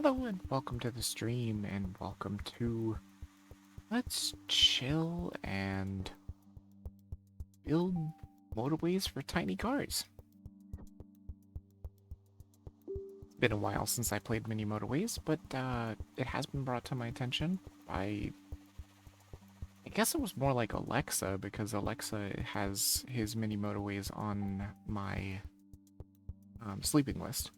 Hello and welcome to the stream and welcome to Let's Chill and Build Motorways for Tiny Cars. It's been a while since I played Mini Motorways, but it has been brought to my attention by... I guess it was more like Alexa, because Alexa has his Mini Motorways on my sleeping list.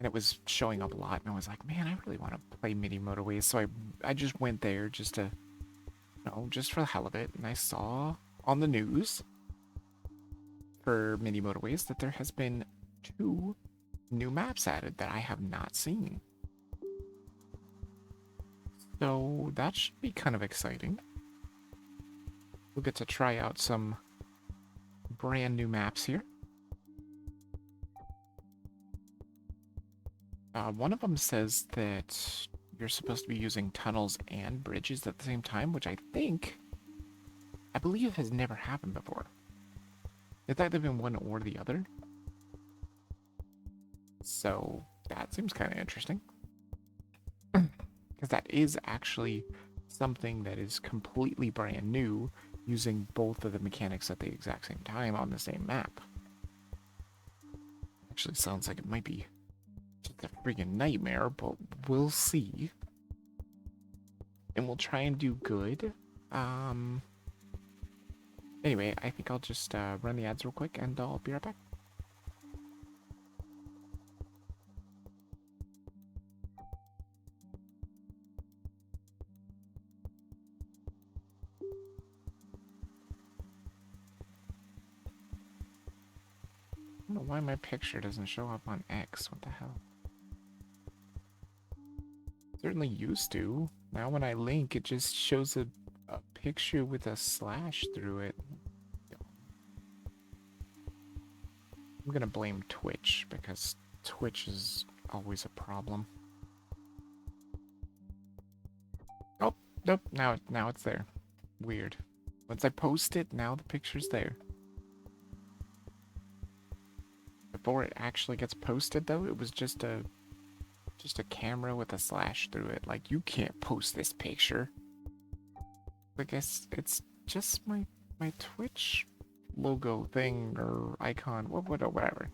And it was showing up a lot, and I was like, man, I really want to play Mini Motorways, so I just went there just to... No, just for the hell of it, and I saw on the news for Mini Motorways that there has been 2 new maps added that I have not seen. So that should be kind of exciting. We'll get to try out some brand new maps here. One of them says that you're supposed to be using tunnels and bridges at the same time, which I believe has never happened before. It's either been one or the other. So that seems kind of interesting. Because that is actually something that is completely brand new, using both of the mechanics at the exact same time on the same map. Actually sounds like it might be just a freaking nightmare, but we'll see. And we'll try and do good. Anyway, I think I'll just run the ads real quick and I'll be right back. I don't know why my picture doesn't show up on X. What the hell? Certainly used to. Now when I link, it just shows a picture with a slash through it. I'm gonna blame Twitch, because Twitch is always a problem. Oh, nope, now it's there. Weird. Once I post it, now the picture's there. Before it actually gets posted, though, it was just a camera with a slash through it. Like, you can't post this picture. I guess it's just my Twitch logo thing or icon, whatever.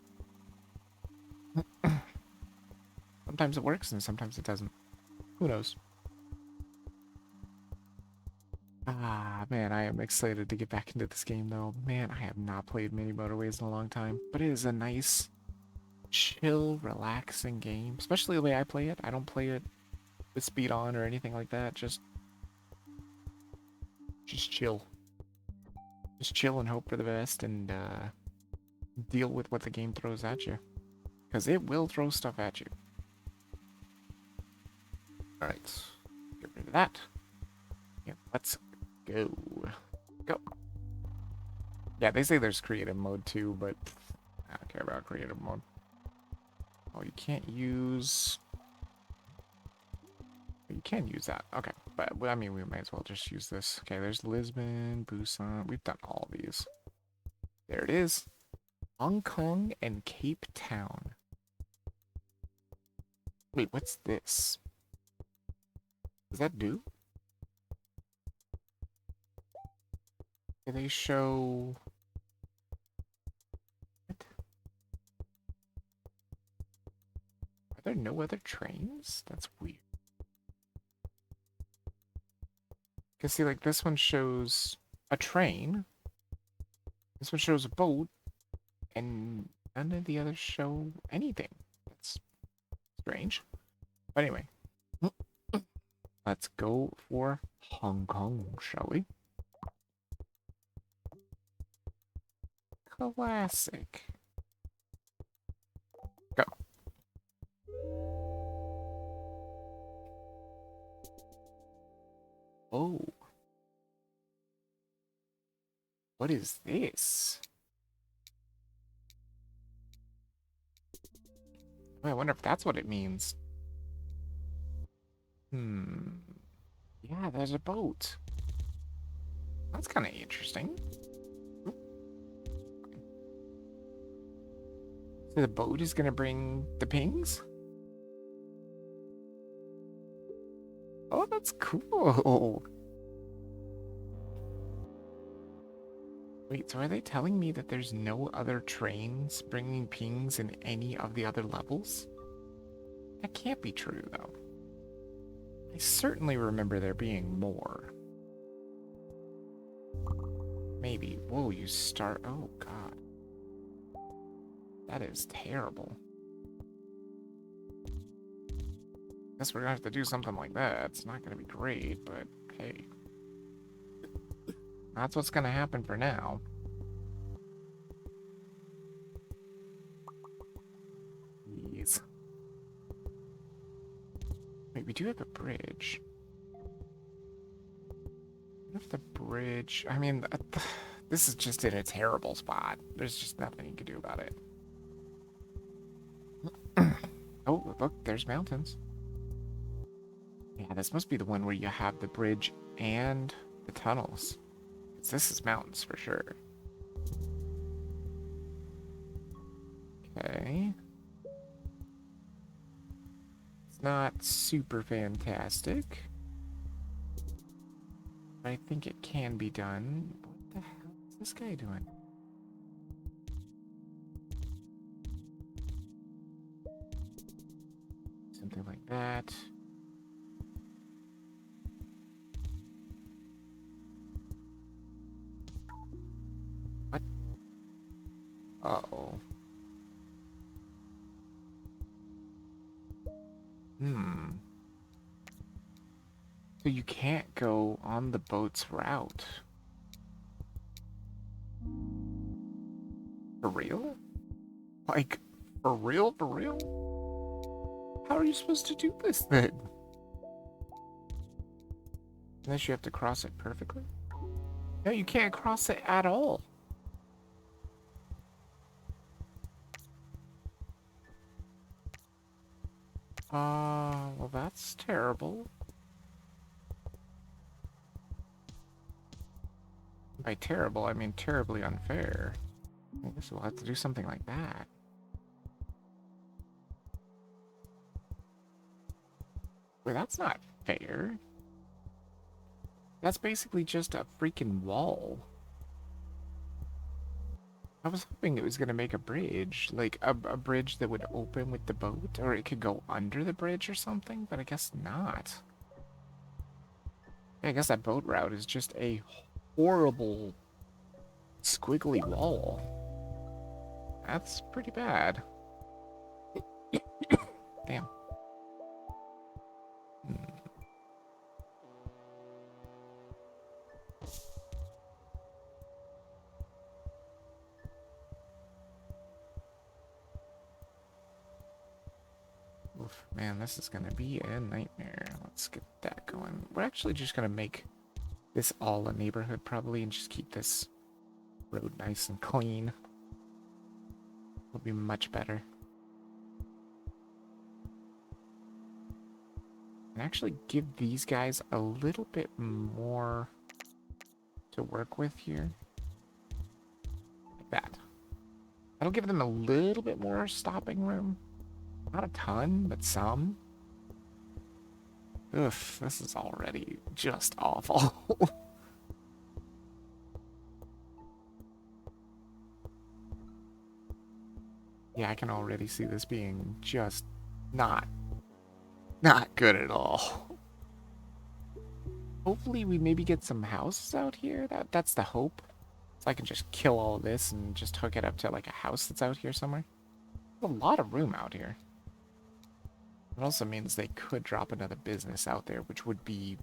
Sometimes it works and sometimes it doesn't. Who knows? Ah, man, I am excited to get back into this game, though. Man, I have not played Mini Motorways in a long time, but it is a nice, chill, relaxing game, especially the way I play it. I don't play it with speed on or anything like that. Just chill. Just chill and hope for the best and deal with what the game throws at you. Because it will throw stuff at you. Alright. Get rid of that. Yeah, let's go. Go. Yeah, they say there's creative mode too, but I don't care about creative mode. Oh, you can't use... You can use that. Okay, but I mean, we might as well just use this. Okay, there's Lisbon, Busan. We've done all these. There it is. Hong Kong and Cape Town. Wait, what's this? Does that do? Do they show... What? Are there no other trains? That's weird. Because see, like, this one shows a train. This one shows a boat. And none of the others show anything. That's strange. But anyway. Let's go for Hong Kong, shall we? Classic. Go. Oh. What is this? Oh, I wonder if that's what it means. Yeah, there's a boat. That's kind of interesting. So the boat is gonna bring the pings? Oh, that's cool. Wait, so are they telling me that there's no other trains bringing pings in any of the other levels? That can't be true, though. I certainly remember there being more. Maybe. Whoa, you start. Oh, God. That is terrible. Guess we're gonna have to do something like that. It's not gonna be great, but hey. That's what's gonna happen for now. Jeez. Wait, we do have a bridge. What if the bridge... I mean, this is just in a terrible spot. There's just nothing you can do about it. Oh, look, there's mountains. Yeah, this must be the one where you have the bridge and the tunnels. This is mountains for sure. Okay. It's not super fantastic. But I think it can be done. What the hell is this guy doing? Something like that. What? Uh-oh. Hmm. So you can't go on the boat's route. For real? Like, for real? For real? How are you supposed to do this then? Unless you have to cross it perfectly? No, you can't cross it at all. Well, that's terrible. By terrible, I mean terribly unfair. I guess we'll have to do something like that. Wait, that's not fair. That's basically just a freaking wall. I was hoping it was going to make a bridge, like a bridge that would open with the boat, or it could go under the bridge or something, but I guess not. Yeah, I guess that boat route is just a horrible squiggly wall. That's pretty bad. Damn. Hmm. Oof, man, this is gonna be a nightmare. Let's get that going. We're actually just gonna make this all a neighborhood probably and just keep this road nice and clean. Will be much better. And actually give these guys a little bit more to work with here. Like that. That'll give them a little bit more stopping room. Not a ton, but some. Oof, this is already just awful. Yeah, I can already see this being just not good at all. Hopefully we maybe get some houses out here. That's the hope. So I can just kill all this and just hook it up to like a house that's out here somewhere. There's a lot of room out here. It also means they could drop another business out there, which would be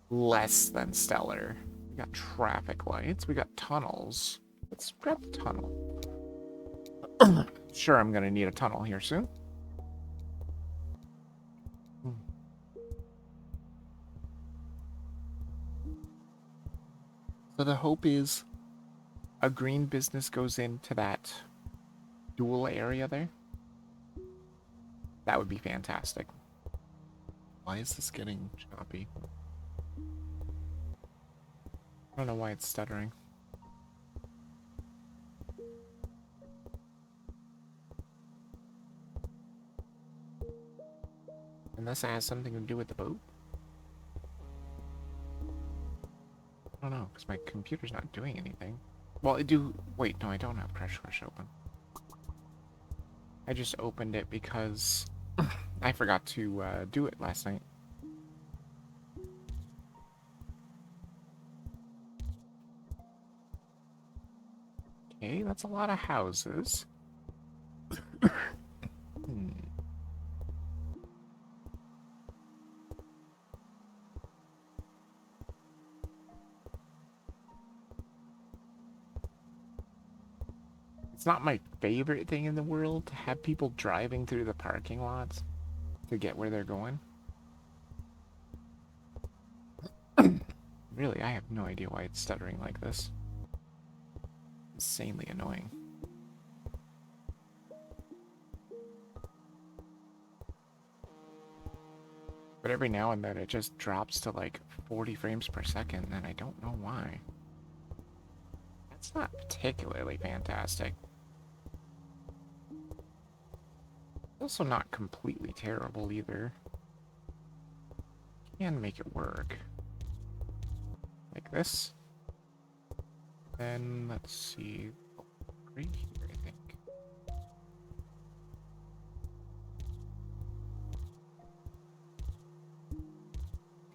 less than stellar. We got traffic lights, we got tunnels. Let's grab the tunnel. Sure, I'm gonna need a tunnel here soon. So the hope is a green business goes into that dual area there. That would be fantastic. Why is this getting choppy? I don't know why it's stuttering. Unless it has something to do with the boat. don't know, because my computer's not doing anything. Well, I do... Wait, no, I don't have Crash Course open. I just opened it because I forgot to do it last night. Okay, that's a lot of houses. Hmm. It's not my favorite thing in the world to have people driving through the parking lots to get where they're going. Really, I have no idea why it's stuttering like this. Insanely annoying. But every now and then it just drops to like 40 frames per second, and I don't know why. That's not particularly fantastic. Also not completely terrible either. Can make it work. Like this. Then, let's see. Right here, I think.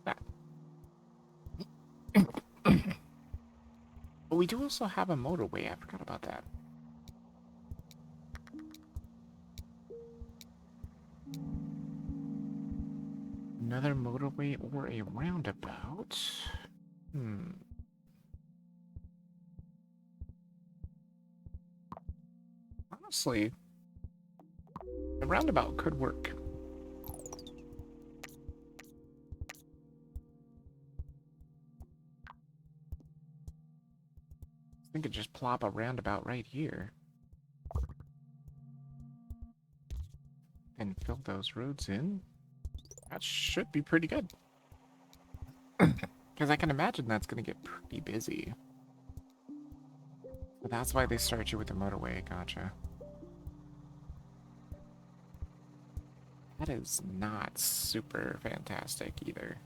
That. But we do also have a motorway. I forgot about that. Another motorway or a roundabout? Honestly, a roundabout could work. I could just plop a roundabout right here. And fill those roads in. That should be pretty good. Because I can imagine that's going to get pretty busy. But that's why they start you with the motorway, gotcha. That is not super fantastic either.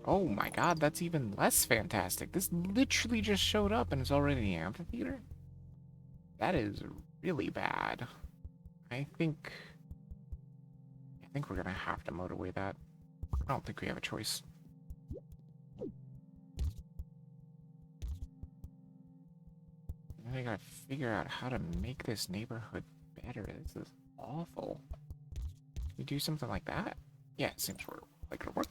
Oh my god, that's even less fantastic. This literally just showed up and it's already an amphitheater? That is really bad. I think we're gonna have to motorway that. I don't think we have a choice. I gotta figure out how to make this neighborhood better. This is awful. Can we do something like that? Yeah, it seems like it'll work.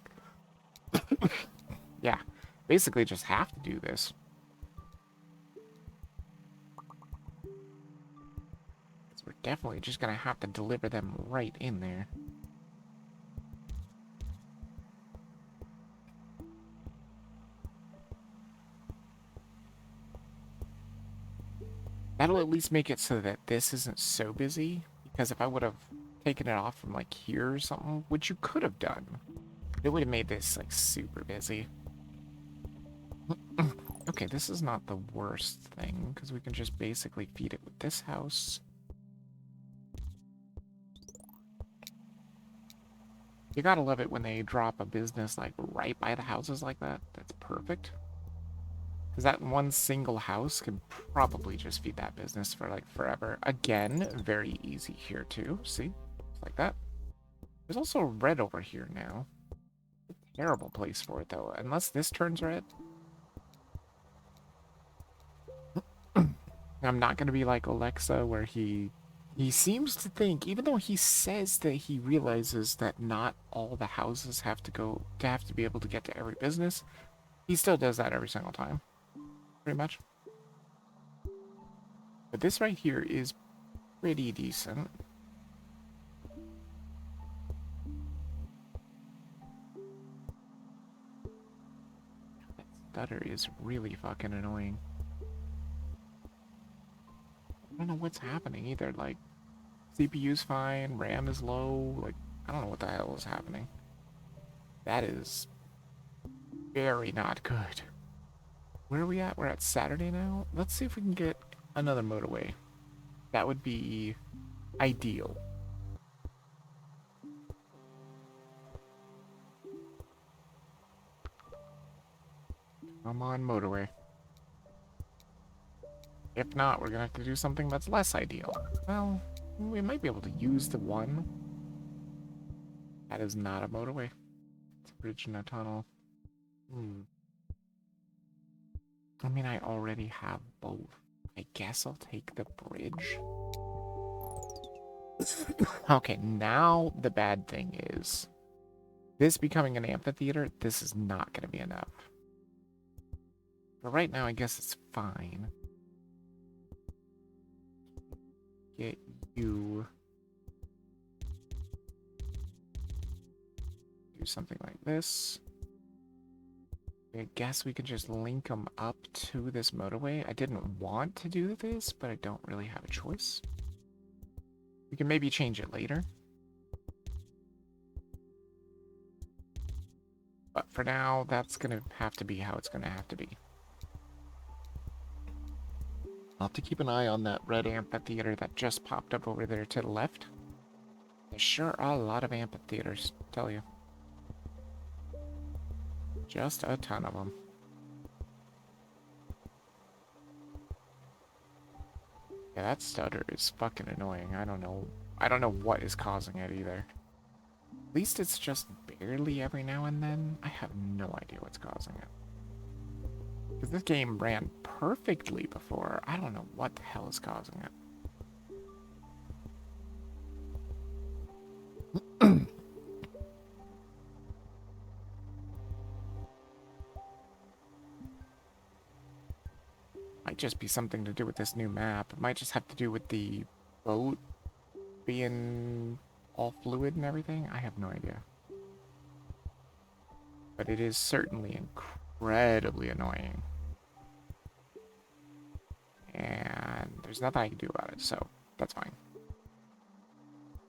Yeah, basically just have to do this. So we're definitely just gonna have to deliver them right in there. That'll at least make it so that this isn't so busy, because if I would have taken it off from like here or something, which you could have done, it would have made this like super busy. Okay, this is not the worst thing, because we can just basically feed it with this house. You gotta love it when they drop a business like right by the houses like that. That's perfect. Because that one single house can probably just feed that business for like forever. Again, very easy here too. See? Just like that. There's also red over here now. Terrible place for it though. Unless this turns red. I'm not gonna be like Alexa where he seems to think, even though he says that he realizes that not all the houses have to be able to get to every business, he still does that every single time. Pretty much. But this right here is pretty decent. That stutter is really fucking annoying. I don't know what's happening either. Like, CPU's fine, RAM is low. Like, I don't know what the hell is happening. That is very not good. Where are we at? We're at Saturday now? Let's see if we can get another motorway. That would be ideal. Come on, motorway. If not, we're gonna have to do something that's less ideal. Well, we might be able to use the one. That is not a motorway. It's a bridge and a tunnel. Hmm. I mean, I already have both. I guess I'll take the bridge. Okay, now the bad thing is, this becoming an amphitheater, this is not going to be enough. But right now, I guess it's fine. Get you... do something like this. I guess we could just link them up to this motorway. I didn't want to do this, but I don't really have a choice. We can maybe change it later. But for now, that's going to have to be how it's going to have to be. I'll have to keep an eye on that red amphitheater that just popped up over there to the left. There sure are a lot of amphitheaters, I tell you. Just a ton of them. Yeah, that stutter is fucking annoying. I don't know what is causing it either. At least it's just barely every now and then. I have no idea what's causing it. Because this game ran perfectly before. I don't know what the hell is causing it. Might just be something to do with this new map. It might just have to do with the boat being all fluid and everything. I have no idea. But it is certainly incredibly annoying. And there's nothing I can do about it, so that's fine.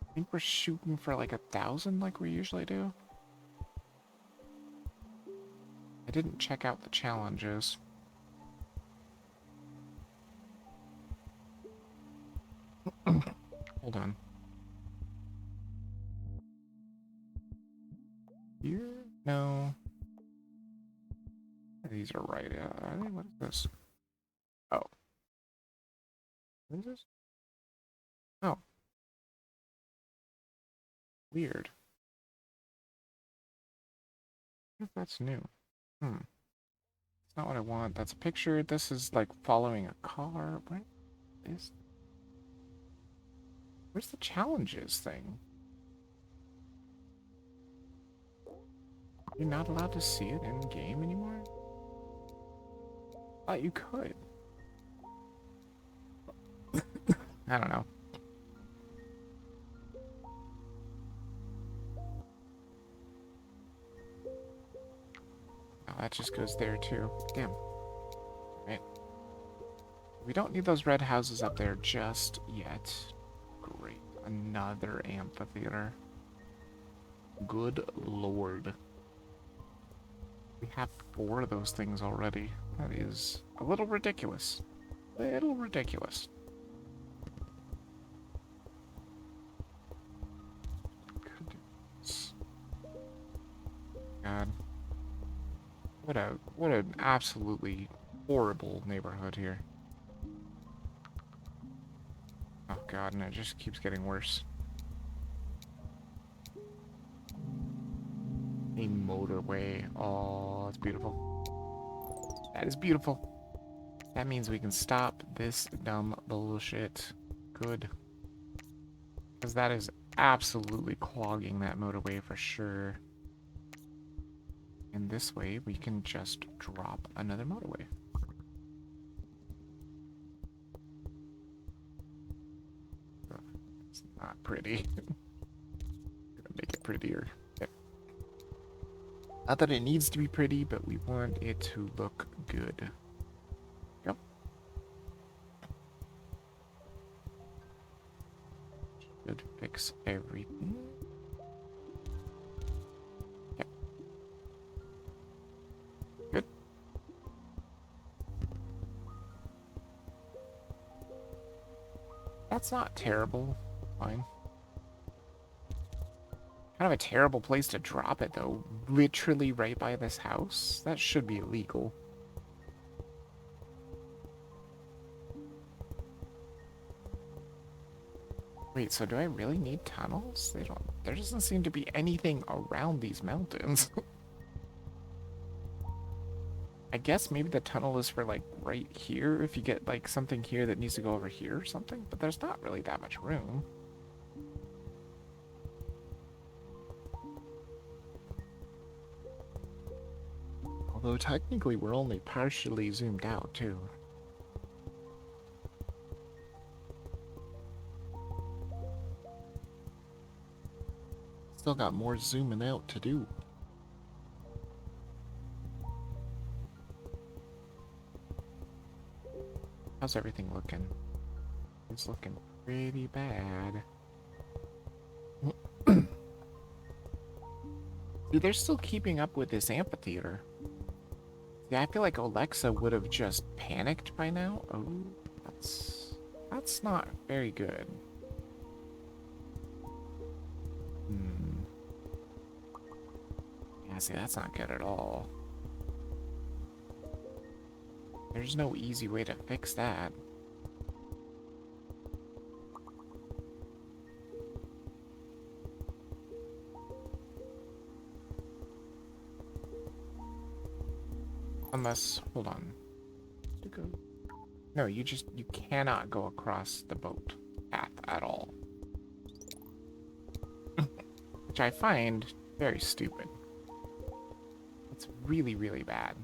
I think we're shooting for like 1,000 like we usually do. I didn't check out the challenges. Hold on. Here? No. These are right. Are they? What is this? Oh. What is this? Oh. Weird. What if that's new? Hmm. It's not what I want. That's a picture. This is like following a car. What is... Where's the challenges thing? You're not allowed to see it in game anymore? Thought you could. I don't know. Oh, that just goes there too. Damn. Right. We don't need those red houses up there just yet. Great. Another amphitheater. Good lord. We have 4 of those things already. That is a little ridiculous. Little ridiculous. Goodness. God. What an absolutely horrible neighborhood here. Oh god, and it just keeps getting worse. A motorway. Oh, it's beautiful. That is beautiful. That means we can stop this dumb bullshit. Good. Because that is absolutely clogging that motorway for sure. And this way, we can just drop another motorway. It's not pretty. Gonna make it prettier. Okay. Not that it needs to be pretty, but we want it to look good. Yep. Should fix everything. Yep. Good. That's not terrible. Fine. Kind of a terrible place to drop it, though. Literally right by this house? That should be illegal. Wait, so do I really need tunnels? They don't. There doesn't seem to be anything around these mountains. I guess maybe the tunnel is for like right here if you get like something here that needs to go over here or something, but there's not really that much room. Although technically we're only partially zoomed out too. Still got more zooming out to do. How's everything looking? It's looking pretty bad. See, they're still keeping up with this amphitheater. See, I feel like Alexa would have just panicked by now. Oh, that's not very good. Hmm. Yeah, see, that's not good at all. There's no easy way to fix that. Unless, hold on. No, you cannot go across the boat path at all. Which I find very stupid. It's really, really bad.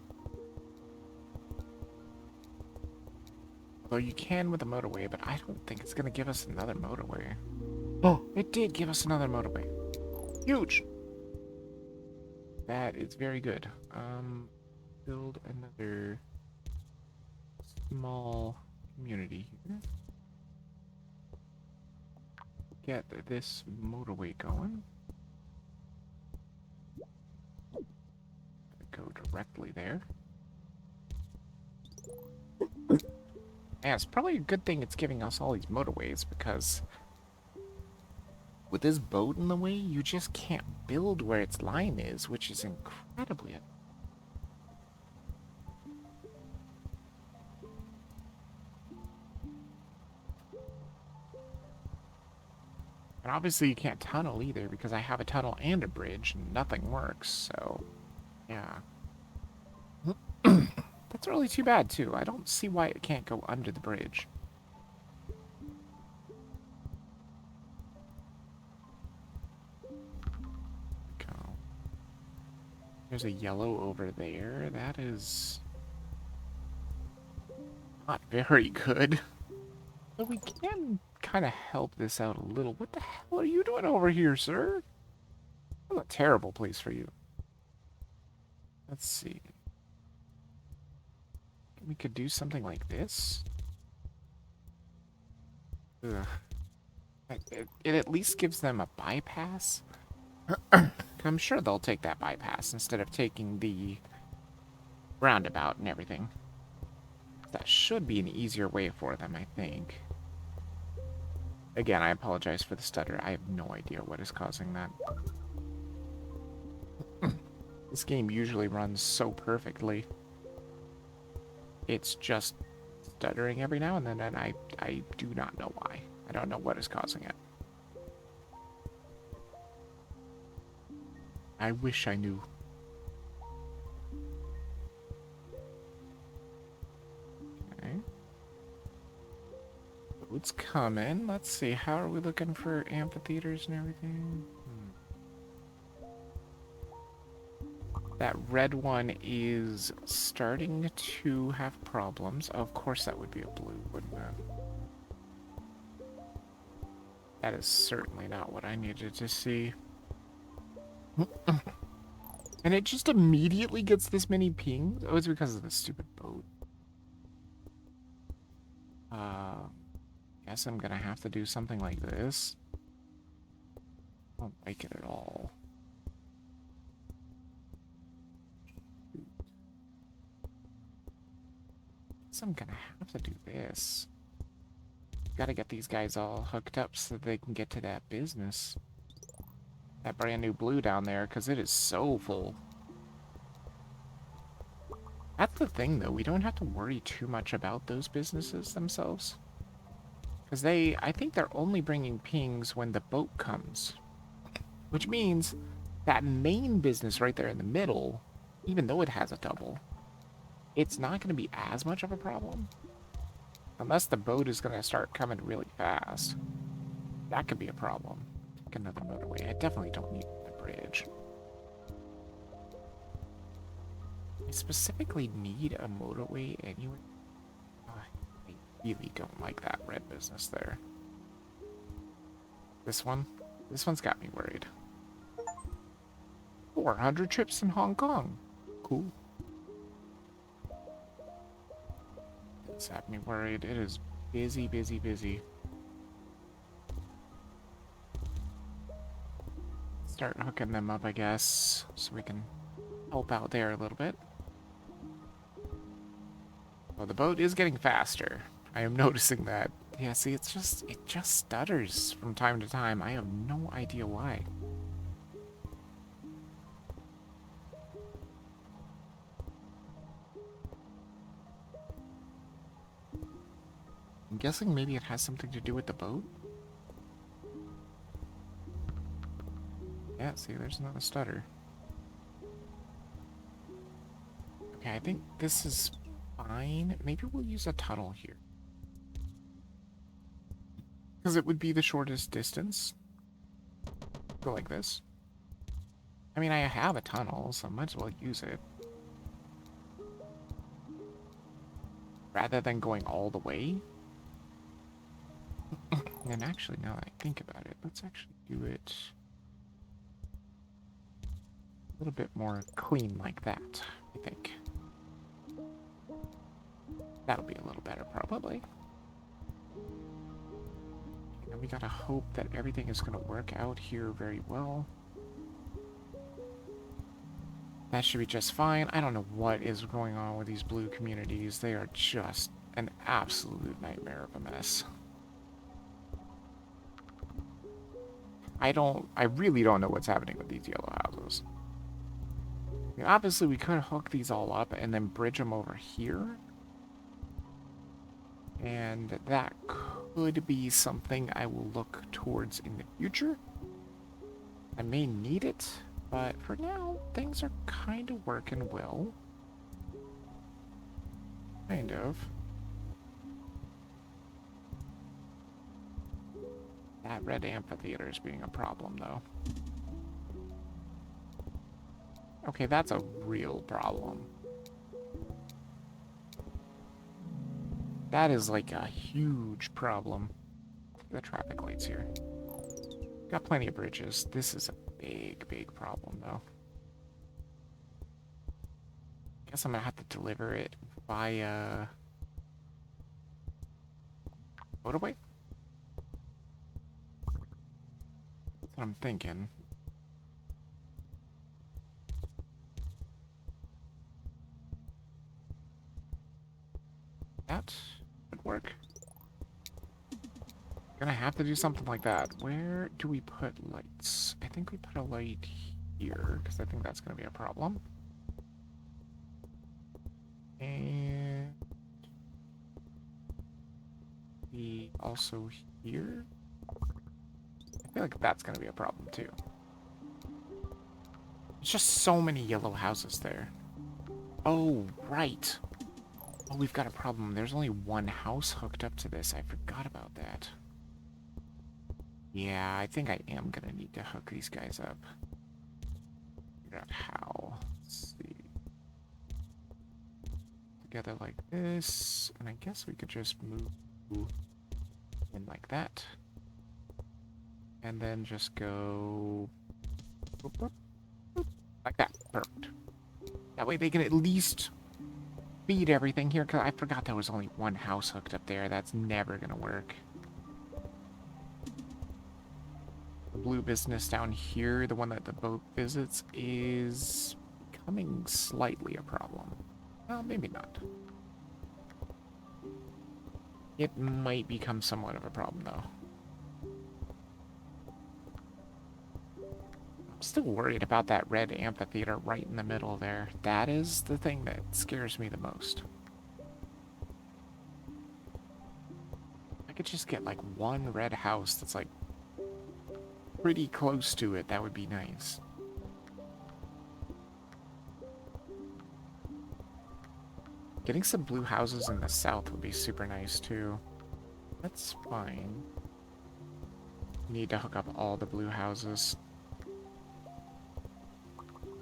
Although you can with a motorway, but I don't think it's gonna give us another motorway. Oh, it did give us another motorway. Huge! That is very good. Build another small community here. Get this motorway going. Go directly there. Yeah, it's probably a good thing it's giving us all these motorways, because with this boat in the way, you just can't build where its line is, which is incredibly... And obviously you can't tunnel either, because I have a tunnel and a bridge, and nothing works, so... Yeah. That's really too bad, too. I don't see why it can't go under the bridge. Go. There's a yellow over there. That is... not very good. But we can kind of help this out a little. What the hell are you doing over here, sir? That's a terrible place for you. Let's see. We could do something like this. Ugh. It at least gives them a bypass. I'm sure they'll take that bypass instead of taking the roundabout and everything. That should be an easier way for them, I think. Again, I apologize for the stutter. I have no idea what is causing that. This game usually runs so perfectly. It's just stuttering every now and then, and I do not know why. I don't know what is causing it. I wish I knew. Okay. Boat's coming. Let's see, how are we looking for amphitheaters and everything? That red one is starting to have problems. Of course that would be a blue, wouldn't it? That is certainly not what I needed to see. And it just immediately gets this many pings? Oh, it's because of the stupid boat. Guess I'm gonna have to do something like this. I don't like it at all. Guess I'm gonna have to do this. Gotta get these guys all hooked up so they can get to that business. That brand new blue down there, because it is so full. That's the thing, though. We don't have to worry too much about those businesses themselves. Because I think they're only bringing pings when the boat comes. Which means that main business right there in the middle, even though it has a double, it's not going to be as much of a problem. Unless the boat is going to start coming really fast. That could be a problem. Take another motorway. I definitely don't need the bridge. I specifically need a motorway anyway. I really don't like that red business there. This one? This one's got me worried. 400 trips in Hong Kong. Cool. It's got me worried. It is busy, busy, busy. Start hooking them up, I guess, so we can help out there a little bit. Well, the boat is getting faster. I am noticing that. Yeah, see, it just stutters from time to time. I have no idea why. I'm guessing maybe it has something to do with the boat? Yeah, see, there's another stutter. Okay, I think this is fine. Maybe we'll use a tunnel here. Because it would be the shortest distance. Go like this. I mean, I have a tunnel, so I might as well use it. Rather than going all the way. And actually, now that I think about it, let's actually do it a little bit more clean like that, I think. That'll be a little better, probably. And we gotta hope that everything is gonna work out here very well. That should be just fine. I don't know what is going on with these blue communities. They are just an absolute nightmare of a mess. I really don't know what's happening with these yellow houses. I mean, obviously, we could hook these all up and then bridge them over here. And that could be something I will look towards in the future. I may need it, but for now, things are kind of working well. Kind of. That red amphitheater is being a problem, though. Okay, that's a real problem. That is like a huge problem. The traffic lights here. Got plenty of bridges. This is a big, big problem, though. Guess I'm gonna have to deliver it via motorway? That's what I'm thinking. That would work. Gonna have to do something like that. Where do we put lights? I think we put a light here, because I think that's gonna be a problem. And we also here. I feel like that's gonna be a problem too. There's just so many yellow houses there. Oh, right. Oh, we've got a problem. There's only one house hooked up to this. I forgot about that. Yeah, I think I am gonna need to hook these guys up. Figure out how. Let's see. Together like this, and I guess we could just move in like that. And then just go boop, boop, boop, like that. Perfect. That way they can at least feed everything here, because I forgot there was only one house hooked up there. That's never gonna work. The blue business down here, the one that the boat visits, is becoming slightly a problem. Well, maybe not. It might become somewhat of a problem, though. I'm still worried about that red amphitheater right in the middle there. That is the thing that scares me the most. could just get like one red house that's like pretty close to it, that would be nice. Getting some blue houses in the south would be super nice too. That's fine. Need to hook up all the blue houses.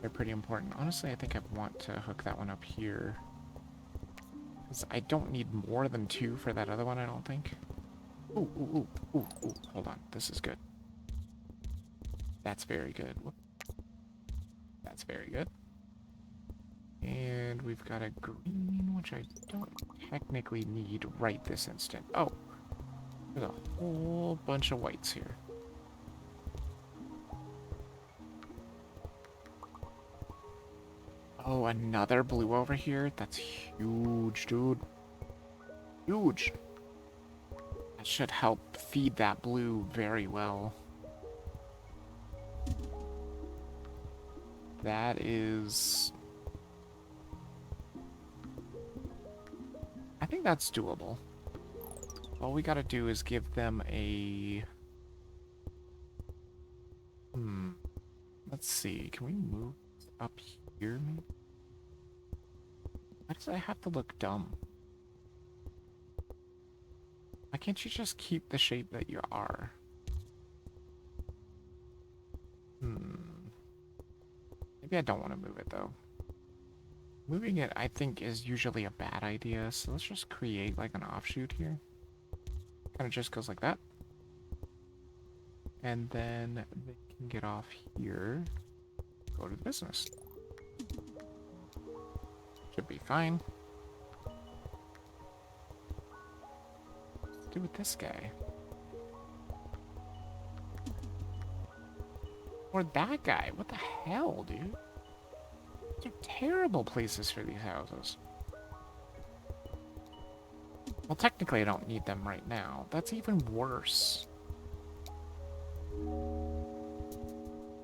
They're pretty important. Honestly, I think I want to hook that one up here. Because I don't need more than 2 for that other one, I don't think. Ooh, ooh, ooh, ooh, ooh. Hold on. This is good. That's very good. That's very good. And we've got a green, which I don't technically need right this instant. Oh, there's a whole bunch of whites here. Oh, another blue over here? That's huge, dude. Huge. That should help feed that blue very well. That is... I think that's doable. All we gotta do is give them a... Let's see. Can we move up here, maybe? Why does I have to look dumb? Why can't you just keep the shape that you are? Maybe I don't want to move it, though. Moving it, I think, is usually a bad idea, so let's just create, like, an offshoot here. Kind of just goes like that. And then they can get off here, go to the business. Should be fine. What's to do with this guy? Or that guy? What the hell, dude? These are terrible places for these houses. Well, technically I don't need them right now. That's even worse.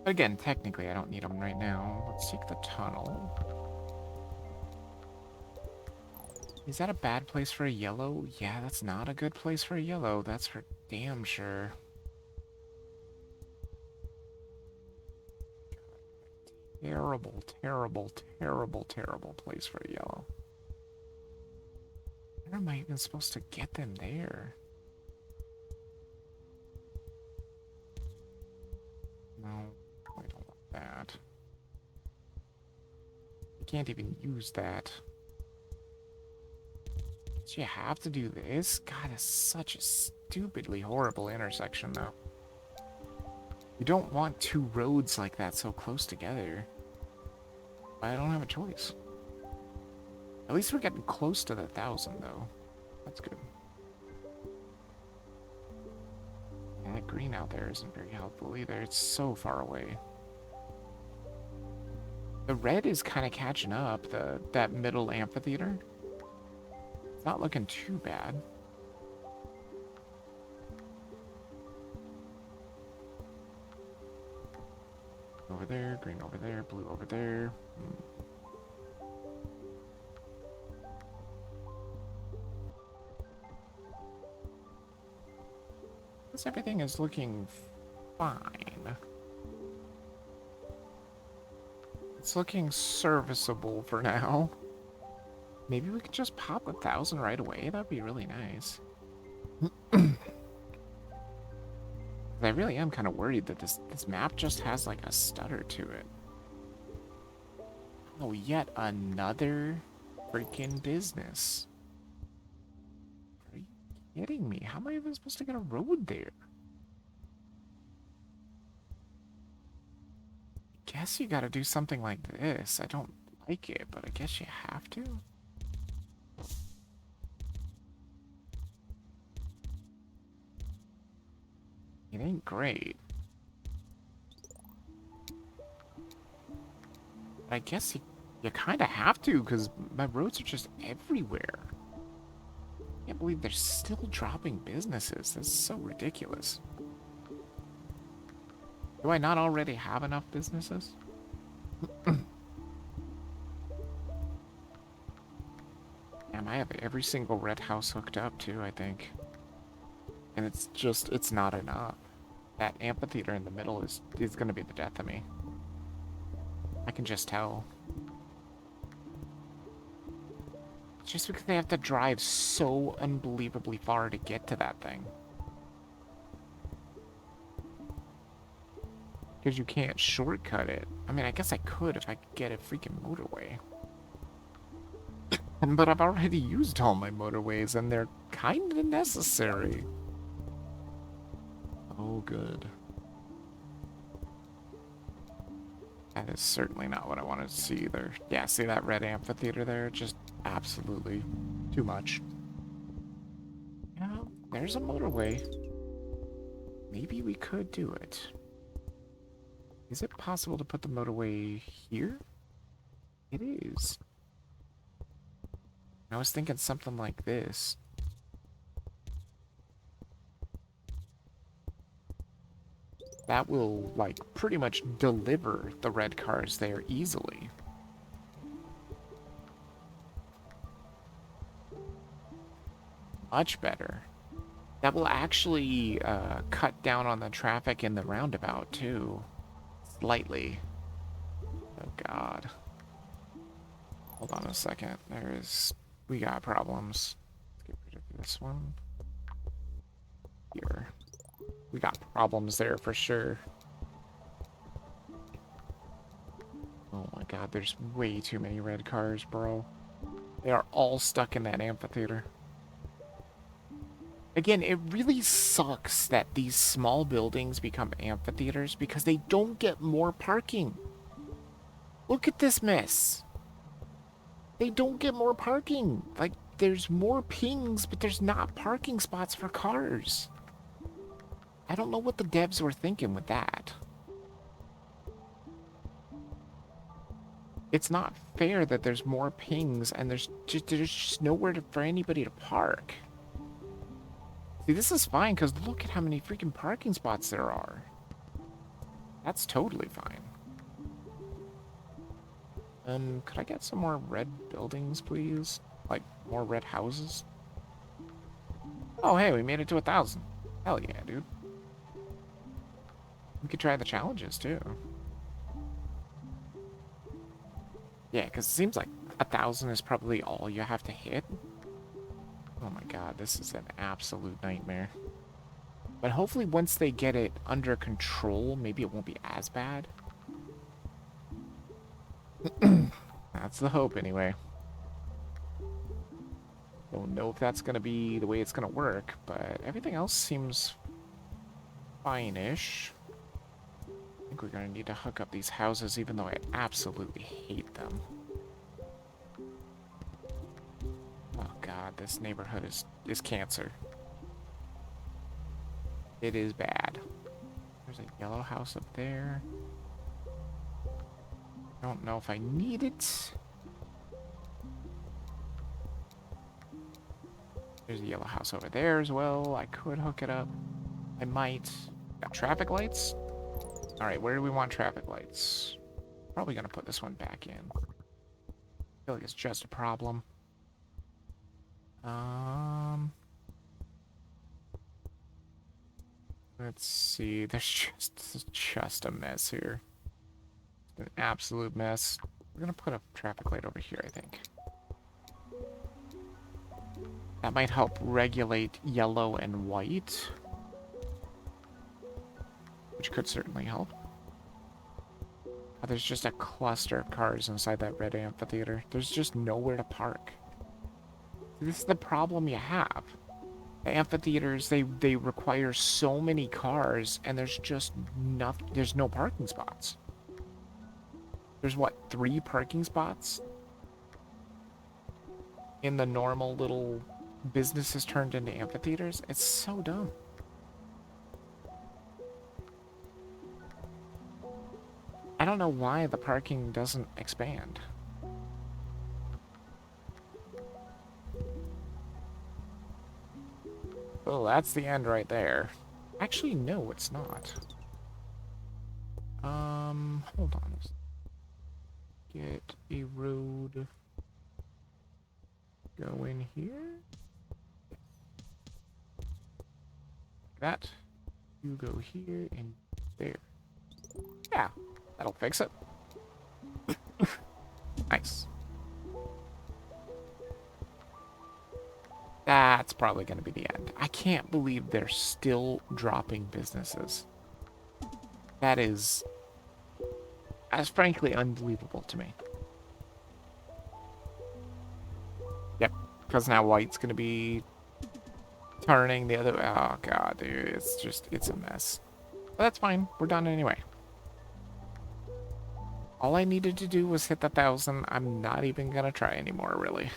But again, technically I don't need them right now. Let's take the tunnel. Is that a bad place for a yellow? Yeah, that's not a good place for a yellow. That's for damn sure. Terrible, terrible, terrible, terrible place for a yellow. Where am I even supposed to get them there? No, I don't want that. You can't even use that. Do you have to do this? God, it's such a stupidly horrible intersection, though. You don't want 2 roads like that so close together. I don't have a choice. At least we're getting close to the 1,000, though. That's good. Yeah, that green out there isn't very helpful either. It's so far away. The red is kind of catching up, that middle amphitheater. It's not looking too bad. Over there, green over there, blue over there. Guess everything is looking fine. It's looking serviceable for now. Maybe we could just pop 1,000 right away. That'd be really nice. I really am kind of worried that this map just has like a stutter to it. Oh, yet another freaking business. Are you kidding me? How am I even supposed to get a road there? I guess you gotta do something like this. I don't like it, but I guess you have to. It ain't great. I guess you kind of have to, because my roads are just everywhere. I can't believe they're still dropping businesses. That's so ridiculous. Do I not already have enough businesses? Damn, I have every single red house hooked up, too, I think. And it's not enough. That amphitheater in the middle is gonna be the death of me. I can just tell. Just because they have to drive so unbelievably far to get to that thing. Because you can't shortcut it. I mean, I guess I could if I could get a freaking motorway. But I've already used all my motorways, and they're kind of necessary. Oh, good. That is certainly not what I wanted to see either. Yeah, see that red amphitheater there? Just absolutely too much. Yeah, there's a motorway. Maybe we could do it. Is it possible to put the motorway here? It is. I was thinking something like this. That will, like, pretty much deliver the red cars there easily. Much better. That will actually cut down on the traffic in the roundabout, too. Slightly. Oh, God. Hold on a second. We got problems. Let's get rid of this one. Here. We got problems there for sure. Oh my God, there's way too many red cars, bro. They are all stuck in that amphitheater. Again, it really sucks that these small buildings become amphitheaters because they don't get more parking. Look at this mess. They don't get more parking. Like, there's more pings, but there's not parking spots for cars. I don't know what the devs were thinking with that. It's not fair that there's more pings and there's just nowhere for anybody to park. See, this is fine because look at how many freaking parking spots there are. That's totally fine. Could I get some more red buildings, please? Like, more red houses? Oh, hey, we made it to 1,000. Hell yeah, dude. We could try the challenges, too. Yeah, because it seems like 1,000 is probably all you have to hit. Oh my God, this is an absolute nightmare. But hopefully once they get it under control, maybe it won't be as bad. That's the hope, anyway. Don't know if that's going to be the way it's going to work, but everything else seems fine-ish. I think we're going to need to hook up these houses, even though I absolutely hate them. Oh God, this neighborhood is cancer. It is bad. There's a yellow house up there. I don't know if I need it. There's a yellow house over there as well. I could hook it up. I might. Got traffic lights? Alright, where do we want traffic lights? Probably gonna put this one back in. I feel like it's just a problem. Let's see. There's just a mess here. An absolute mess. We're gonna put a traffic light over here, I think. That might help regulate yellow and white, which could certainly help. Oh, there's just a cluster of cars inside that red amphitheater. There's just nowhere to park. This is the problem you have. The amphitheaters, they require so many cars, and there's just nothing. There's no parking spots. There's what, 3 parking spots in the normal little businesses turned into amphitheaters? It's so dumb. I don't know why the parking doesn't expand. Oh, that's the end right there. Actually, no, it's not. Hold on. Get a road going here. that. You go here and there. Yeah, that'll fix it. Nice. That's probably going to be the end. I can't believe they're still dropping businesses. That is, as frankly, unbelievable to me. Yep, because now white's going to be turning the other. Oh god, dude, it's a mess. But that's fine. We're done anyway. All I needed to do was hit the 1,000. I'm not even gonna try anymore, really.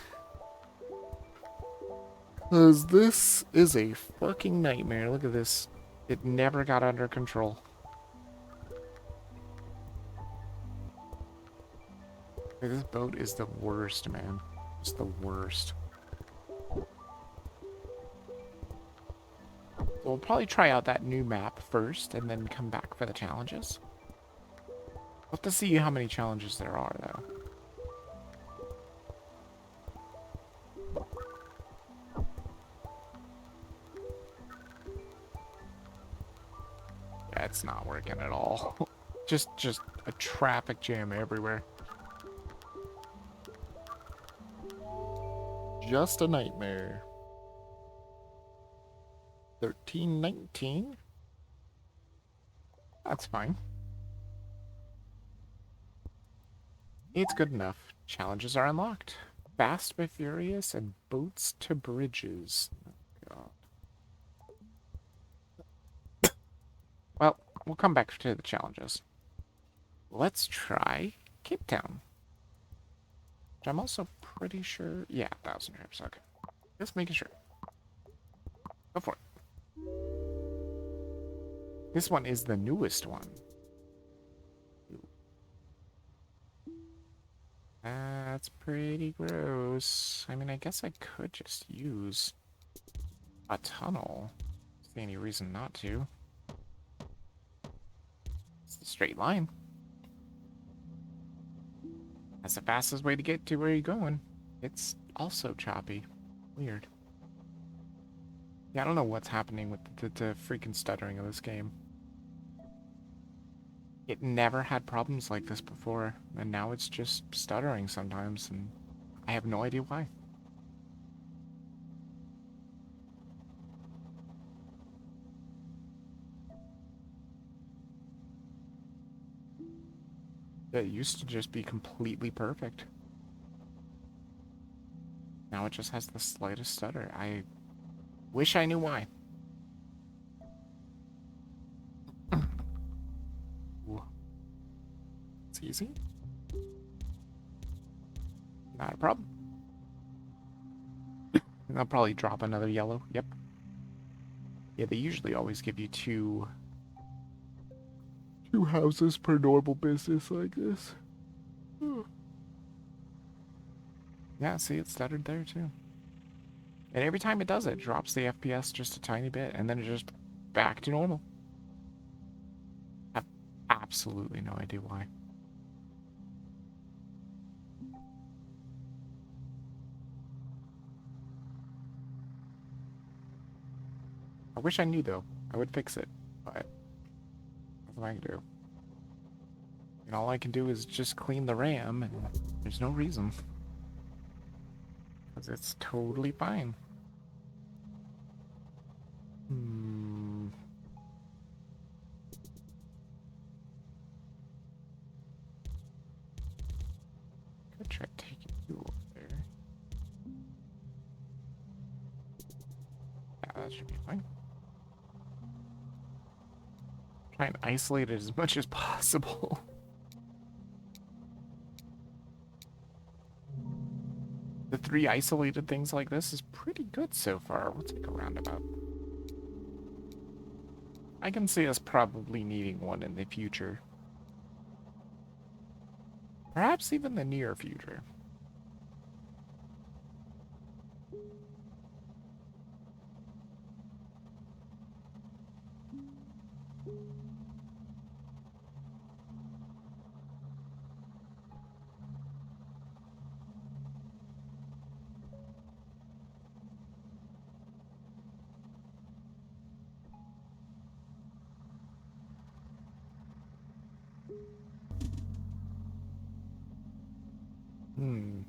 Because this is a fucking nightmare. Look at this. It never got under control. This boat is the worst, man. It's the worst. So we'll probably try out that new map first and then come back for the challenges. We'll have to see how many challenges there are, though. Yeah, it's not working at all. just a traffic jam everywhere. Just a nightmare. 1319? That's fine. It's good enough. Challenges are unlocked. Fast but Furious and Boats to Bridges. Oh, God. Well, we'll come back to the challenges. Let's try Cape Town. Which I'm also pretty sure... Yeah, 1,000 trips. Okay. Just making sure. Go for it. This one is the newest one. That's pretty gross. I mean, I guess I could just use a tunnel. Don't see any reason not to. It's the straight line. That's the fastest way to get to where you're going. It's also choppy. Weird. Yeah, I don't know what's happening with the freaking stuttering of this game. It never had problems like this before, and now it's just stuttering sometimes, and I have no idea why. It used to just be completely perfect. Now it just has the slightest stutter. I wish I knew why. It's easy. Not a problem. And I'll probably drop another yellow. Yep. Yeah, they usually always give you two houses per normal business like this. Yeah, see, it stuttered there too. And every time it does it, drops the FPS just a tiny bit, and then it just back to normal. I have absolutely no idea why. I wish I knew, though. I would fix it, but what am I gonna do? And all I can do is just clean the RAM, and there's no reason. Because it's totally fine. Could try taking you over there. Yeah, that should be fine. Try and isolate it as much as possible. The 3 isolated things like this is pretty good so far. We'll take a roundabout. I can see us probably needing one in the future. Perhaps even the near future. Hmm.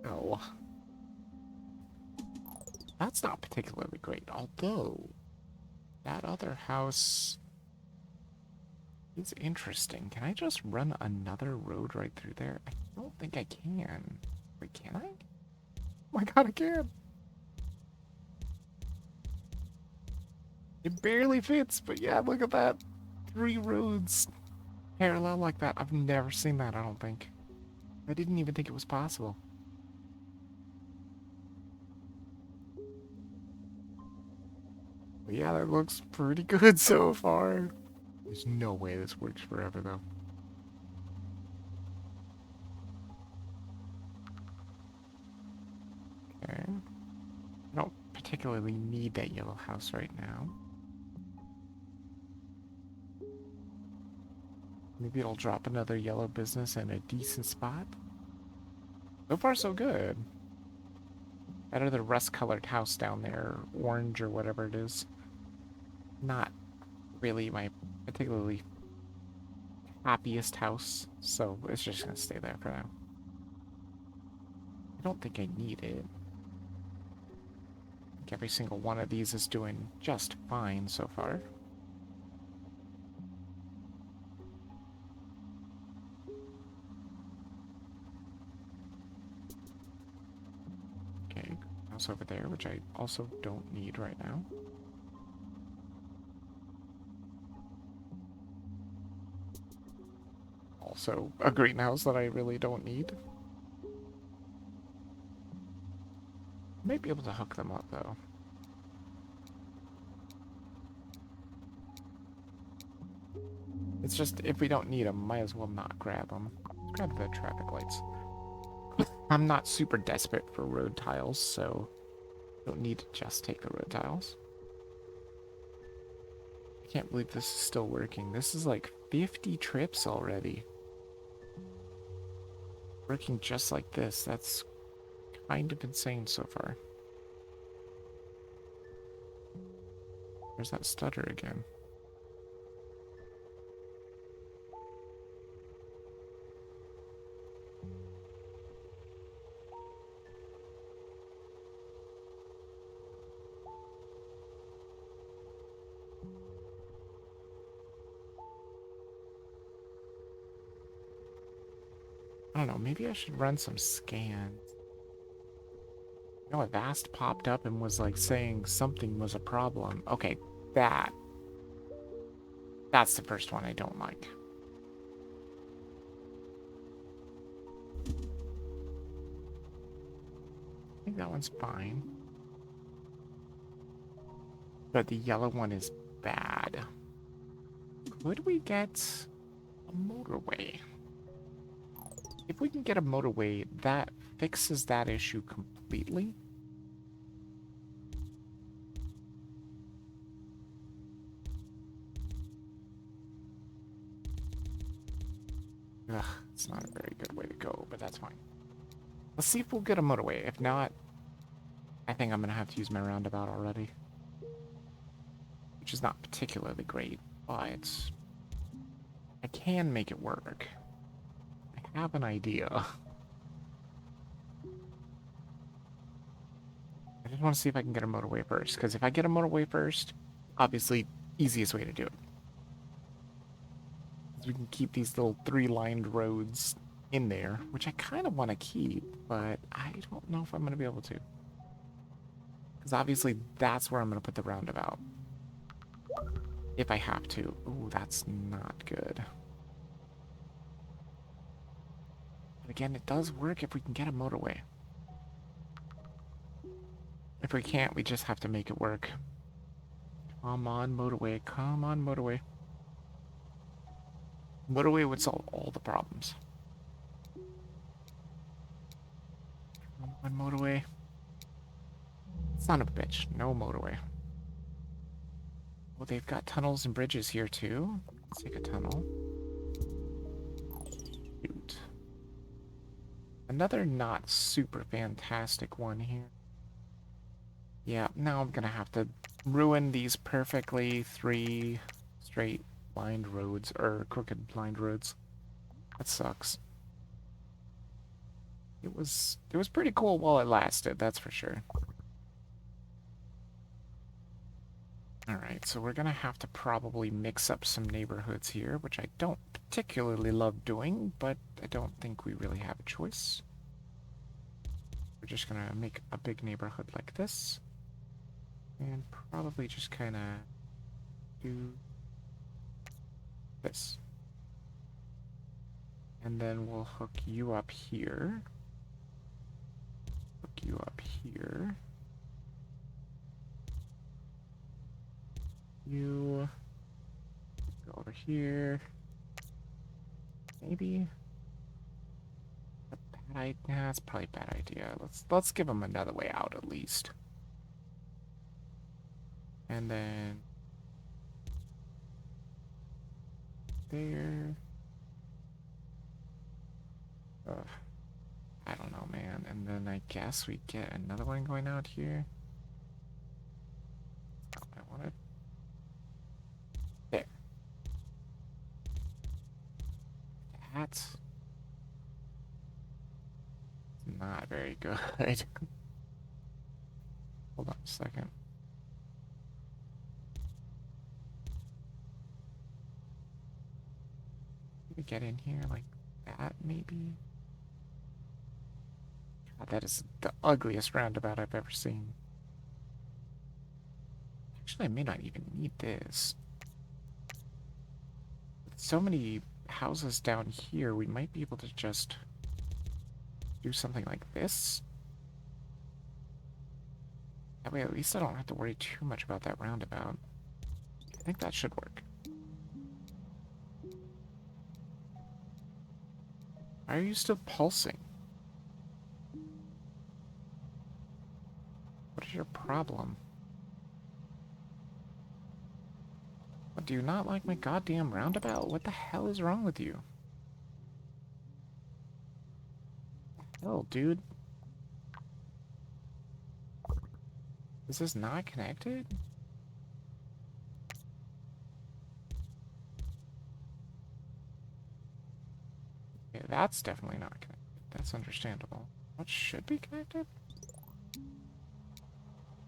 Oh, that's not particularly great. Although, that other house is interesting. Can I just run another road right through there? I don't think I can. Wait, can I? Oh my god, I can! It barely fits, but yeah, look at that. 3 roads parallel like that. I've never seen that, I don't think. I didn't even think it was possible. But yeah, that looks pretty good so far. There's no way this works forever, though. Okay. I don't particularly need that yellow house right now. Maybe it'll drop another yellow business in a decent spot. So far, so good. That other rust-colored house down there, orange or whatever it is, not really my particularly happiest house, so it's just gonna stay there for now. I don't think I need it. I think every single one of these is doing just fine so far. Okay, house over there, which I also don't need right now. Also, a greenhouse that I really don't need. Might be able to hook them up, though. It's just, if we don't need them, might as well not grab them. Let's grab the traffic lights. I'm not super desperate for road tiles, so don't need to just take the road tiles. I can't believe this is still working. This is like 50 trips already. Working just like this. That's kind of insane so far. There's that stutter again. I don't know, maybe I should run some scans. You know, Avast popped up and was like saying something was a problem. Okay, that's the first one I don't like. I think that one's fine. But the yellow one is bad. Could we get a motorway? If we can get a motorway, that fixes that issue completely. Ugh, it's not a very good way to go, but that's fine. Let's see if we'll get a motorway. If not, I think I'm gonna have to use my roundabout already. Which is not particularly great, but I can make it work. I have an idea. I just want to see if I can get a motorway first, because if I get a motorway first, obviously, easiest way to do it. We can keep these little 3-lined roads in there, which I kind of want to keep, but I don't know if I'm going to be able to. Because obviously, that's where I'm going to put the roundabout. If I have to. Ooh, that's not good. But again, it does work if we can get a motorway. If we can't, we just have to make it work. Come on, motorway. Come on, motorway. Motorway would solve all the problems. Come on, motorway. Son of a bitch. No motorway. Well, they've got tunnels and bridges here, too. Let's take a tunnel. Shoot. Another not super fantastic one here. Yeah, now I'm gonna have to ruin these perfectly three straight blind roads, or crooked blind roads. That sucks. It was pretty cool while it lasted, that's for sure. Alright, so we're gonna have to probably mix up some neighborhoods here, which I don't particularly love doing, but I don't think we really have a choice. We're just gonna make a big neighborhood like this. And probably just kinda do this. And then we'll hook you up here. Hook you up here. You go over here. Maybe. Nah, it's probably a bad idea. Let's give them another way out at least. And then there. Ugh, I don't know, man. And then I guess we get another one going out here. That's not what I wanted. There. That's not very good. Hold on a second. Maybe get in here like that, maybe? God, that is the ugliest roundabout I've ever seen. Actually, I may not even need this. With so many houses down here, we might be able to just do something like this. That way, at least I don't have to worry too much about that roundabout. I think that should work. Why are you still pulsing? What is your problem? What, do you not like my goddamn roundabout? What the hell is wrong with you? Hell, dude. Is this not connected? Yeah, that's definitely not connected. That's understandable. What should be connected?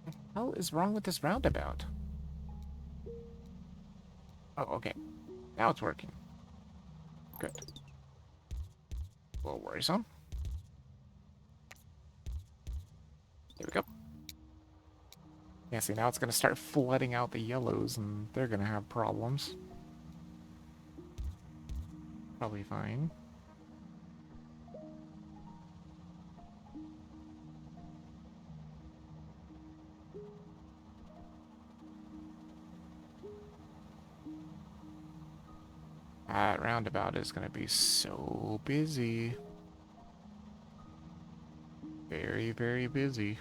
What the hell is wrong with this roundabout? Oh, okay. Now it's working. Good. A little worrisome. There we go. Yeah, see, now it's gonna start flooding out the yellows, and they're gonna have problems. Probably fine. That roundabout is gonna be so busy. Very, very busy.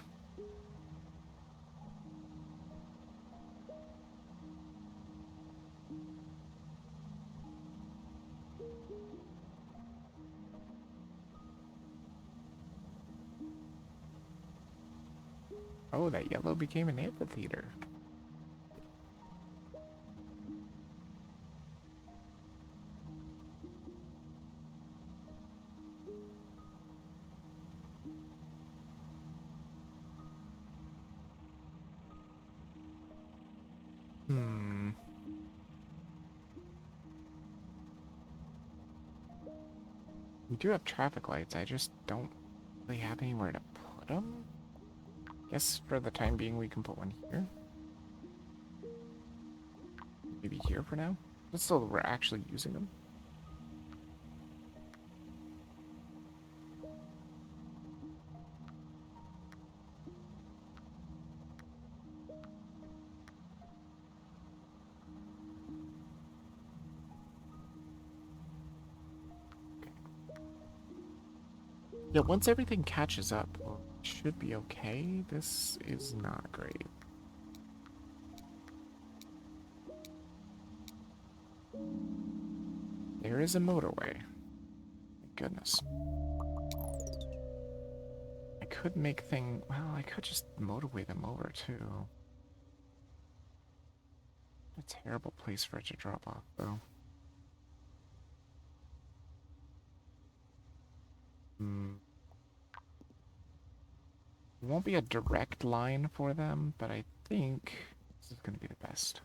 Oh, that yellow became an amphitheater. Hmm. We do have traffic lights, I just don't really have anywhere to put them. Guess for the time being we can put one here. Maybe here for now. But still, we're actually using them. Yeah, once everything catches up, well, it should be okay. This is not great. There is a motorway. Thank goodness. I could make well, I could just motorway them over too. A terrible place for it to drop off, though. Hmm. It won't be a direct line for them, but I think this is going to be the best.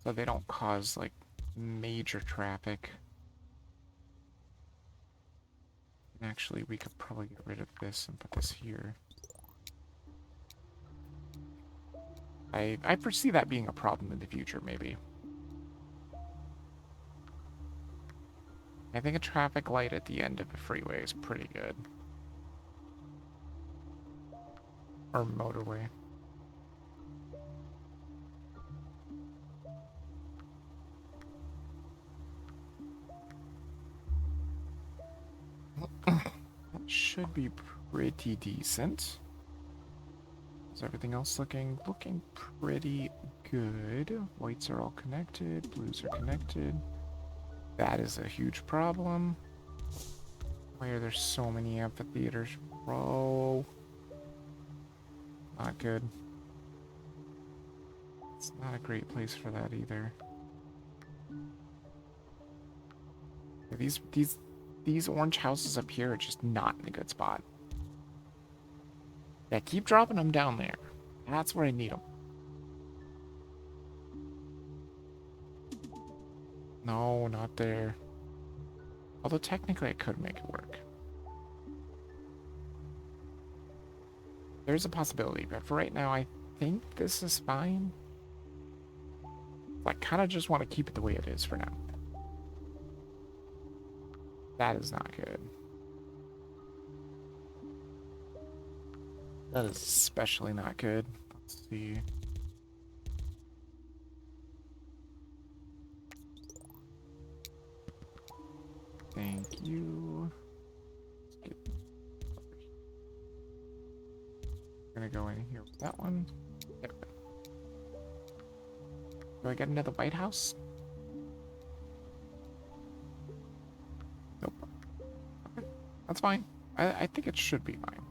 So they don't cause, like, major traffic. And actually, we could probably get rid of this and put this here. I foresee that being a problem in the future, maybe. I think a traffic light at the end of the freeway is pretty good. Or motorway. That should be pretty decent. Is everything else looking pretty good? Whites are all connected, blues are connected. That is a huge problem. Why are there so many amphitheaters? Bro. Not good. It's not a great place for that either. These orange houses up here are just not in a good spot. Yeah, keep dropping them down there. That's where I need them. No, not there. Although technically I could make it work. There's a possibility, but for right now I think this is fine. I kind of just want to keep it the way it is for now. That is not good. That is especially not good. Let's see. Thank you. Gonna go in here with that one. There. Do I get another White House? Nope. Okay. That's fine. I think it should be fine.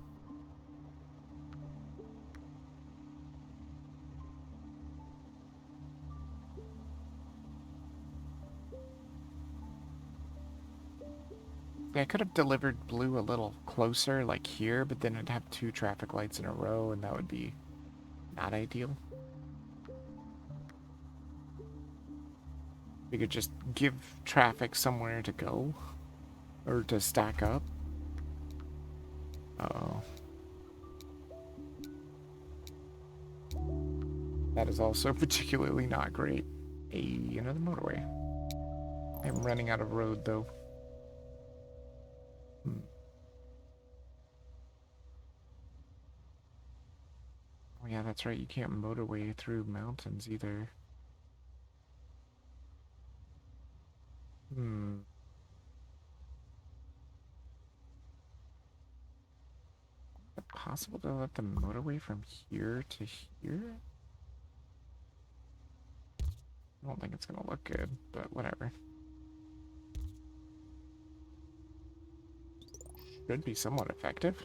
Yeah, I could have delivered blue a little closer, like here, but then I'd have 2 traffic lights in a row, and that would be not ideal. We could just give traffic somewhere to go, or to stack up. Uh-oh. That is also particularly not great. Hey, another motorway. I'm running out of road, though. Oh yeah, that's right, you can't motorway through mountains either. Hmm. Is it possible to let the motorway from here to here? I don't think it's gonna look good, but whatever. Should be somewhat effective.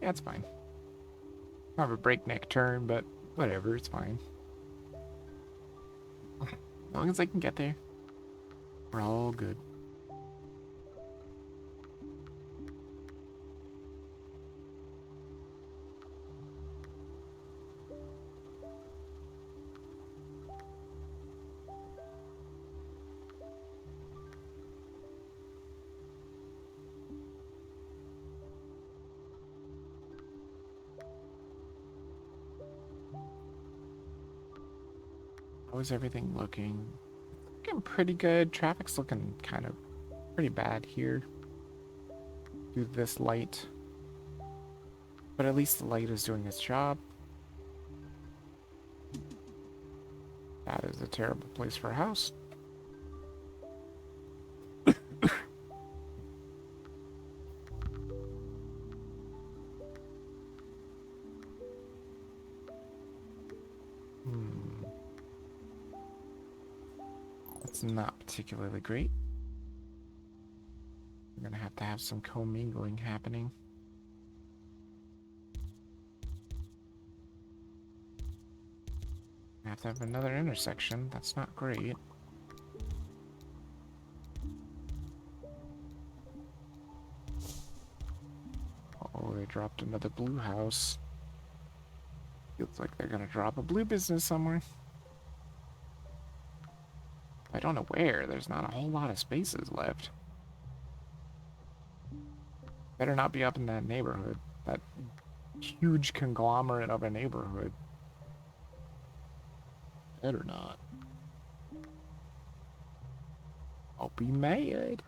Yeah, it's fine. I have a breakneck turn, but whatever, it's fine. As long as I can get there, we're all good. How is everything looking? Looking pretty good. Traffic's looking kind of pretty bad here. Do this light. But at least the light is doing its job. That is a terrible place for a house. That's not particularly great. We're gonna have to have some commingling happening. I have to have another intersection. That's not great. Oh, they dropped another blue house. Feels like they're gonna drop a blue business somewhere. I don't know where. There's not a whole lot of spaces left. Better not be up in that neighborhood. That huge conglomerate of a neighborhood. Better not. I'll be mad.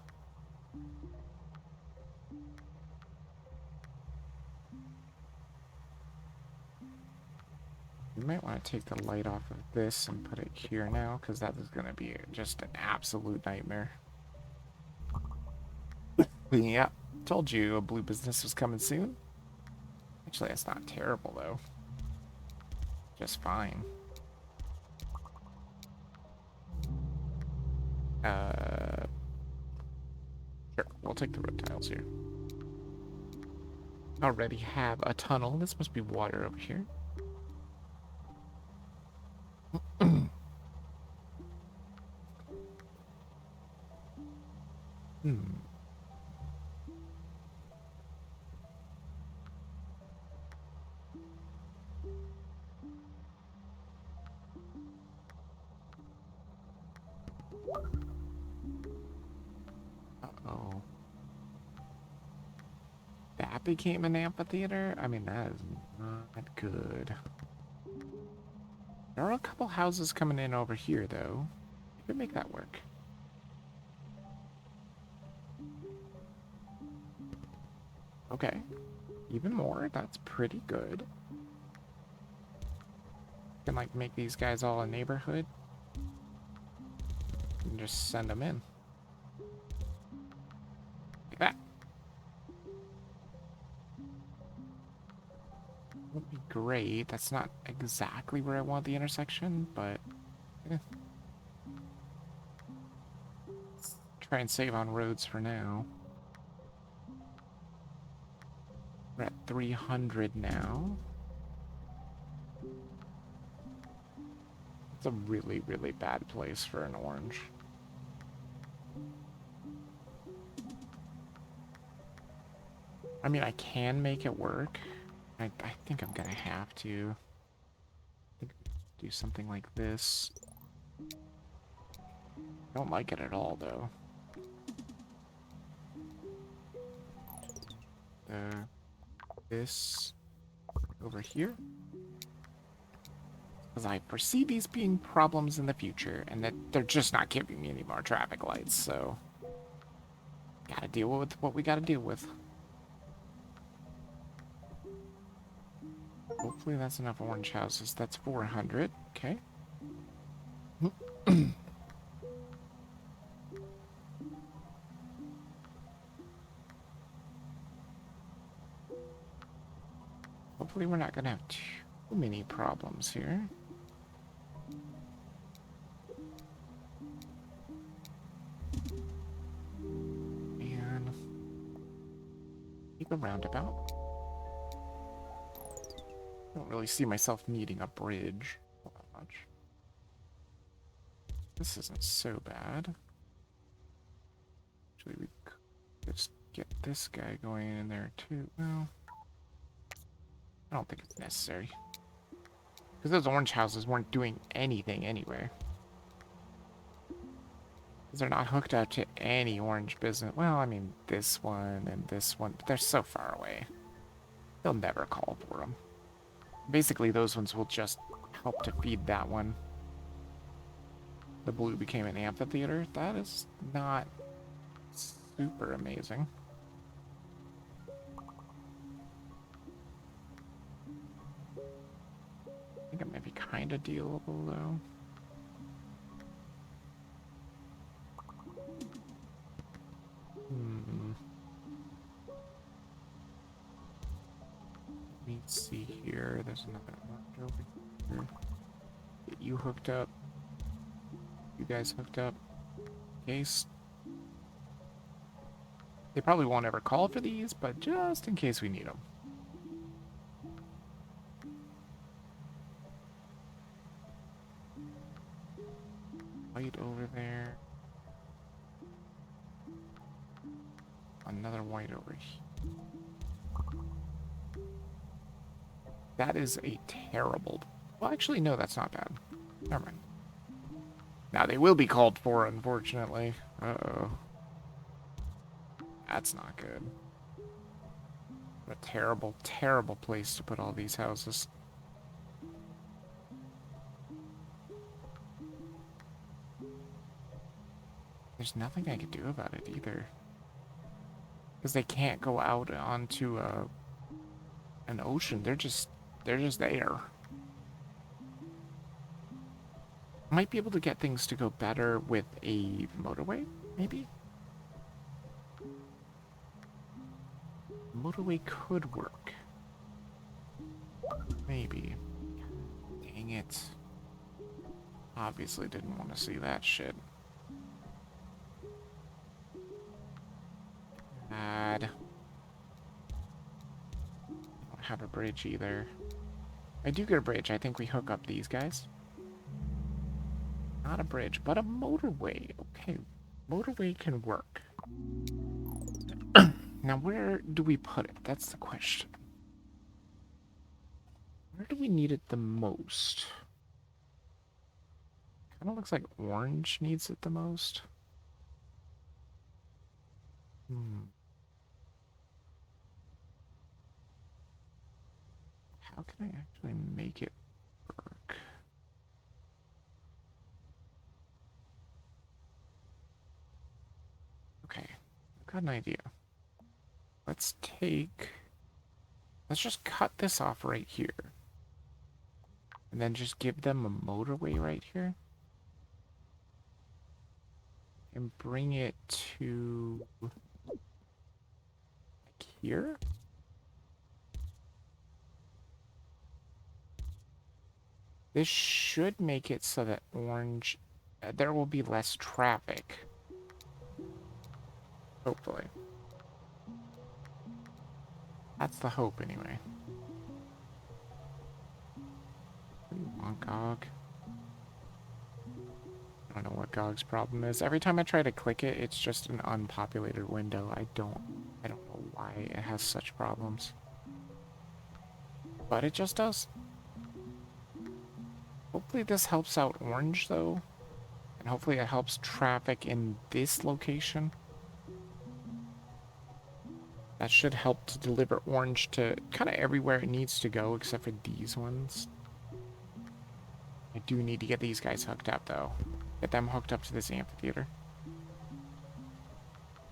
You might want to take the light off of this and put it here now, because that is going to be just an absolute nightmare. Yeah, told you a blue business was coming soon. Actually, that's not terrible, though. Just fine. Sure, we'll take the road tiles here. Already have a tunnel. This must be water over here. Hmm. Uh-oh. That became an amphitheater? I mean, that is not good. There are a couple houses coming in over here, though. You could make that work. Okay. Even more. That's pretty good. Can, like, make these guys all a neighborhood. And just send them in. Like that. Would be great. That's not exactly where I want the intersection, but... eh. Try and save on roads for now. We're at 300 now. It's a really, really bad place for an orange. I mean, I can make it work. I think I'm gonna have to. Do something like this. I don't like it at all, though. This over here. Because I foresee these being problems in the future, and that they're just not giving me any more traffic lights, so... Gotta deal with what we gotta deal with. Hopefully that's enough orange houses. That's 400. Okay. Hopefully we're not gonna have too many problems here. And keep a roundabout. I don't really see myself needing a bridge all that much. This isn't so bad. Actually, we could just get this guy going in there too. Well, I don't think it's necessary. Because those orange houses weren't doing anything anywhere. Because they're not hooked up to any orange business. Well, I mean, this one and this one, but they're so far away. They'll never call for them. Basically, those ones will just help to feed that one. The blue became an amphitheater. That is not super amazing. I think it might be kind of dealable, though. Let me see here. There's another orange over here. Get you hooked up. You guys hooked up. Case. They probably won't ever call for these, but just in case we need them. White over there. Another white over here. That is a terrible... Well, actually, no, that's not bad. Never mind. Now, they will be called for, unfortunately. Uh-oh. That's not good. What a terrible, terrible place to put all these houses. There's nothing I can do about it, either. Because they can't go out onto an ocean. They're just there. Might be able to get things to go better with a motorway, maybe? Motorway could work. Maybe. Dang it. Obviously didn't want to see that shit. Bad. Don't have a bridge either. I do get a bridge. I think we hook up these guys. Not a bridge, but a motorway. Okay, motorway can work. Now, where do we put it? That's the question. Where do we need it the most? Kind of looks like orange needs it the most. How can I actually make it work? Okay, I've got an idea. Let's just cut this off right here. And then just give them a motorway right here. And bring it to like here. This should make it so that orange, there will be less traffic. Hopefully. That's the hope, anyway. What do you want, GOG? I don't know what GOG's problem is. Every time I try to click it, it's just an unpopulated window. I don't know why it has such problems. But it just does. Hopefully this helps out orange, though. And hopefully it helps traffic in this location. That should help to deliver orange to kind of everywhere it needs to go, except for these ones. I do need to get these guys hooked up, though. Get them hooked up to this amphitheater.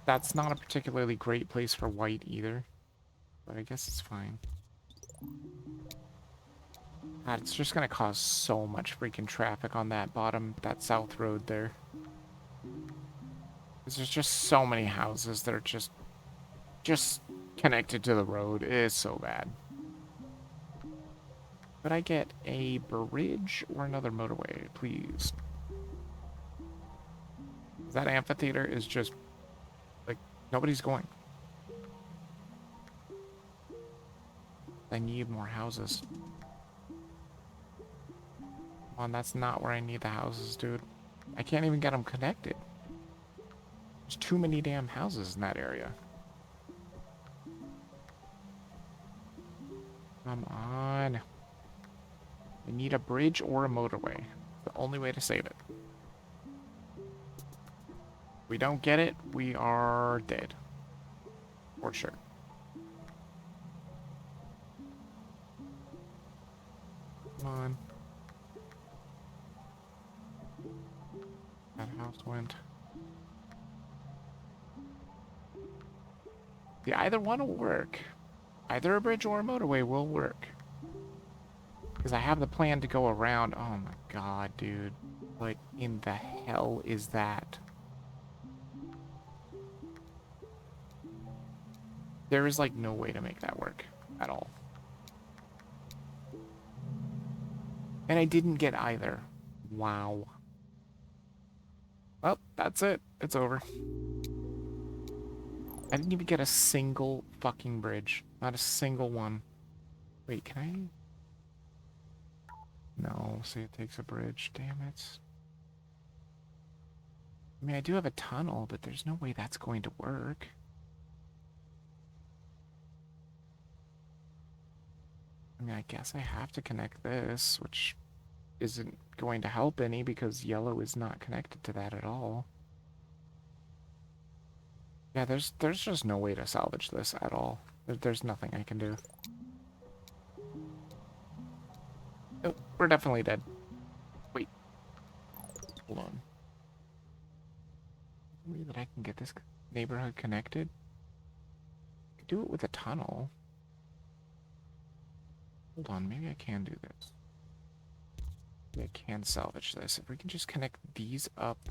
That's not a particularly great place for white, either. But I guess it's fine. God, it's just gonna cause so much freaking traffic on that that south road there. There's just so many houses that are just connected to the road. It is so bad. Could I get a bridge or another motorway, please? That amphitheater is just, like, nobody's going. I need more houses. Come on, that's not where I need the houses, dude. I can't even get them connected. There's too many damn houses in that area. Come on. I need a bridge or a motorway. The only way to save it. If we don't get it, we are dead. For sure. Come on. That house went. Yeah, either one will work. Either a bridge or a motorway will work. Because I have the plan to go around. Oh my god, dude. What in the hell is that? There is, like, no way to make that work at all. And I didn't get either. Wow. Well, that's it. It's over. I didn't even get a single fucking bridge. Not a single one. Wait, can I? No, say it takes a bridge. Damn it. I mean, I do have a tunnel, but there's no way that's going to work. I mean, I guess I have to connect this, which isn't going to help any because yellow is not connected to that at all. Yeah, there's just no way to salvage this at all. There's nothing I can do. Oh, we're definitely dead. Wait, hold on. Maybe that I can get this neighborhood connected? I could do it with a tunnel. Hold on, maybe I can do this. Maybe I can salvage this. If we can just connect these up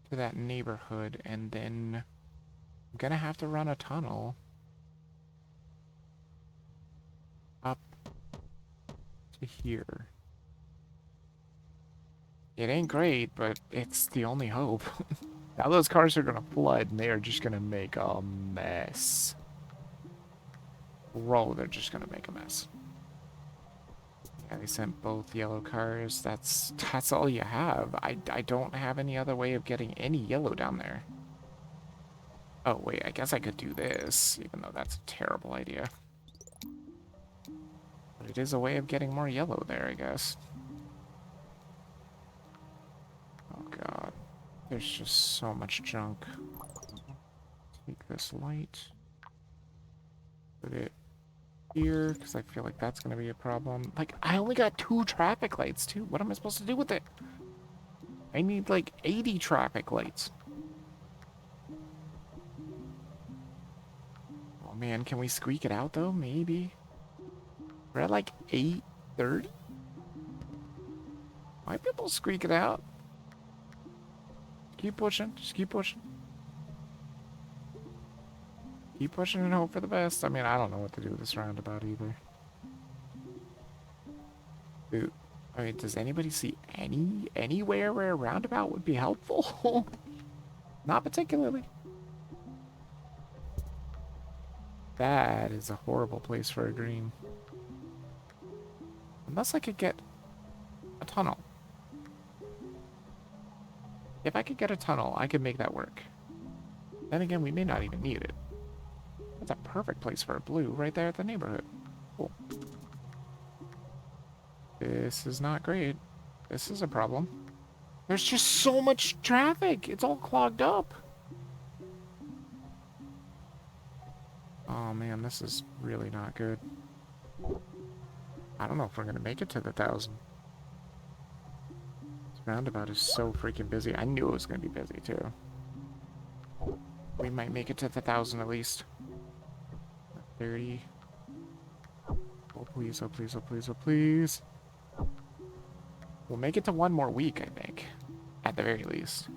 to that neighborhood, and then I'm gonna have to run a tunnel up to here. It ain't great, but it's the only hope. Now those cars are gonna flood, and they are just gonna make a mess. Bro, they're just gonna make a mess. Yeah, they sent both yellow cars. That's all you have. I don't have any other way of getting any yellow down there. Oh, wait, I guess I could do this, even though that's a terrible idea. But it is a way of getting more yellow there, I guess. Oh, God. There's just so much junk. Take this light. Put it here, because I feel like that's going to be a problem. Like, I only got 2 traffic lights, too. What am I supposed to do with it? I need, like, 80 traffic lights. Oh, man, can we squeak it out, though? Maybe. We're at, like, 8:30? Might be able to squeak it out. Keep pushing. Just keep pushing. Keep pushing and hope for the best. I mean, I don't know what to do with this roundabout either. Dude, I mean, does anybody see anywhere where a roundabout would be helpful? Not particularly. That is a horrible place for a green. Unless I could get a tunnel. If I could get a tunnel, I could make that work. Then again, we may not even need it. That's a perfect place for a blue, right there at the neighborhood. Cool. This is not great. This is a problem. There's just so much traffic. It's all clogged up. Oh man, this is really not good. I don't know if we're gonna make it to the 1,000. This roundabout is so freaking busy. I knew it was gonna be busy too. We might make it to the 1,000 at least. 30. Oh please, oh please, oh please, oh please. We'll make it to 1 more week, I think. At the very least.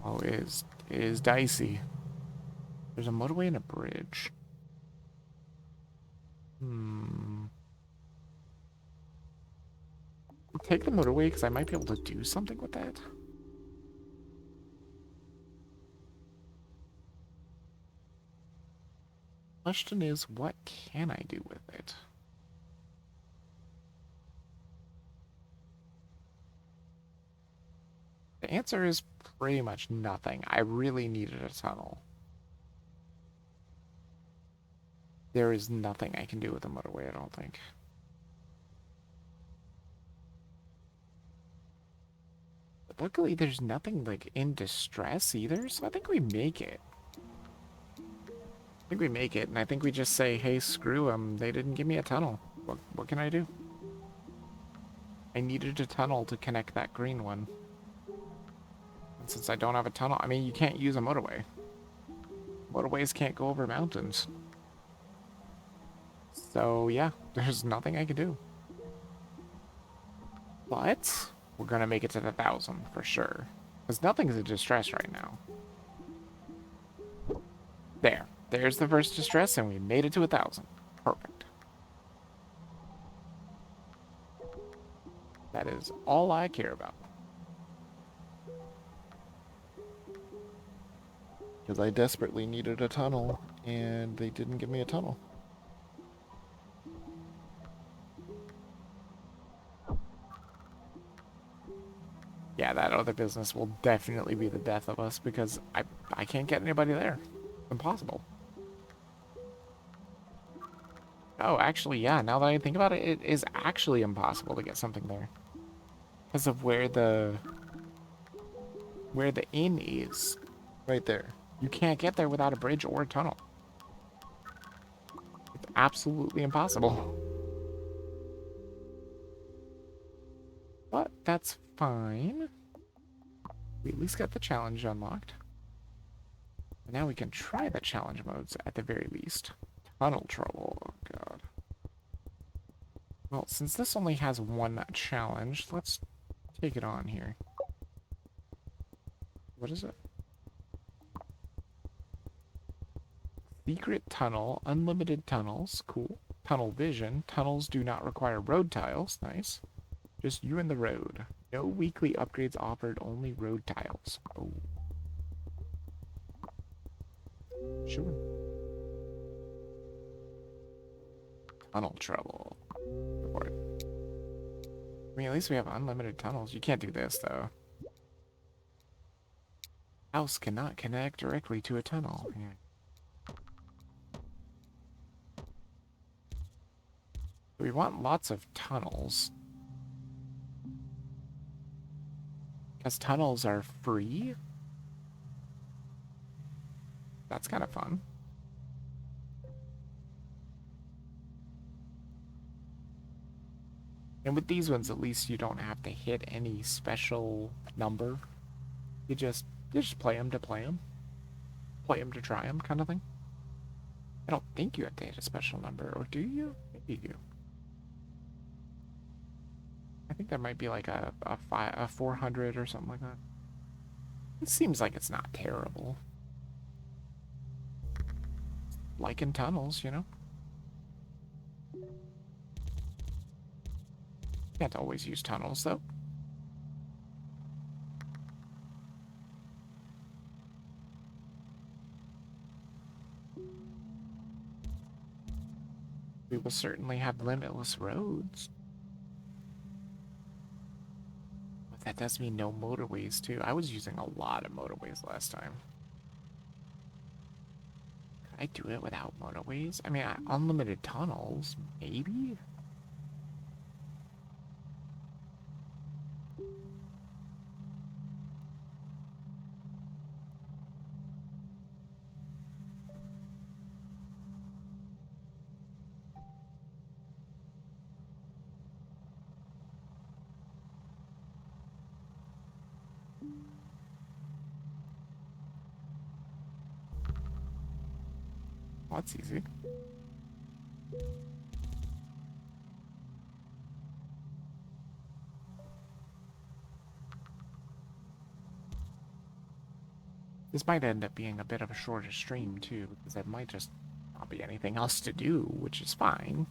Oh, it is dicey. There's a motorway and a bridge. Take the motorway because I might be able to do something with that. Question is, what can I do with it? The answer is pretty much nothing. I really needed a tunnel. There is nothing I can do with the motorway, I don't think. But luckily, there's nothing, like, in distress either, so I think we make it. I think we make it, and I think we just say, hey, screw them. They didn't give me a tunnel. What can I do? I needed a tunnel to connect that green one. And since I don't have a tunnel, I mean, you can't use a motorway. Motorways can't go over mountains. So, yeah, there's nothing I can do. But we're going to make it to the 1,000 for sure. Because nothing's in distress right now. There. There's the first distress, and we made it to 1,000. Perfect. That is all I care about. Because I desperately needed a tunnel, and they didn't give me a tunnel. Yeah, that other business will definitely be the death of us because I can't get anybody there. Impossible. Oh, actually, yeah, now that I think about it, it is actually impossible to get something there. Because of where the inn is. Right there. You can't get there without a bridge or a tunnel. It's absolutely impossible. But that's fine. We at least got the challenge unlocked. And now we can try the challenge modes at the very least. Tunnel trouble. Oh, God. Well, since this only has one challenge, let's take it on here. What is it? Secret tunnel, unlimited tunnels, cool. Tunnel vision, tunnels do not require road tiles, nice. Just you and the road. No weekly upgrades offered, only road tiles. Oh. Sure. Tunnel trouble. Report. I mean, at least we have unlimited tunnels. You can't do this, though. House cannot connect directly to a tunnel. Yeah. We want lots of tunnels. Because tunnels are free? That's kind of fun. And with these ones, at least you don't have to hit any special number. You just play them to play them. Play them to try them, kind of thing. I don't think you have to hit a special number, or do you? Maybe you do. I think there might be like a 400 or something like that. It seems like it's not terrible. Like in tunnels, you know? Can't always use tunnels, though. We will certainly have limitless roads. But that does mean no motorways, too. I was using a lot of motorways last time. Could I do it without motorways? I mean, unlimited tunnels, maybe? Well, that's easy. This might end up being a bit of a shorter stream, too, because there might just not be anything else to do, which is fine.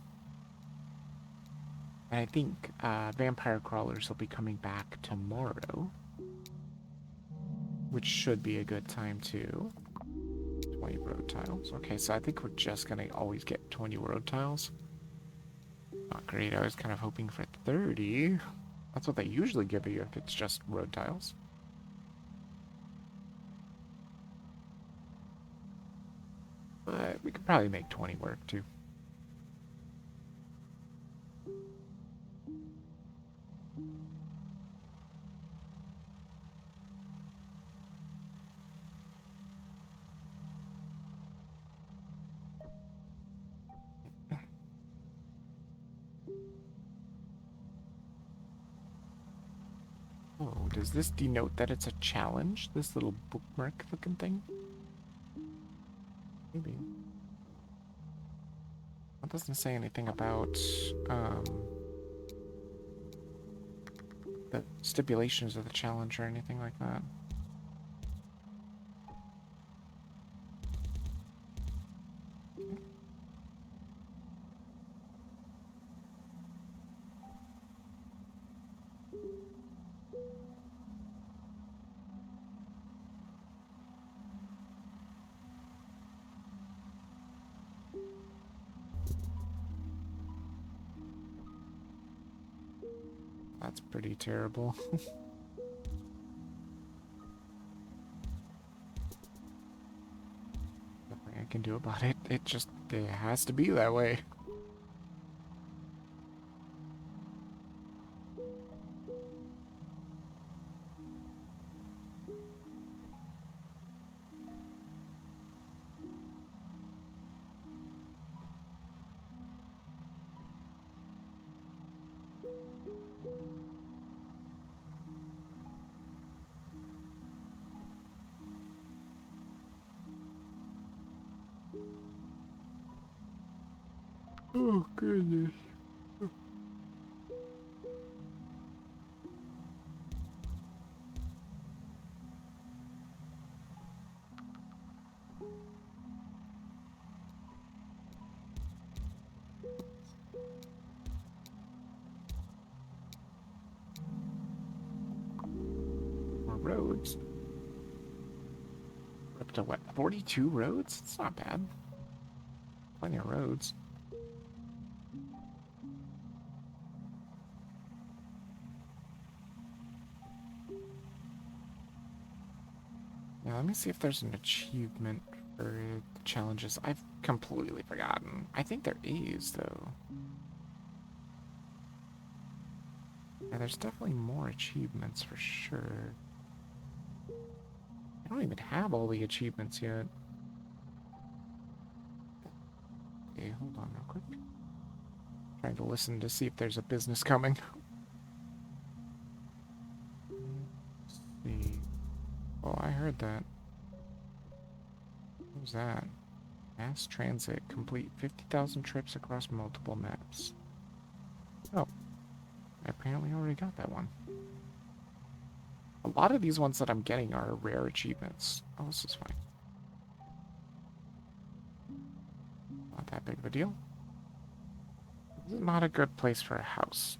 And I think vampire crawlers will be coming back tomorrow, which should be a good time, too. 20 road tiles. Okay, so I think we're just gonna always get 20 road tiles. Not great. I was kind of hoping for 30. That's what they usually give you if it's just road tiles. But we could probably make 20 work, too. Oh, does this denote that it's a challenge? This little bookmark looking thing? Maybe. It doesn't say anything about the stipulations of the challenge or anything like that. That's pretty terrible. Nothing I can do about it. It has to be that way. Oh, goodness. More roads. We're up to what? 42 roads? It's not bad. Plenty of roads. Yeah, let me see if there's an achievement for the challenges. I've completely forgotten. I think there is, though. Yeah, there's definitely more achievements for sure. I don't even have all the achievements yet. Okay, hold on real quick. Trying to listen to see if there's a business coming. Let's see. Oh, I heard that. What was that? Mass transit. Complete 50,000 trips across multiple maps. Oh, I apparently already got that one. A lot of these ones that I'm getting are rare achievements. Oh, this is fine. Not that big of a deal. This is not a good place for a house.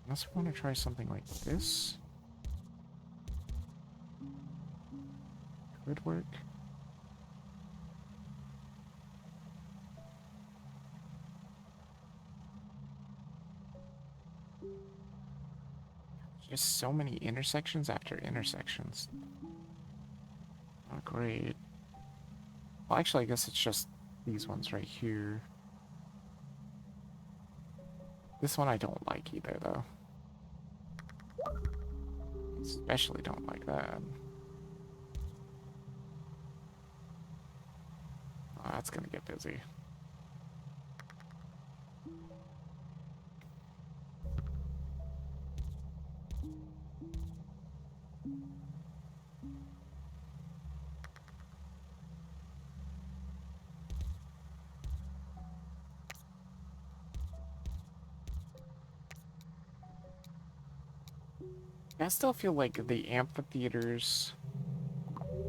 Unless we want to try something like this. Could work. Just so many intersections after intersections. Not great. Well, actually, I guess it's just these ones right here. This one I don't like either, though. Especially don't like that. Oh, that's gonna get busy. I still feel like the amphitheaters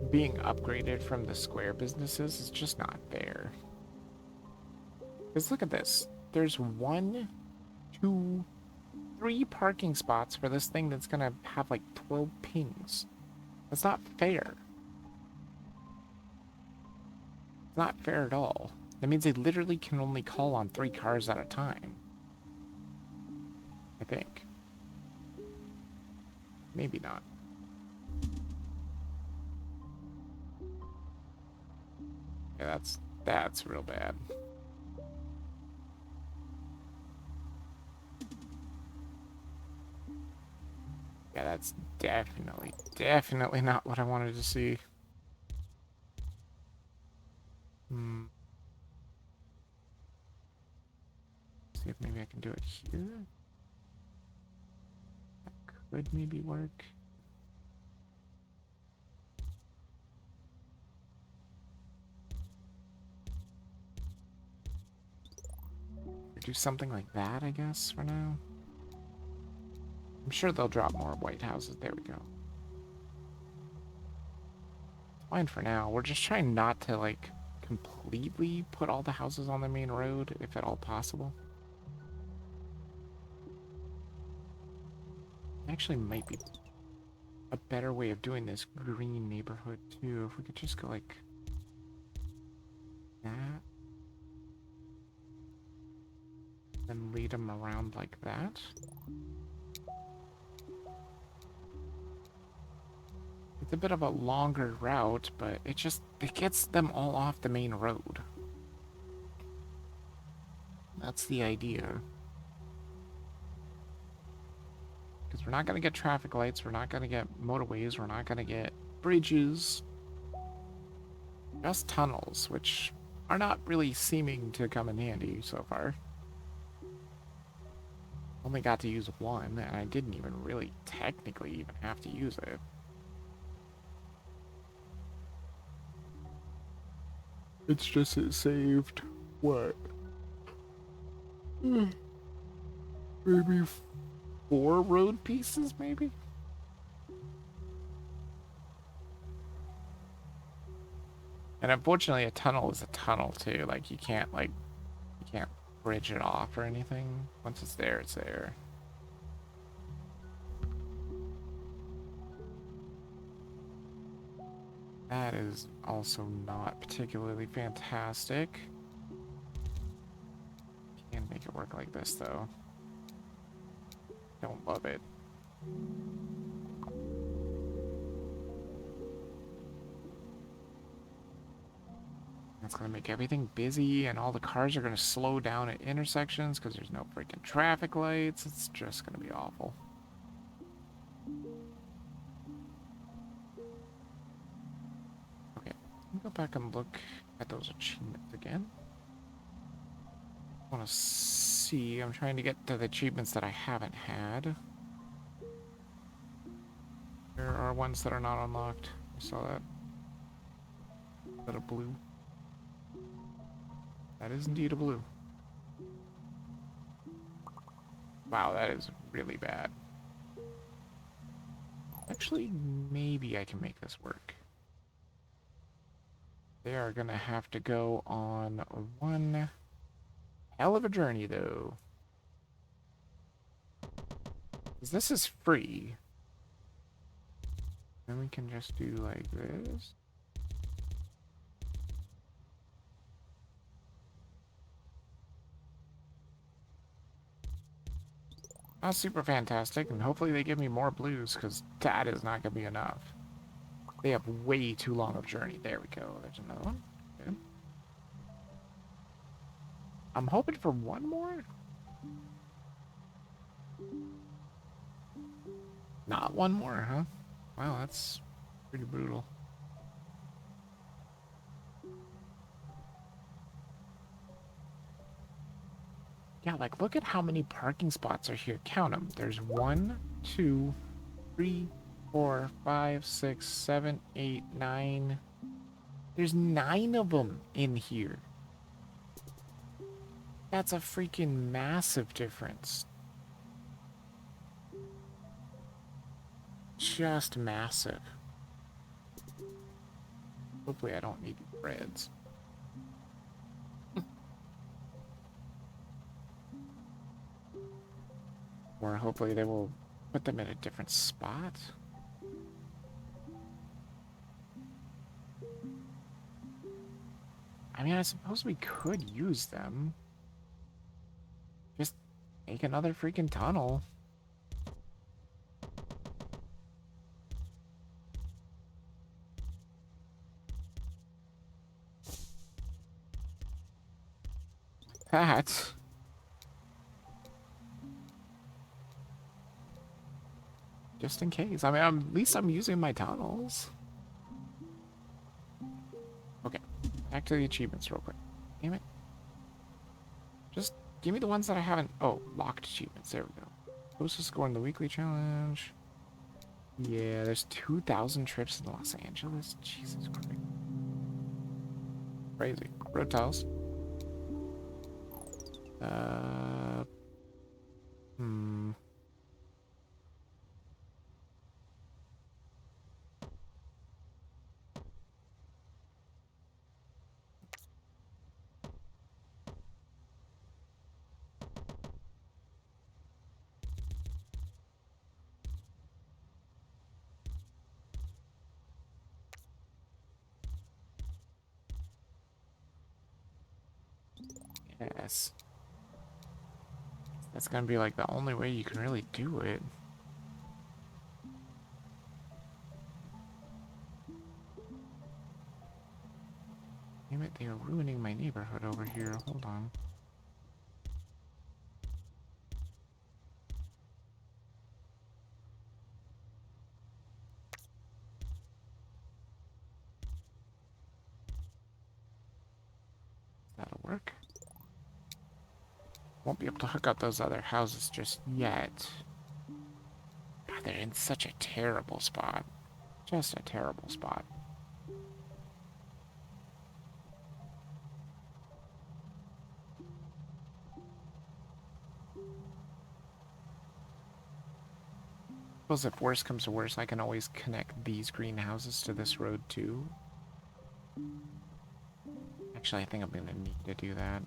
being upgraded from the square businesses is just not fair. Because look at this. There's one, two, three parking spots for this thing that's gonna have like 12 pings. That's not fair. It's not fair at all. That means they literally can only call on 3 cars at a time. I think. Maybe not. Yeah, that's real bad. Yeah, that's definitely not what I wanted to see. Hmm. See if maybe I can do it here. That could maybe work. Or do something like that, I guess, for now. I'm sure they'll drop more white houses. There we go. Fine for now. We're just trying not to, like, completely put all the houses on the main road, if at all possible. Actually might be a better way of doing this green neighborhood, too. If we could just go like that. and lead them around like that. It's a bit of a longer route, but it gets them all off the main road. That's the idea. Because we're not going to get traffic lights, we're not going to get motorways, we're not going to get bridges. Just tunnels, which are not really seeming to come in handy so far. Only got to use one, and I didn't even really technically even have to use it. It's just it saved what? Maybe 4 road pieces, maybe? And unfortunately a tunnel is a tunnel too. Like you can't bridge it off or anything. Once it's there, it's there. That is also not particularly fantastic. Can't make it work like this though. Don't love it. That's gonna make everything busy, and all the cars are gonna slow down at intersections because there's no freaking traffic lights. It's just gonna be awful. Okay, let me go back and look at those achievements again. I want to see. I'm trying to get to the achievements that I haven't had. There are ones that are not unlocked. I saw that. Is that a blue? That is indeed a blue. Wow, that is really bad. Actually, maybe I can make this work. They are gonna have to go on one hell of a journey, though. Because this is free. Then we can just do like this. Not super fantastic, and hopefully they give me more blues, because that is not going to be enough. They have way too long of a journey. There we go. There's another one. Good. I'm hoping for one more. Not one more, huh? Wow, that's pretty brutal. Yeah, like, look at how many parking spots are here. Count them. There's 1, 2, 3, 4, 5, 6, 7, 8, 9. There's 9 of them in here. That's a freaking massive difference. Just massive. Hopefully I don't need breads. Or hopefully they will put them in a different spot. I mean, I suppose we could use them. Just make another freaking tunnel. That. Just in case. I mean, at least I'm using my tunnels. Okay, back to the achievements real quick. Damn it. Just give me the ones that I haven't... Oh, locked achievements. There we go. Closest score in the weekly challenge. Yeah, there's 2,000 trips in Los Angeles. Jesus Christ. Crazy. Road tiles. Hmm. Yes. That's gonna be like the only way you can really do it. Damn it, they are ruining my neighborhood over here. Hold on. That'll work. Won't be able to hook up those other houses just yet. God, they're in such a terrible spot. Just a terrible spot. Suppose if worse comes to worse, I can always connect these greenhouses to this road too. Actually, I think I'm gonna need to do that.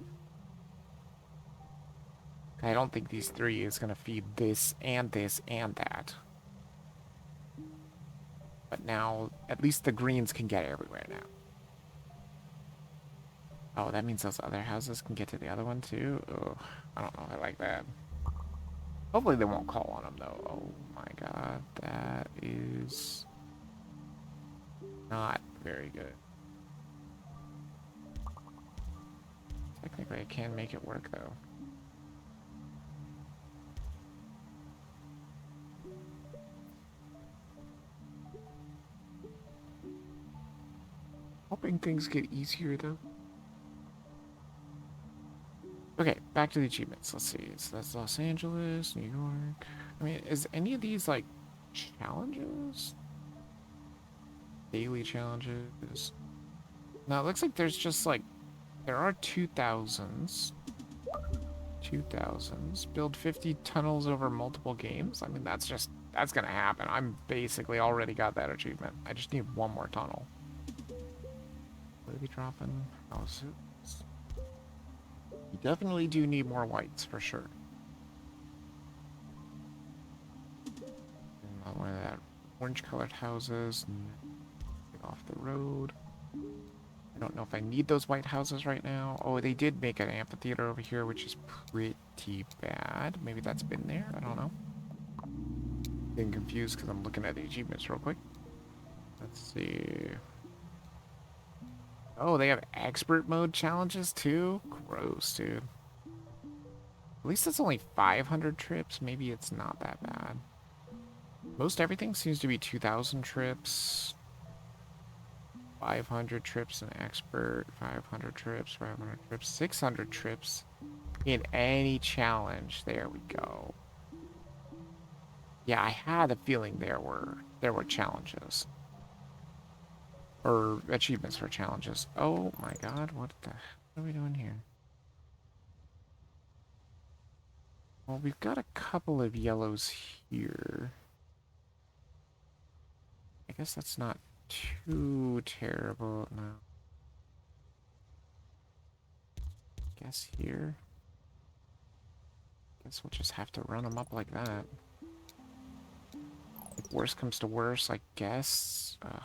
I don't think these three is gonna feed this and that. But now, at least the greens can get everywhere now. Oh, that means those other houses can get to the other one too? Ugh, I don't know if I like that. Hopefully they won't call on them though. Oh my god, that is not very good. Technically I can make it work though. Hoping things get easier though. Okay, back to the achievements. Let's see. So that's Los Angeles, New York. I mean, is any of these like challenges? Daily challenges? No, it looks like there's just like there are 2000s. 2000s. Build 50 tunnels over multiple games. I mean, that's gonna happen. I'm basically already got that achievement. I just need one more tunnel. What are we dropping? Houses. You definitely do need more whites for sure. And one of that orange colored houses. Get off the road. I don't know if I need those white houses right now. Oh, they did make an amphitheater over here, which is pretty bad. Maybe that's been there. I don't know. Getting confused because I'm looking at the achievements real quick. Let's see. Oh, they have expert mode challenges too? Gross, dude. At least it's only 500 trips. Maybe it's not that bad. Most everything seems to be 2,000 trips. 500 trips in expert. 500 trips, 500 trips, 600 trips in any challenge. There we go. Yeah, I had a feeling there were challenges. Or achievements for challenges. Oh my god, what are we doing here? Well, we've got a couple of yellows here. I guess that's not too terrible. No. Guess here. Guess we'll just have to run them up like that. If worst comes to worst, I guess. Oh,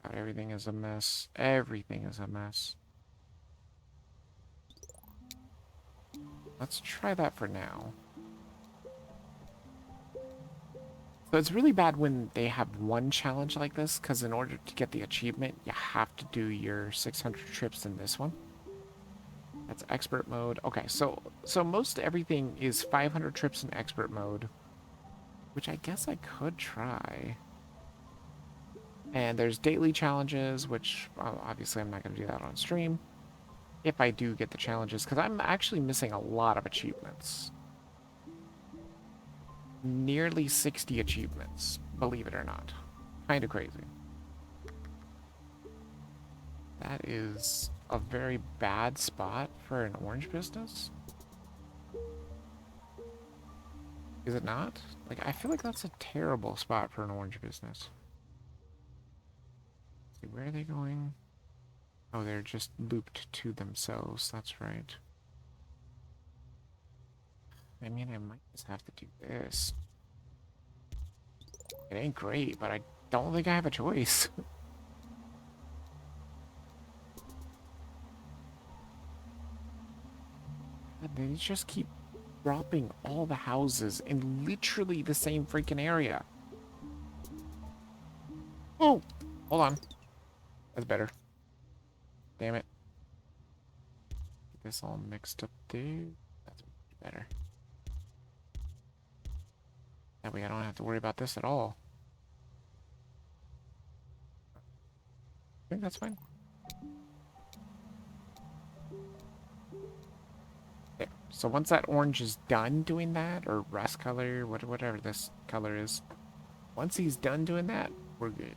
God, everything is a mess. Everything is a mess. Let's try that for now. So it's really bad when they have one challenge like this, because in order to get the achievement, you have to do your 600 trips in this one. That's expert mode. Okay, so most everything is 500 trips in expert mode, which I guess I could try. And there's daily challenges, which obviously I'm not going to do that on stream. If I do get the challenges, because I'm actually missing a lot of achievements. Nearly 60 achievements, believe it or not. Kind of crazy. That is a very bad spot for an orange business. Is it not? Like, I feel like that's a terrible spot for an orange business. Let's see, where are they going? Oh, they're just looped to themselves. That's right. I mean, I might just have to do this. It ain't great, but I don't think I have a choice. They just keep dropping all the houses in literally the same freaking area. Oh, hold on. That's better. Damn it. Get this all mixed up there. That's much better. That way I don't have to worry about this at all. I think that's fine. There. So once that orange is done doing that, or rust color, whatever this color is, once he's done doing that, we're good.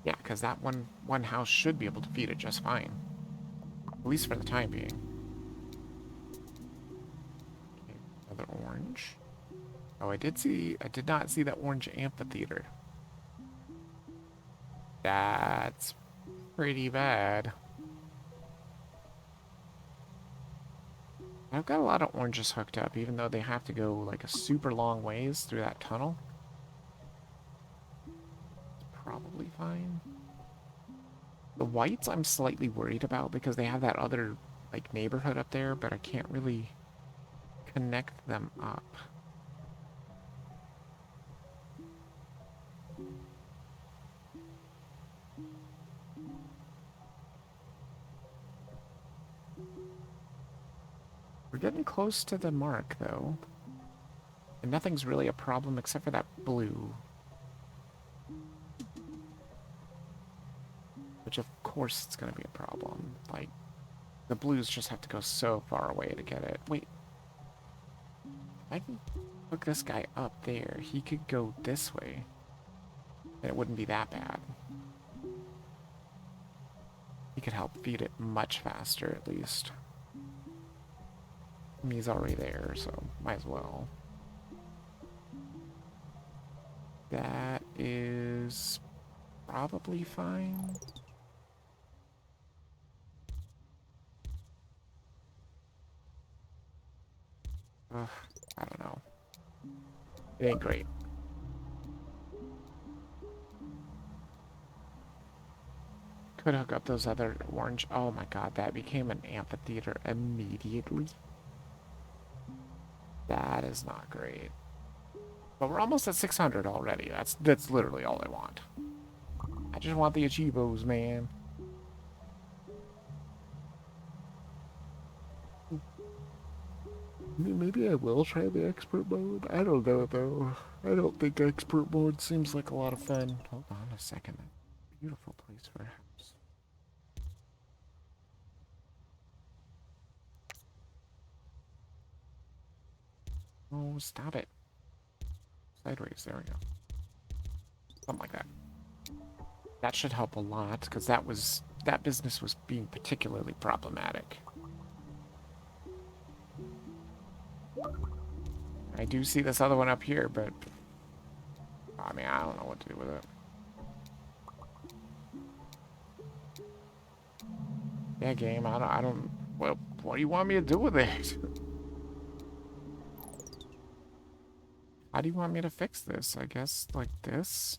Yeah, because that one house should be able to feed it just fine. At least for the time being. Okay, another orange. Oh, I did not see that orange amphitheater. That's pretty bad. I've got a lot of oranges hooked up, even though they have to go like a super long ways through that tunnel. It's probably fine. The whites I'm slightly worried about because they have that other like neighborhood up there, but I can't really connect them up. We're getting close to the mark though. And nothing's really a problem except for that blue. Which of course it's gonna be a problem. Like, the blues just have to go so far away to get it. Wait. If I can hook this guy up there, he could go this way. And it wouldn't be that bad. He could help feed it much faster, at least. And he's already there, so might as well. That is probably fine. Ugh, I don't know. It ain't great. Could hook up those other orange. Oh my god, that became an amphitheater immediately. That is not great. But we're almost at 600 already. That's literally all I want. I just want the achievos, man. Maybe I will try the expert mode. I don't know, though. I don't think expert mode seems like a lot of fun. Hold on a second. Beautiful place for a house. Oh, stop it. Sideways. There we go. Something like that. That should help a lot, because that business was being particularly problematic. I do see this other one up here, but I mean, I don't know what to do with it. Yeah, game, I don't, well, what do you want me to do with it? How do you want me to fix this? I guess like this?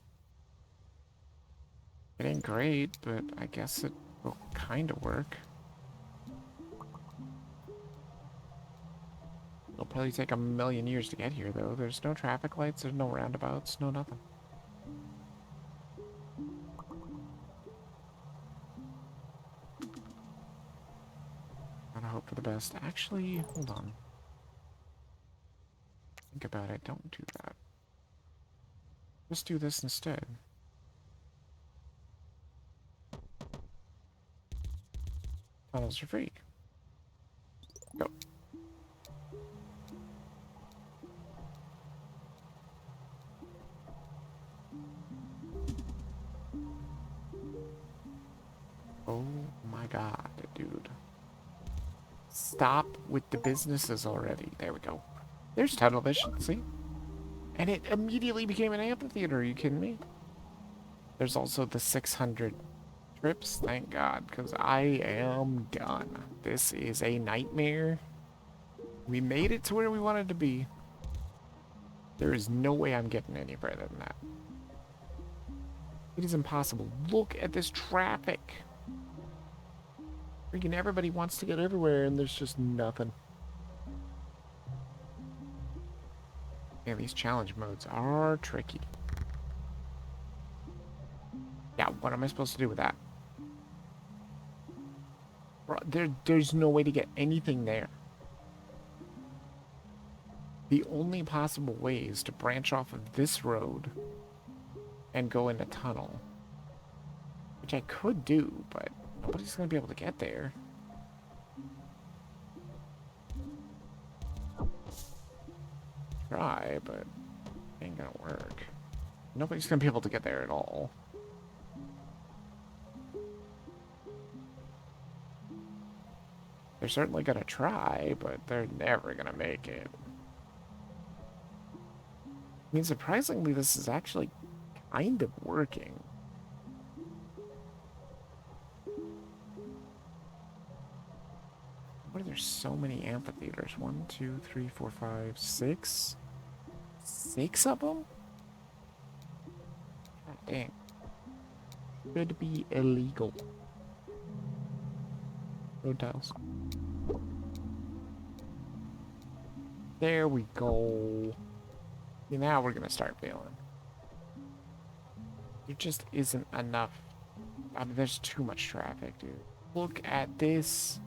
It ain't great, but I guess it will kind of work. It'll probably take a million years to get here, though. There's no traffic lights, there's no roundabouts, no nothing. Gotta hope for the best. Actually, hold on. Think about it. Don't do that. Just do this instead. Tunnels are free. Go. Oh my god, dude. Stop with the businesses already. There we go. There's tunnel vision, see? And it immediately became an amphitheater. Are you kidding me? There's also the 600 trips, thank God, because I am done. This is a nightmare. We made it to where we wanted to be. There is no way I'm getting any further than that. It is impossible. Look at this traffic. Freaking everybody wants to get everywhere, and there's just nothing. Yeah, these challenge modes are tricky. Yeah, what am I supposed to do with that? Bro, there's no way to get anything there. The only possible way is to branch off of this road and go in a tunnel. Which I could do, but nobody's going to be able to get there. Try, but it ain't going to work. Nobody's going to be able to get there at all. They're certainly going to try, but they're never going to make it. I mean, surprisingly, this is actually kind of working. Why are there so many amphitheaters? 1, 2, 3, 4, 5, 6? 6 of them? God dang. Could be illegal. Road tiles. There we go. Now we're gonna start failing. There just isn't enough. I mean, there's too much traffic, dude. Look at this.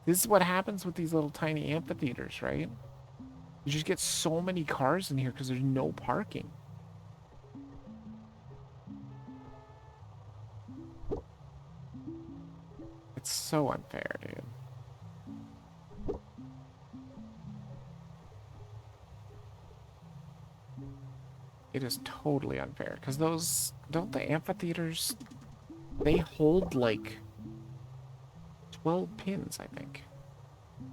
This is what happens with these little tiny amphitheaters, right? You just get so many cars in here because there's no parking. It's so unfair, dude. It is totally unfair because those, don't the amphitheaters, they hold like 12 pins, I think.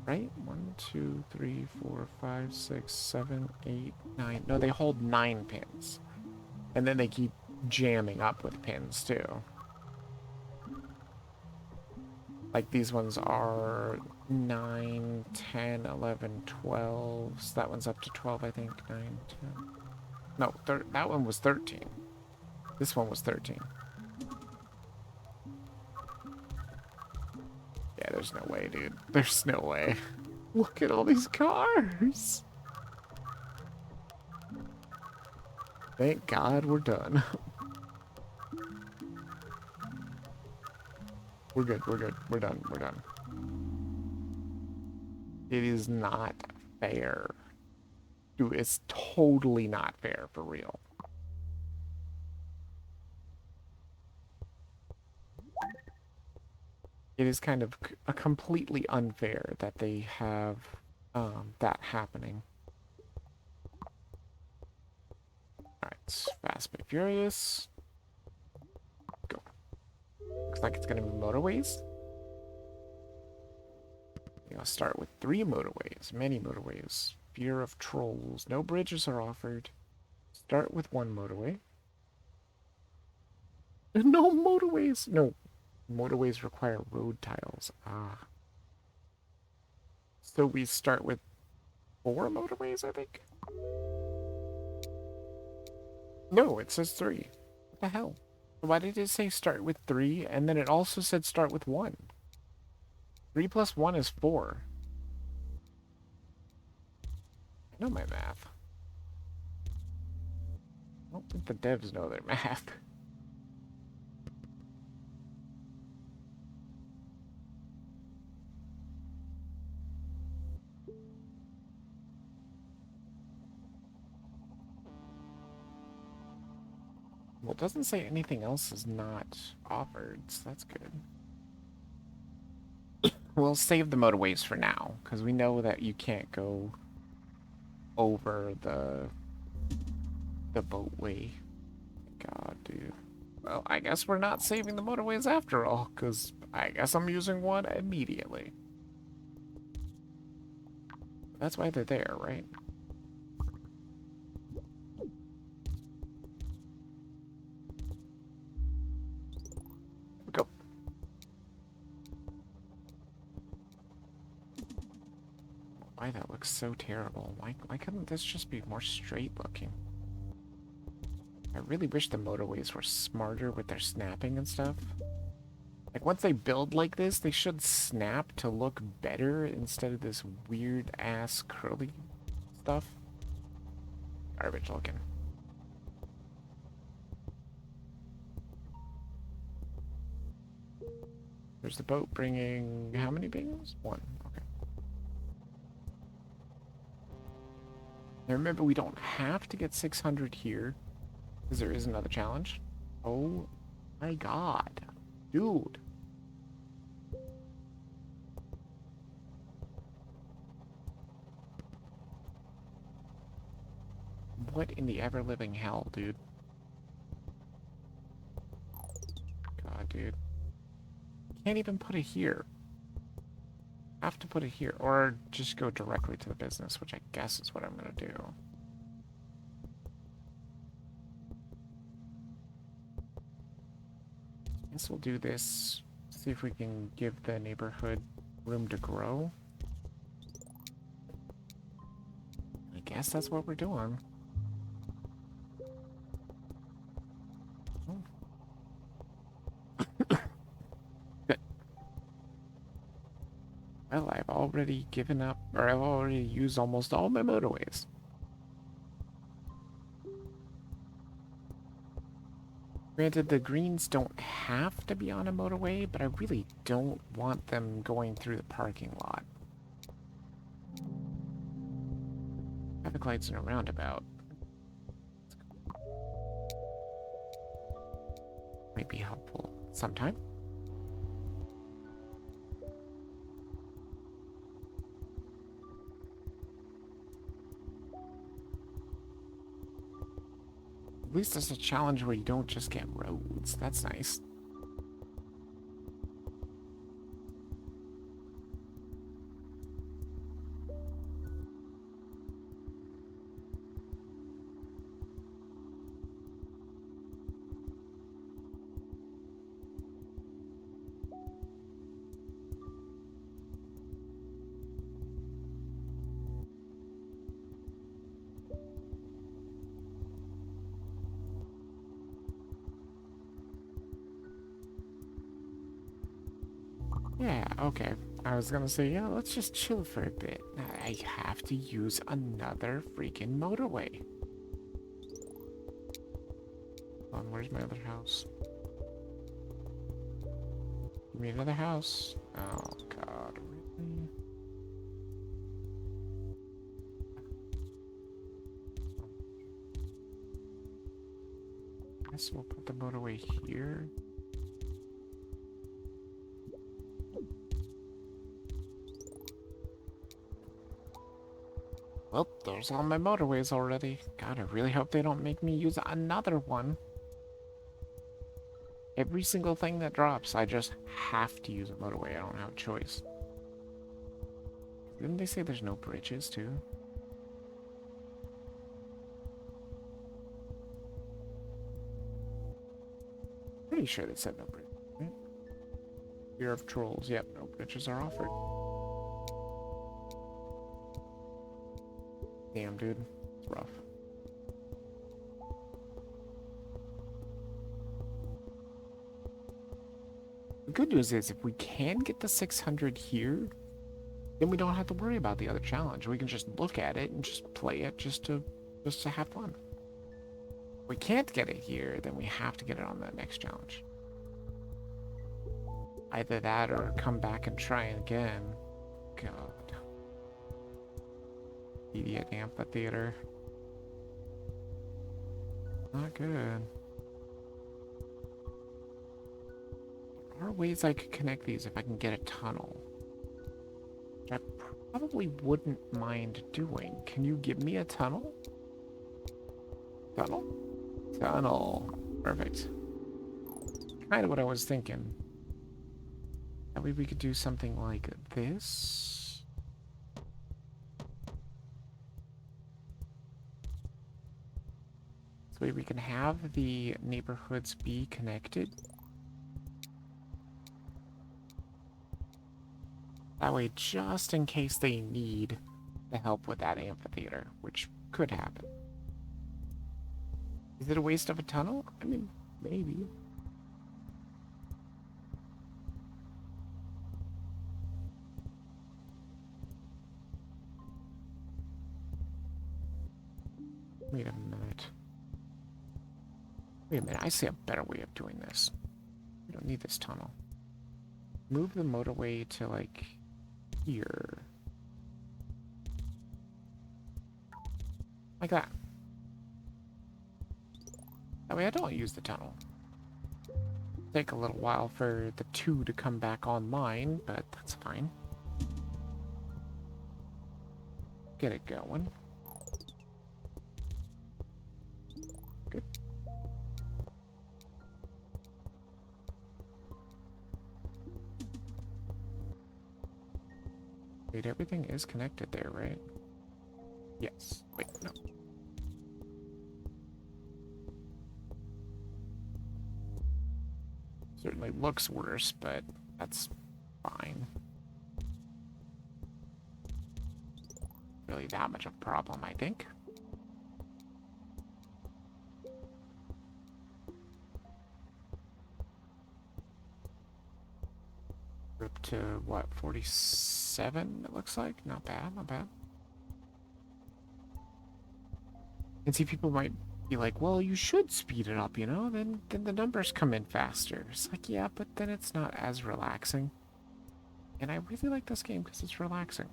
Right? 1, 2, 3, 4, 5, 6, 7, 8, 9. No, they hold 9 pins. And then they keep jamming up with pins too. Like these ones are 9, 10, 11, 12. So that one's up to 12, I think. 9, 10. No, that one was 13. This one was 13. Yeah, there's no way, dude. There's no way. Look at all these cars. Thank God we're done. We're good, we're good. We're done, we're done. It is not fair. Dude, it's totally not fair, for real. It is kind of completely unfair that they have that happening. Alright, Fast but Furious. Go. Looks like it's gonna be motorways. You know, start with 3 motorways, many motorways. Fear of trolls. No bridges are offered. Start with 1 motorway. No motorways! No. Motorways require road tiles. Ah. So we start with 4 motorways, I think? No, it says 3. What the hell? Why did it say start with 3, and then it also said start with 1? 3 plus 1 is 4. I know my math. I don't think the devs know their math. Well, it doesn't say anything else is not offered, so that's good. We'll save the motorways for now, because we know that you can't go over the boatway. God, dude. Well, I guess we're not saving the motorways after all, because I guess I'm using one immediately. That's why they're there, right? Go. looks so terrible. Why couldn't this just be more straight looking? I really wish the motorways were smarter with their snapping and stuff. Like, once they build like this, they should snap to look better instead of this weird-ass curly stuff. Garbage looking. There's the boat bringing how many bingos? One. Okay. Now remember, we don't have to get 600 here, because there is another challenge. Oh my god. Dude. What in the ever-living hell, dude? God, dude. Can't even put it here. Have to put it here, or just go directly to the business, which I guess is what I'm gonna do. Guess we'll do this. See if we can give the neighborhood room to grow. I guess that's what we're doing. Good. Well, I've already given up, or I've already used almost all my motorways. Granted, the greens don't have to be on a motorway, but I really don't want them going through the parking lot. Traffic lights in a roundabout. Might be helpful sometime. At least there's a challenge where you don't just get roads. That's nice. Yeah, okay. I was gonna say, yeah, let's just chill for a bit. I have to use another freaking motorway. Where's my other house? Give me another house. Oh, God, really? I guess we'll put the motorway here. Well, there's all my motorways already. God, I really hope they don't make me use another one. Every single thing that drops, I just have to use a motorway. I don't have a choice. Didn't they say there's no bridges, too? Pretty sure they said no bridge. Right? Fear of trolls. Yep, no bridges are offered. Damn, dude. It's rough. The good news is, if we can get the 600 here, then we don't have to worry about the other challenge. We can just look at it and just play it just to have fun. If we can't get it here, then we have to get it on the next challenge. Either that or come back and try it again. God. Idiot amphitheater. Not good. There are ways I could connect these if I can get a tunnel. Which I probably wouldn't mind doing. Can you give me a tunnel? Tunnel? Tunnel. Perfect. Kind of what I was thinking. That way we could do something like this. So we can have the neighborhoods be connected. That way, just in case they need to help with that amphitheater, which could happen. Is it a waste of a tunnel? I mean, maybe. Wait a minute. Wait a minute, I see a better way of doing this. We don't need this tunnel. Move the motorway to, like, here. Like that. That way I don't use the tunnel. Take a little while for the 2 to come back online, but that's fine. Get it going. Good. Wait, everything is connected there, right? Yes. Wait, no. Certainly looks worse, but that's fine. Really that much of a problem, I think. We're up to, what, 47, it looks like? Not bad, not bad. And see, people might be like, well, you should speed it up, you know? Then the numbers come in faster. It's like, yeah, but then it's not as relaxing. And I really like this game because it's relaxing.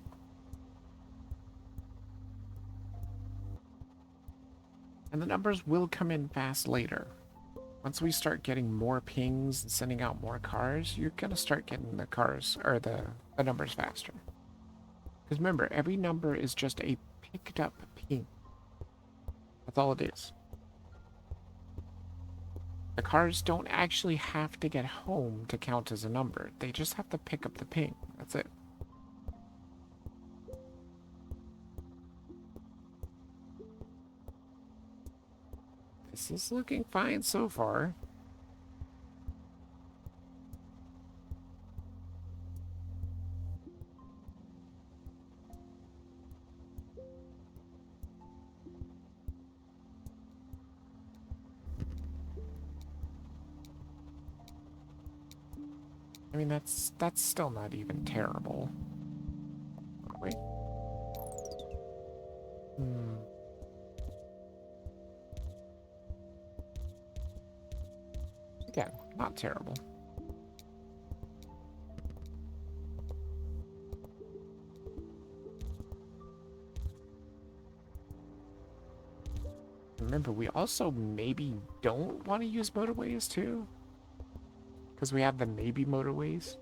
And the numbers will come in fast later. Once we start getting more pings and sending out more cars, you're gonna start getting the cars, or the numbers faster. Because remember, every number is just a picked up ping. That's all it is. The cars don't actually have to get home to count as a number. They just have to pick up the ping. That's it. This is looking fine so far. I mean, that's still not even terrible. Wait. Again, not terrible. Remember, we also maybe don't want to use motorways too. Because we have the maybe motorways.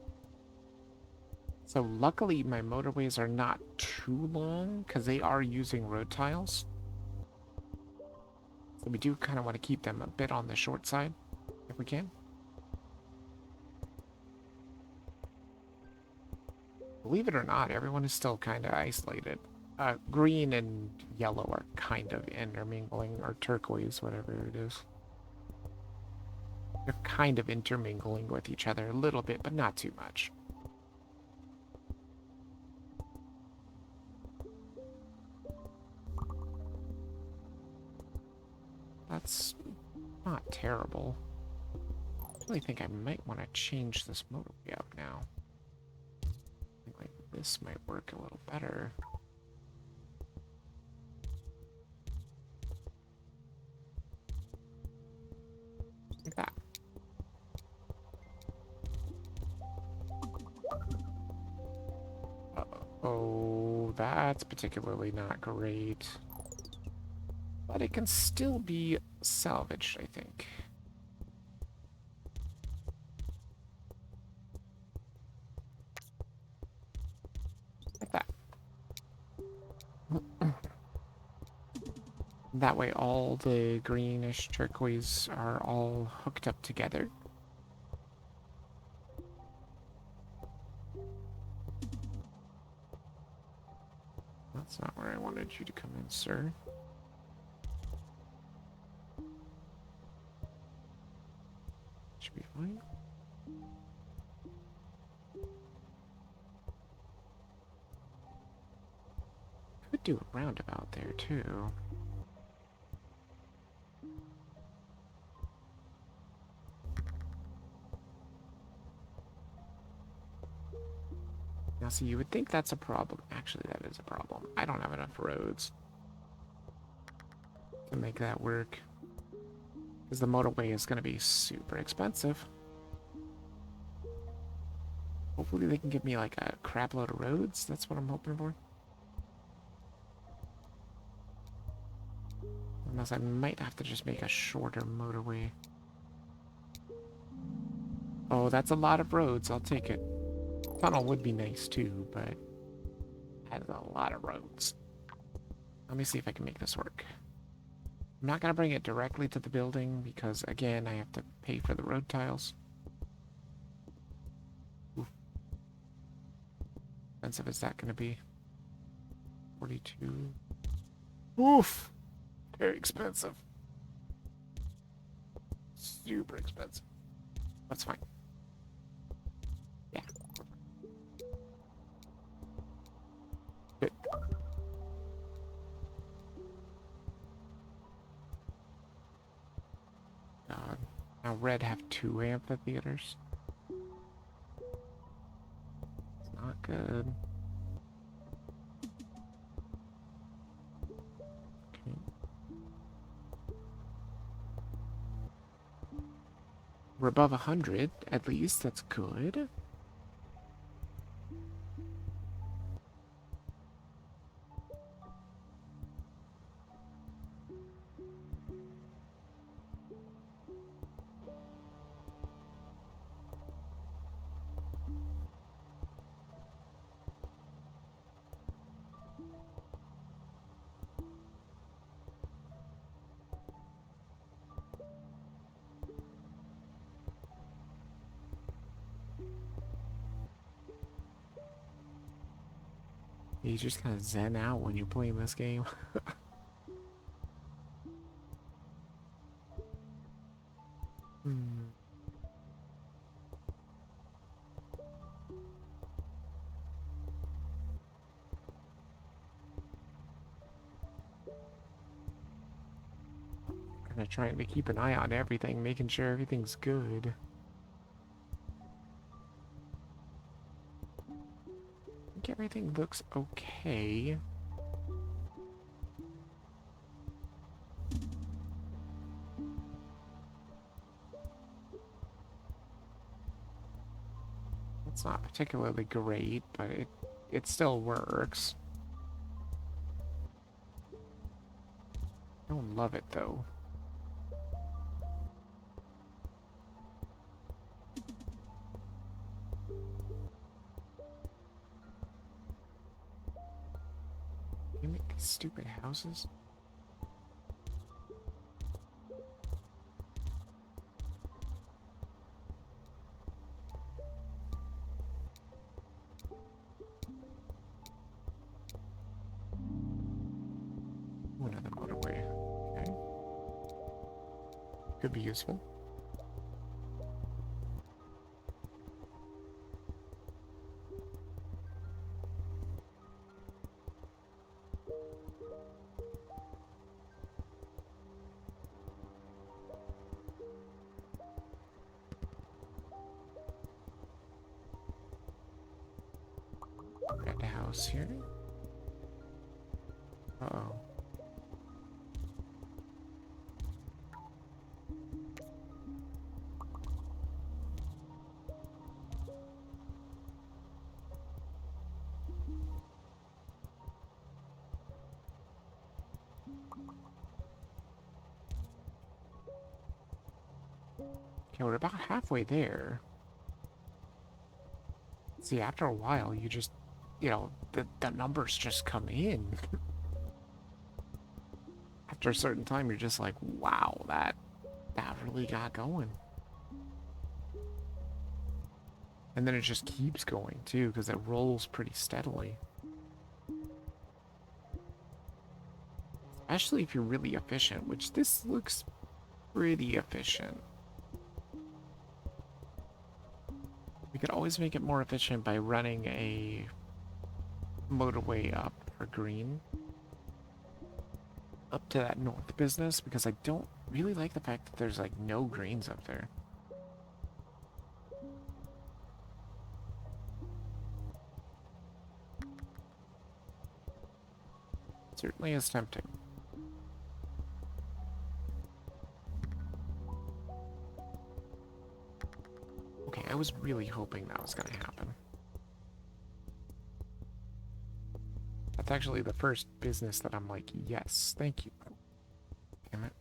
So luckily my motorways are not too long because they are using road tiles. So we do kind of want to keep them a bit on the short side if we can. Believe it or not, everyone is still kind of isolated. Green and yellow are kind of intermingling, or turquoise, whatever it is. They're kind of intermingling with each other a little bit, but not too much. That's not terrible. I really think I might want to change this motorway up now. I think like this might work a little better. Like that. Oh, that's particularly not great. But it can still be salvaged, I think. Like that. That way all the greenish turquoise are all hooked up together. That's not where I wanted you to come in, sir. Should be fine. Could could do a roundabout there too. Now, see, you would think that's a problem. Actually, that is a problem. I don't have enough roads to make that work. Because the motorway is going to be super expensive. Hopefully they can give me like a crap load of roads. That's what I'm hoping for. Unless I might have to just make a shorter motorway. Oh, that's a lot of roads. I'll take it. Tunnel would be nice too, but that's a lot of roads. Let me see if I can make this work. I'm not going to bring it directly to the building because, again, I have to pay for the road tiles. Oof. How expensive is that going to be? 42. Oof! Very expensive. Super expensive. That's fine. Yeah. Good. Now red have 2 amphitheaters. It's not good. Okay. We're above 100, at least. That's good. You just kind of zen out when you're playing this game. Hmm. Kind of trying to keep an eye on everything, making sure everything's good. I think everything looks okay. It's not particularly great, but it still works. I don't love it though. You make these stupid houses? Ooh, another motorway. Okay. Could be useful. Red house here. Uh-oh. Okay, we're about halfway there. See, after a while, you just, the numbers just come in. After a certain time, you're just like, wow, that really got going. And then it just keeps going, too, because it rolls pretty steadily. Especially if you're really efficient, which this looks pretty efficient. We could always make it more efficient by running a motorway up for green. up to that north business because I don't really like the fact that there's like no greens up there. Certainly is tempting. Okay, I was really hoping that was gonna happen. That's actually the first business that I'm like, yes, thank you. Damn it.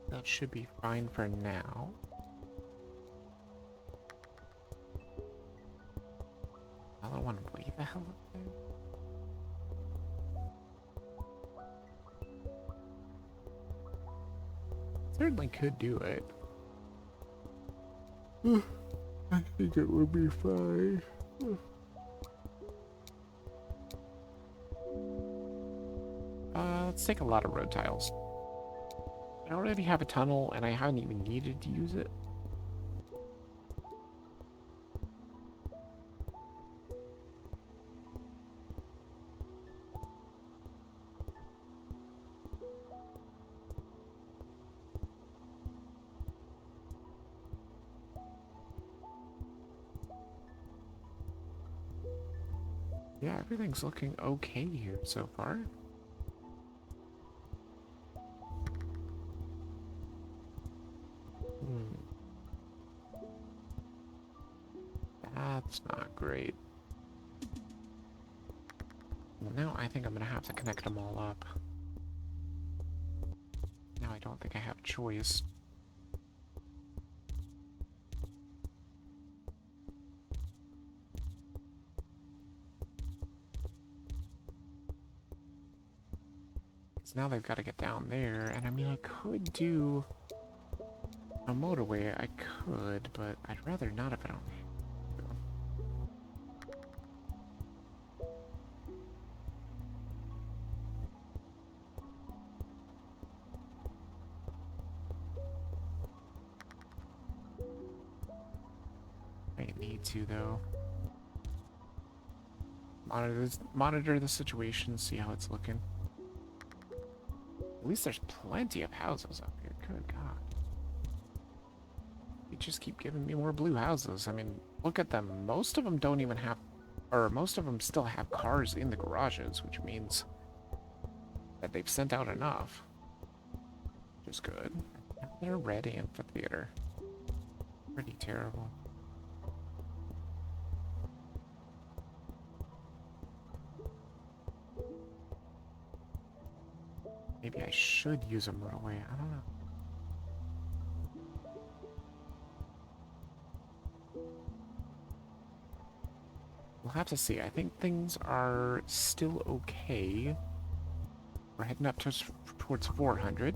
That should be fine for now. Another one way the hell up there? Certainly could do it. I think it would be fine. Let's take a lot of road tiles. I already have a tunnel and I haven't even needed to use it. Yeah, everything's looking okay here so far. That's not great. Well, now I think I'm gonna have to connect them all up. Now I don't think I have a choice. Because now they've got to get down there, and I mean, I could do a motorway. I could, but I'd rather not if I don't. I need to, though. Monitor the situation, see how it's looking. At least there's plenty of houses up here. Good God. You just keep giving me more blue houses. I mean, look at them. Most of them don't even have, or most of them still have cars in the garages, which means that they've sent out enough. Which is good. They're red amphitheater. Pretty terrible. Maybe I should use a motorway. I don't know. We'll have to see. I think things are still okay. We're heading up towards 400.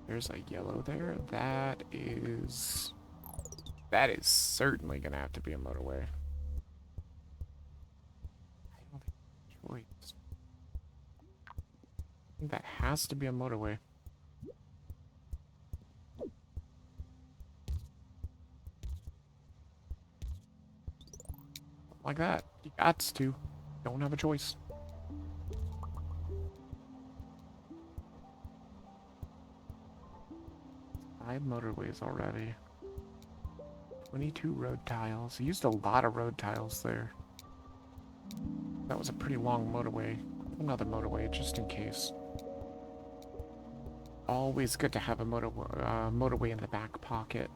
There's a yellow there. That is certainly gonna have to be a motorway. I don't think choice. I think that has to be a motorway. Like that. You got to. Don't have a choice. 5 motorways already. 22 road tiles. I used a lot of road tiles there. That was a pretty long motorway. Another motorway, just in case. Always good to have a motorway in the back pocket.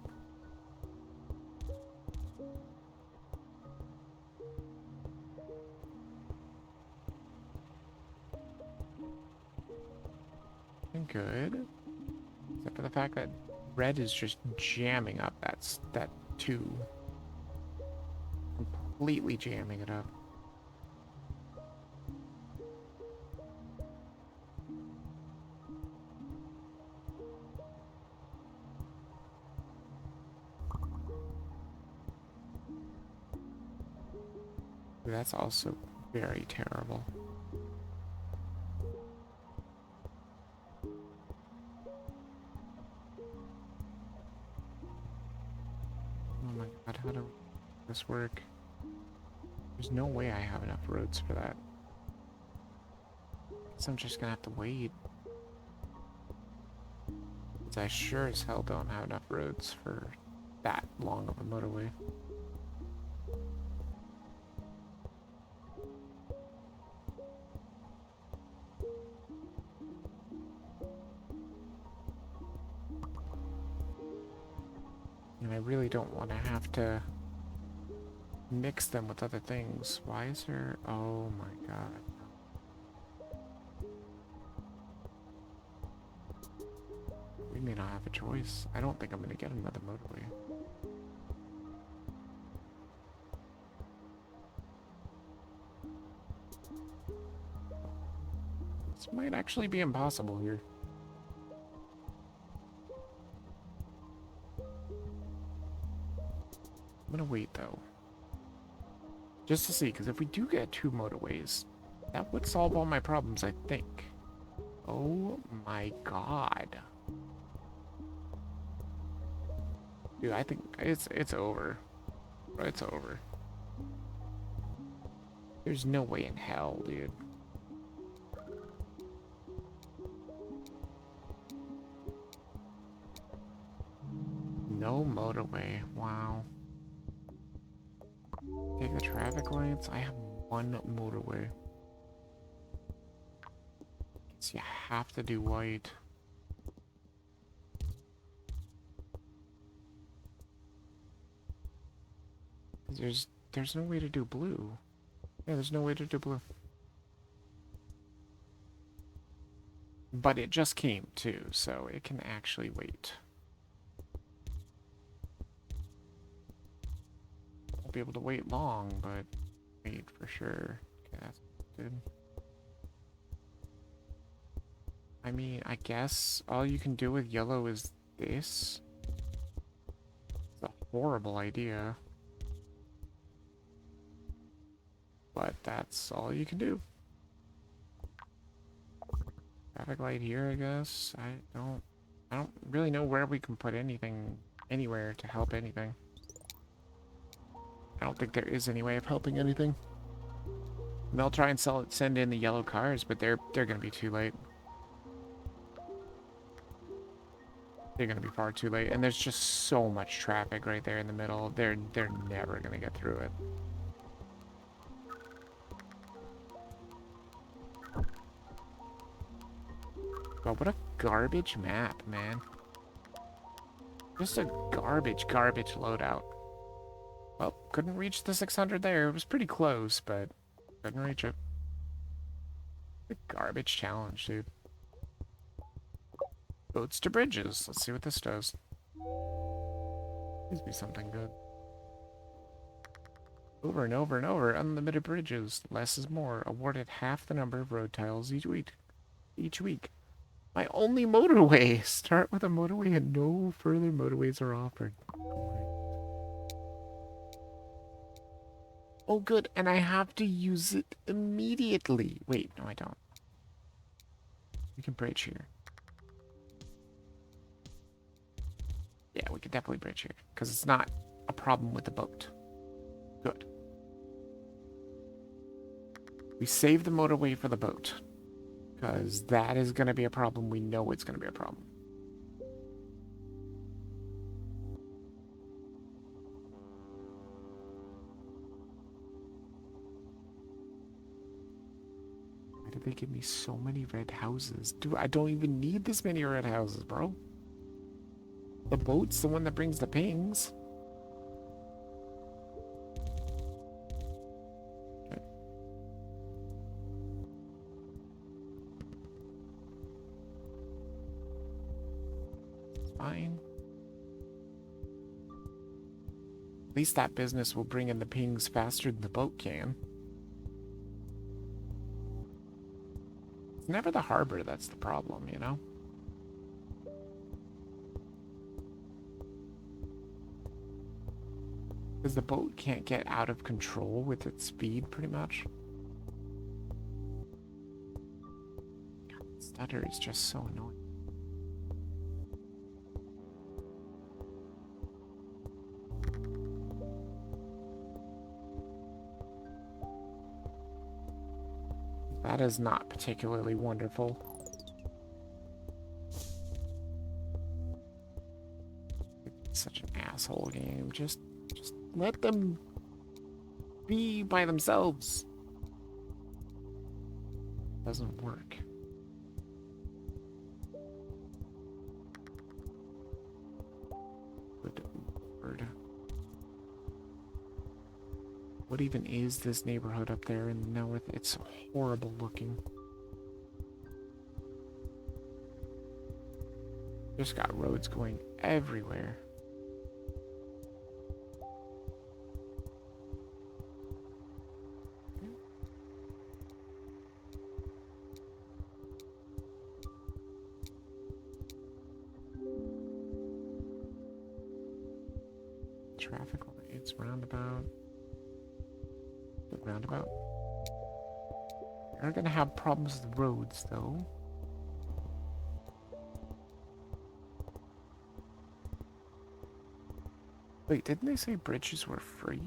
Good. Except for the fact that red is just jamming up that 2. Completely jamming it up. That's also very terrible. Oh my God, how do this work? There's no way I have enough roads for that. So I'm just gonna have to wait. 'Cause I sure as hell don't have enough roads for that long of a motorway. And I really don't want to have to mix them with other things. Why is there... Oh my god. We may not have a choice. I don't think I'm going to get another motorway. This might actually be impossible here. I'm going to wait though. Just to see, because if we do get 2 motorways, that would solve all my problems, I think. Oh my god. Dude, I think it's over. It's over. There's no way in hell, dude. No motorway. Wow. Take the traffic lights. I have 1 motorway. So you have to do white. There's no way to do blue. Yeah, there's no way to do blue. But it just came too, so it can actually wait. Won't be able to wait long, but wait for sure. Okay, that's good. I mean, I guess all you can do with yellow is this. It's a horrible idea. But that's all you can do. Traffic light here, I guess. I don't really know where we can put anything anywhere to help anything. I don't think there is any way of helping anything. And they'll try and send in the yellow cars, but they're gonna be too late. They're gonna be far too late, and there's just so much traffic right there in the middle. They're never gonna get through it. But what a garbage map, man. Just a garbage loadout. Well, couldn't reach the 600 there. It was pretty close, but couldn't reach it. A garbage challenge, dude. Boats to bridges. Let's see what this does. Please be something good. Over and over and over. Unlimited bridges. Less is more. Awarded half the number of road tiles each week. My only motorway. Start with a motorway and no further motorways are offered. Oh, good. And I have to use it immediately. Wait, no, I don't. We can bridge here. Yeah, we can definitely bridge here. Because it's not a problem with the boat. Good. We save the motorway for the boat. Because that is going to be a problem. We know it's going to be a problem. Why did they give me so many red houses? Dude, I don't even need this many red houses, bro. The boat's the one that brings the pings. Okay. Fine. At least that business will bring in the pings faster than the boat can. It's never the harbor that's the problem, you know? Because the boat can't get out of control with its speed, pretty much. God, the stutter is just so annoying. That is not particularly wonderful. It's such an asshole game. Just let them be by themselves. Doesn't work. Good Lord. What even is this neighborhood up there in the north? It's horrible looking. Just got roads going everywhere. Traffic lights, roundabout. The roundabout. You're gonna have problems with roads, though. Wait, didn't they say bridges were free?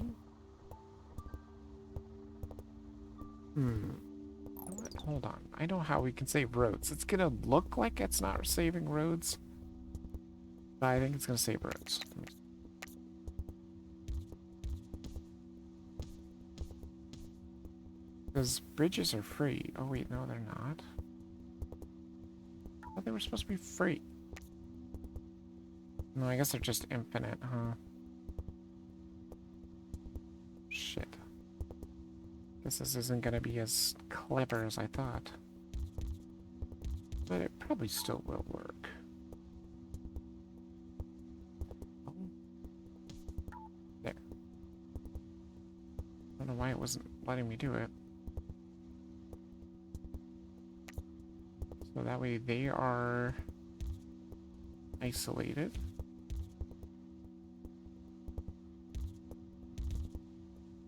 Hold on. I know how we can save roads. It's gonna look like it's not saving roads, but I think it's gonna save roads. Because bridges are free. Oh wait, no, they're not. I thought they were supposed to be free. No, I guess they're just infinite, huh? Shit. Guess this isn't gonna be as clever as I thought. But it probably still will work. Oh. There. I don't know why it wasn't letting me do it. So that way they are isolated.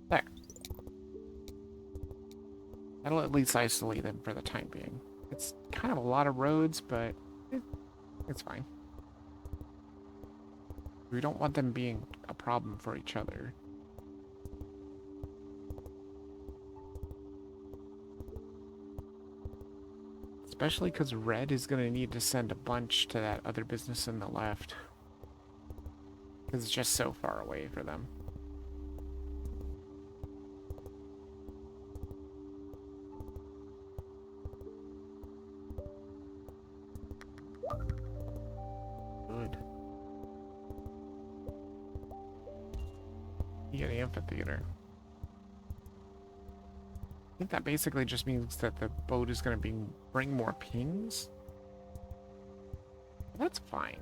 There. That'll at least isolate them for the time being. It's kind of a lot of roads, but it's fine. We don't want them being a problem for each other. Especially because Red is going to need to send a bunch to that other business in the left. Because it's just so far away for them. Good. You get an amphitheater. I think that basically just means that the boat is going to bring more pings. That's fine.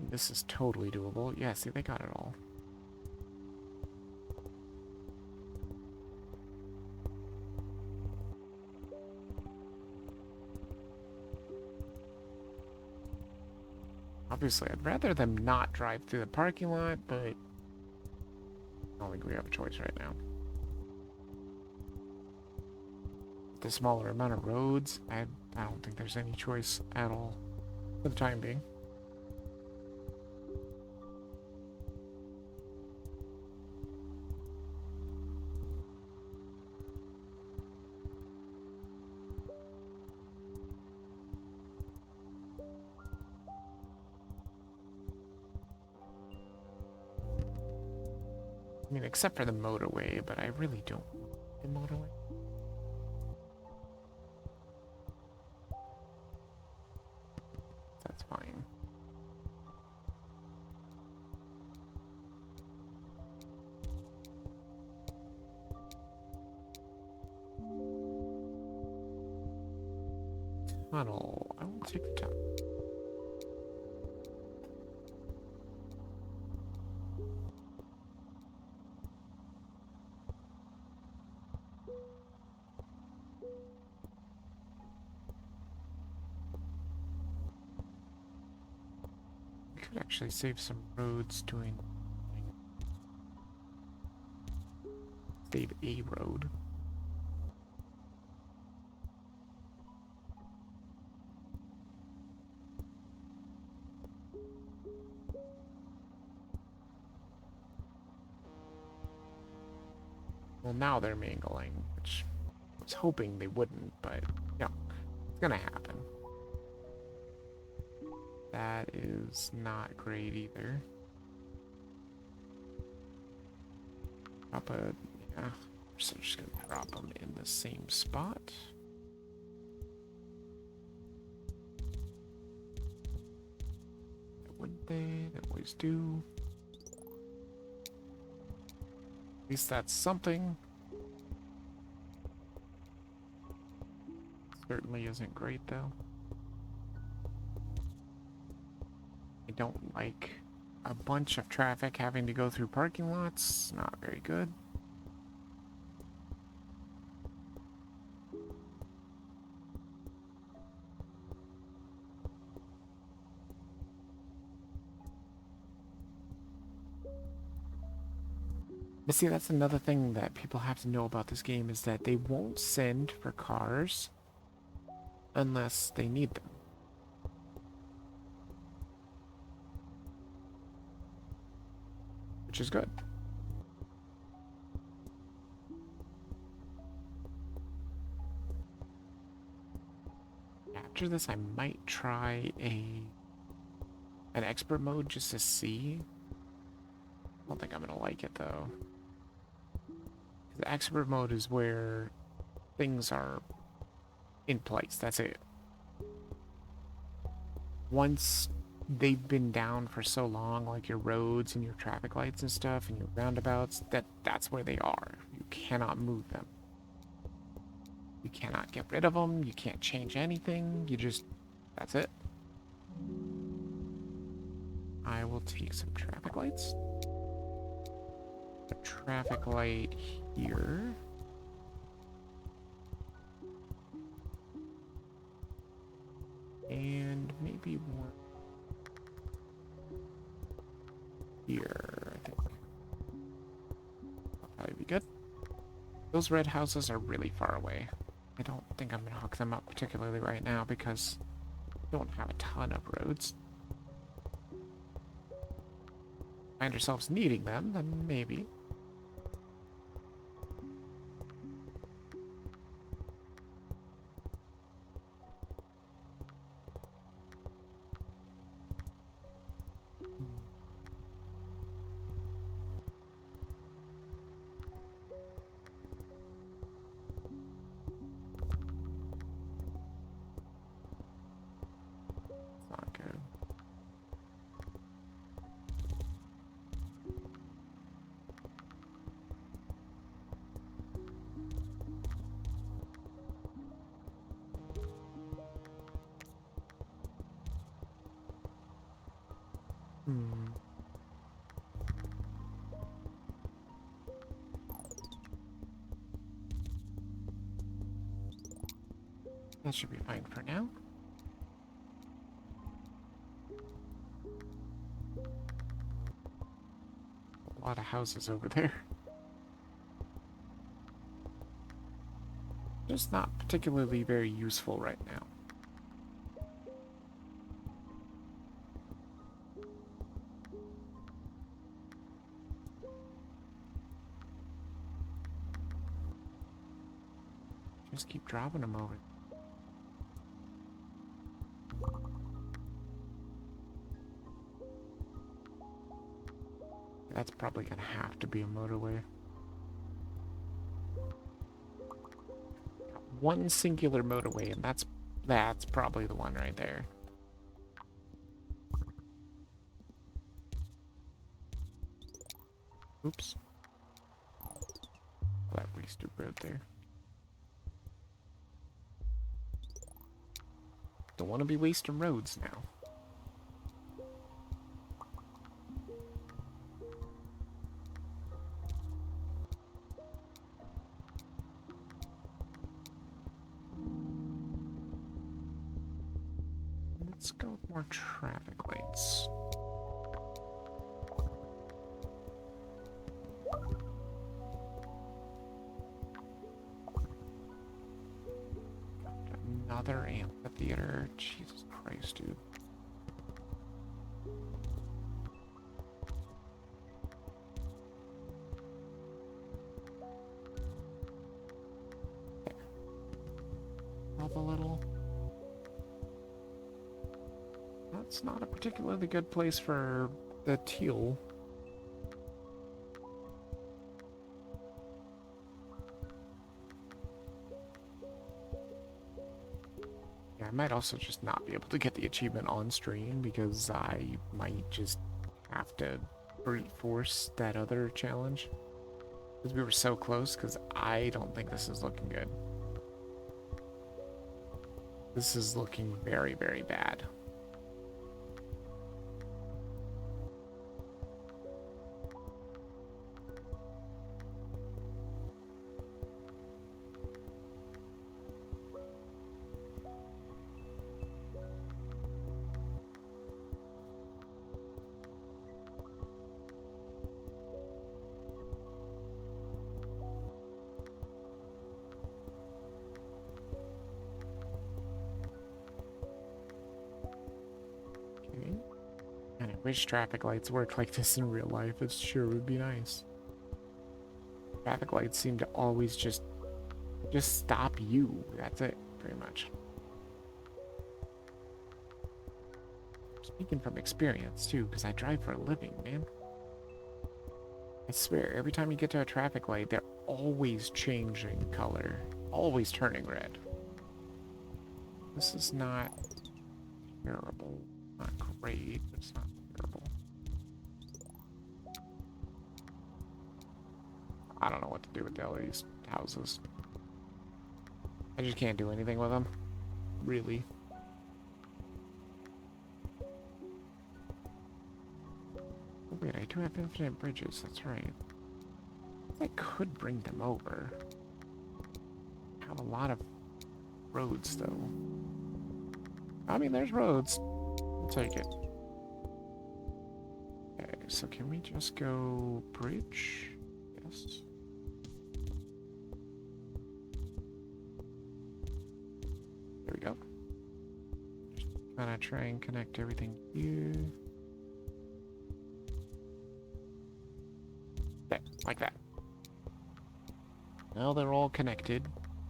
This is totally doable. Yeah, see, they got it all. Obviously, I'd rather them not drive through the parking lot, but I don't think we have a choice right now. The smaller amount of roads, I don't think there's any choice at all for the time being. I mean, except for the motorway, but I really don't want the motorway. That's fine. Tunnel. I will take the tunnel. We could actually save some roads doing... Save a road. Well, now they're mingling, which was hoping they wouldn't, but, you know, it's gonna happen. That is not great either. Drop a, yeah, so just gonna drop them in the same spot. Wouldn't they? They always do. At least that's something. Certainly isn't great though. I don't like a bunch of traffic having to go through parking lots. Not very good. But see, that's another thing that people have to know about this game is that they won't send for cars unless they need them. Which is good. After this, I might try an expert mode just to see. I don't think I'm gonna like it though. The expert mode is where things are in place. That's it. Once they've been down for so long, like your roads and your traffic lights and stuff and your roundabouts, that's where they are. You cannot move them. You cannot get rid of them. You can't change anything. You just, that's it. I will take some traffic lights. A traffic light here. And maybe one here, I think. That'll probably be good. Those red houses are really far away. I don't think I'm going to hook them up particularly right now because we don't have a ton of roads. Find ourselves needing them, then maybe. Not good. That should be fine for now. A lot of houses over there. Just not particularly very useful right now. Just keep dropping them over. That's probably gonna have to be a motorway. One singular motorway, and that's probably the one right there. Oops. That wasted road there. Don't want to be wasting roads now. Let's go with more traffic lights. Another amphitheater. Jesus Christ, dude. There. up a little. That's not a particularly good place for the teal. Yeah, I might also just not be able to get the achievement on stream because I might just have to brute force that other challenge. Because we were so close, because I don't think this is looking good. This is looking very, very bad. Okay. And I wish traffic lights worked like this in real life. It sure would be nice. Traffic lights seem to always just stop you. That's it, pretty much. Speaking from experience, too, because I drive for a living, man. I swear, every time you get to a traffic light, they're always changing color. Always turning red. This is not terrible. Not great, but it's not terrible. I don't know what to do with these houses. I just can't do anything with them. Really. Oh, wait, I do have infinite bridges, that's right. I could bring them over. I have a lot of roads, though. I mean, there's roads. I'll take it. Okay, so can we just go bridge? Yes. There we go. Just kind of try and connect everything here. There, like that. Now they're all connected.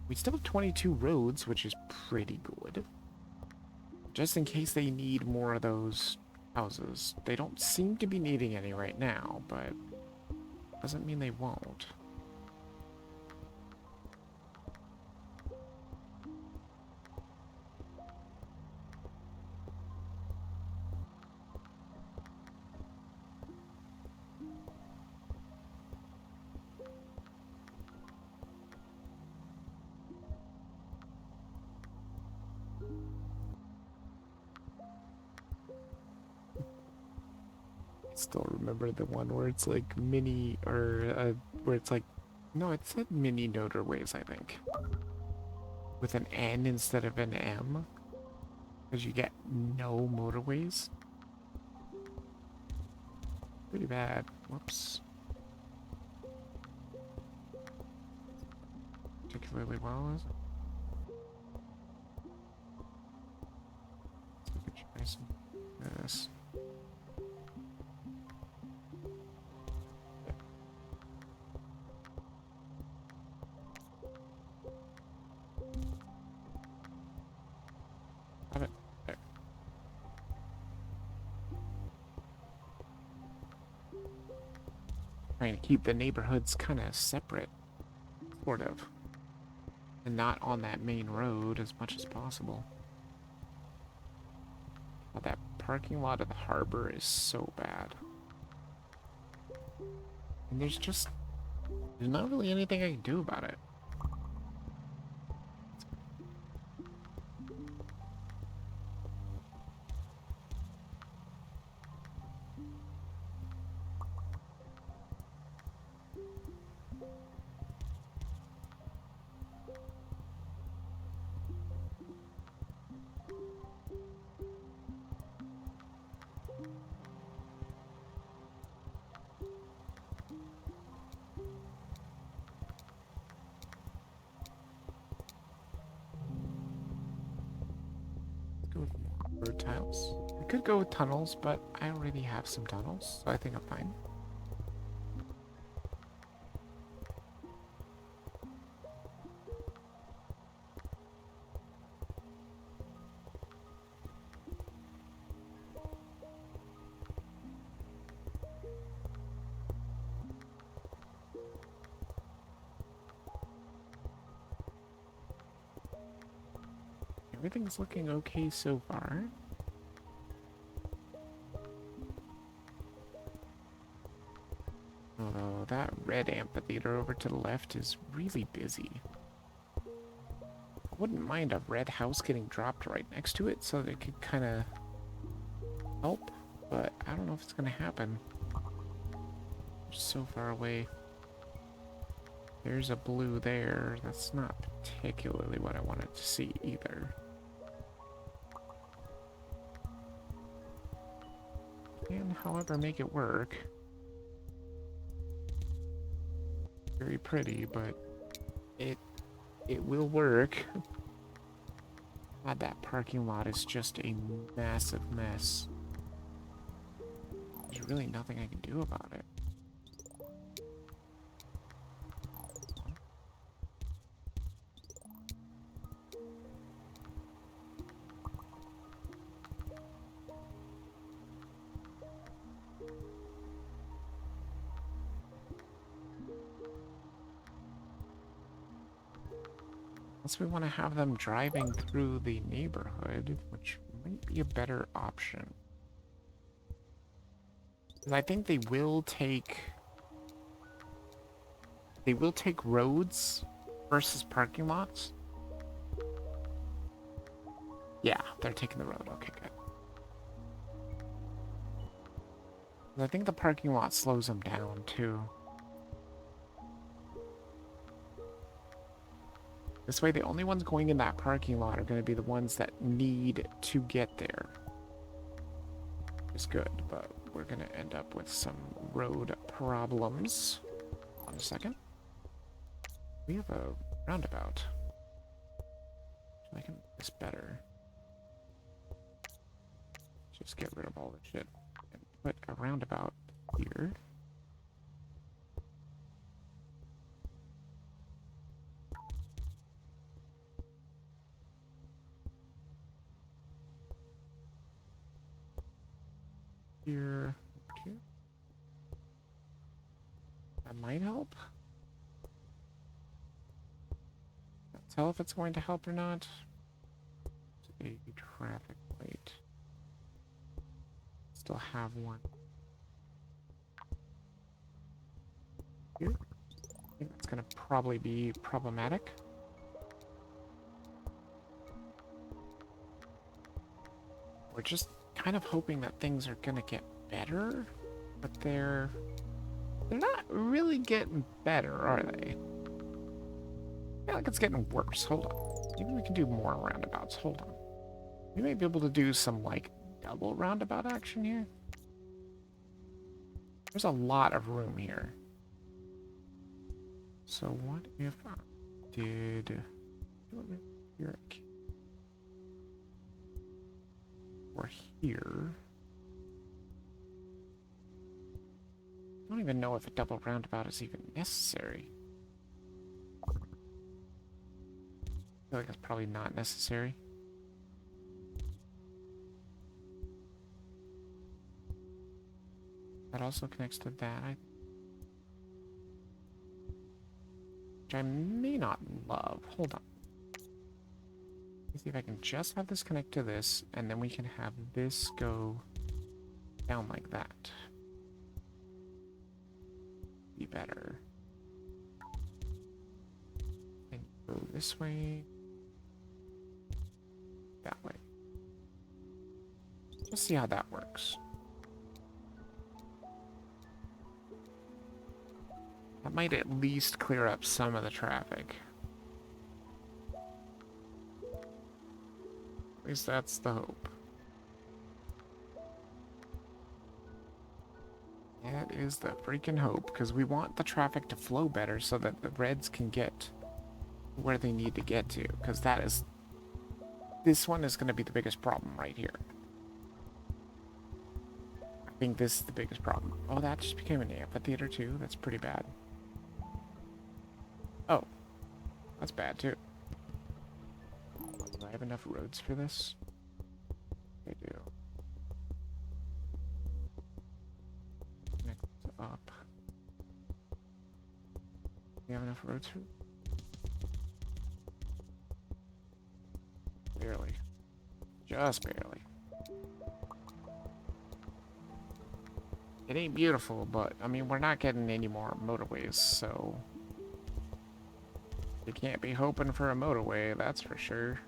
We still have 22 roads, which is pretty good. Just in case they need more of those houses. They don't seem to be needing any right now, but doesn't mean they won't. Still remember the one where it's like mini, or where it's like, no, it said mini motorways, I think, with an N instead of an M, because you get no motorways. Pretty bad. Whoops. Particularly well, is it? So we could try some this. Have it. There. Trying to keep the neighborhoods kind of separate, sort of, and not on that main road as much as possible. Oh, that parking lot at the harbor is so bad. And there's not really anything I can do about it. Go with more road tiles. I could go with tunnels, but I already have some tunnels, so I think I'm fine. everything's looking okay so far. Although that red amphitheater over to the left is really busy. I wouldn't mind a red house getting dropped right next to it so that it could kind of help, but I don't know if it's going to happen. It's so far away. There's a blue there. That's not particularly what I wanted to see either. Can, however, make it work. Very pretty, but it will work. God, that parking lot is just a massive mess. There's really nothing I can do about it. Unless we want to have them driving through the neighborhood, which might be a better option. Because I think they will take roads versus parking lots. Yeah, they're taking the road. Okay, good. I think the parking lot slows them down too. This way, the only ones going in that parking lot are going to be the ones that need to get there. It's good, but we're going to end up with some road problems. Hold on a second. We have a roundabout. I can make this better. Just get rid of all the shit and put a roundabout here. Here. That might help. Can't tell if it's going to help or not. It's a traffic light. Still have one here. I think that's going to probably be problematic. We're just kind of hoping that things are going to get better, but they're not really getting better, are they? I feel like it's getting worse. Hold on. Maybe we can do more roundabouts. Hold on. We may be able to do some, like, double roundabout action here. There's a lot of room here. So what if I did... Here, or here. I don't even know if a double roundabout is even necessary. I feel like it's probably not necessary. That also connects to that, which I may not love. Hold on. Let's see if I can just have this connect to this, and then we can have this go down like that. Be better. And go this way. That way. Let's see how that works. That might at least clear up some of the traffic. At least that's the hope. That is the freaking hope, because we want the traffic to flow better so that the reds can get where they need to get to, because that is... This one is going to be the biggest problem right here. I think this is the biggest problem. Oh, that just became an amphitheater too? That's pretty bad. Oh. That's bad too. Do I have enough roads for this? I do. Connect up. Do we have enough roads for... Barely. Just barely. It ain't beautiful, but, I mean, we're not getting any more motorways, so... You can't be hoping for a motorway, that's for sure.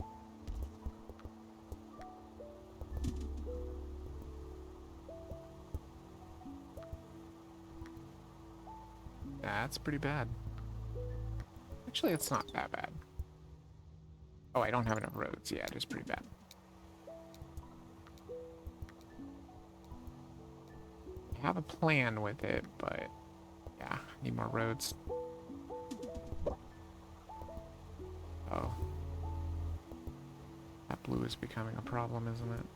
That's pretty bad. Actually, it's not that bad. Oh, I don't have enough roads. Yeah, it is pretty bad. I have a plan with it, but yeah, I need more roads. Oh. That blue is becoming a problem, isn't it?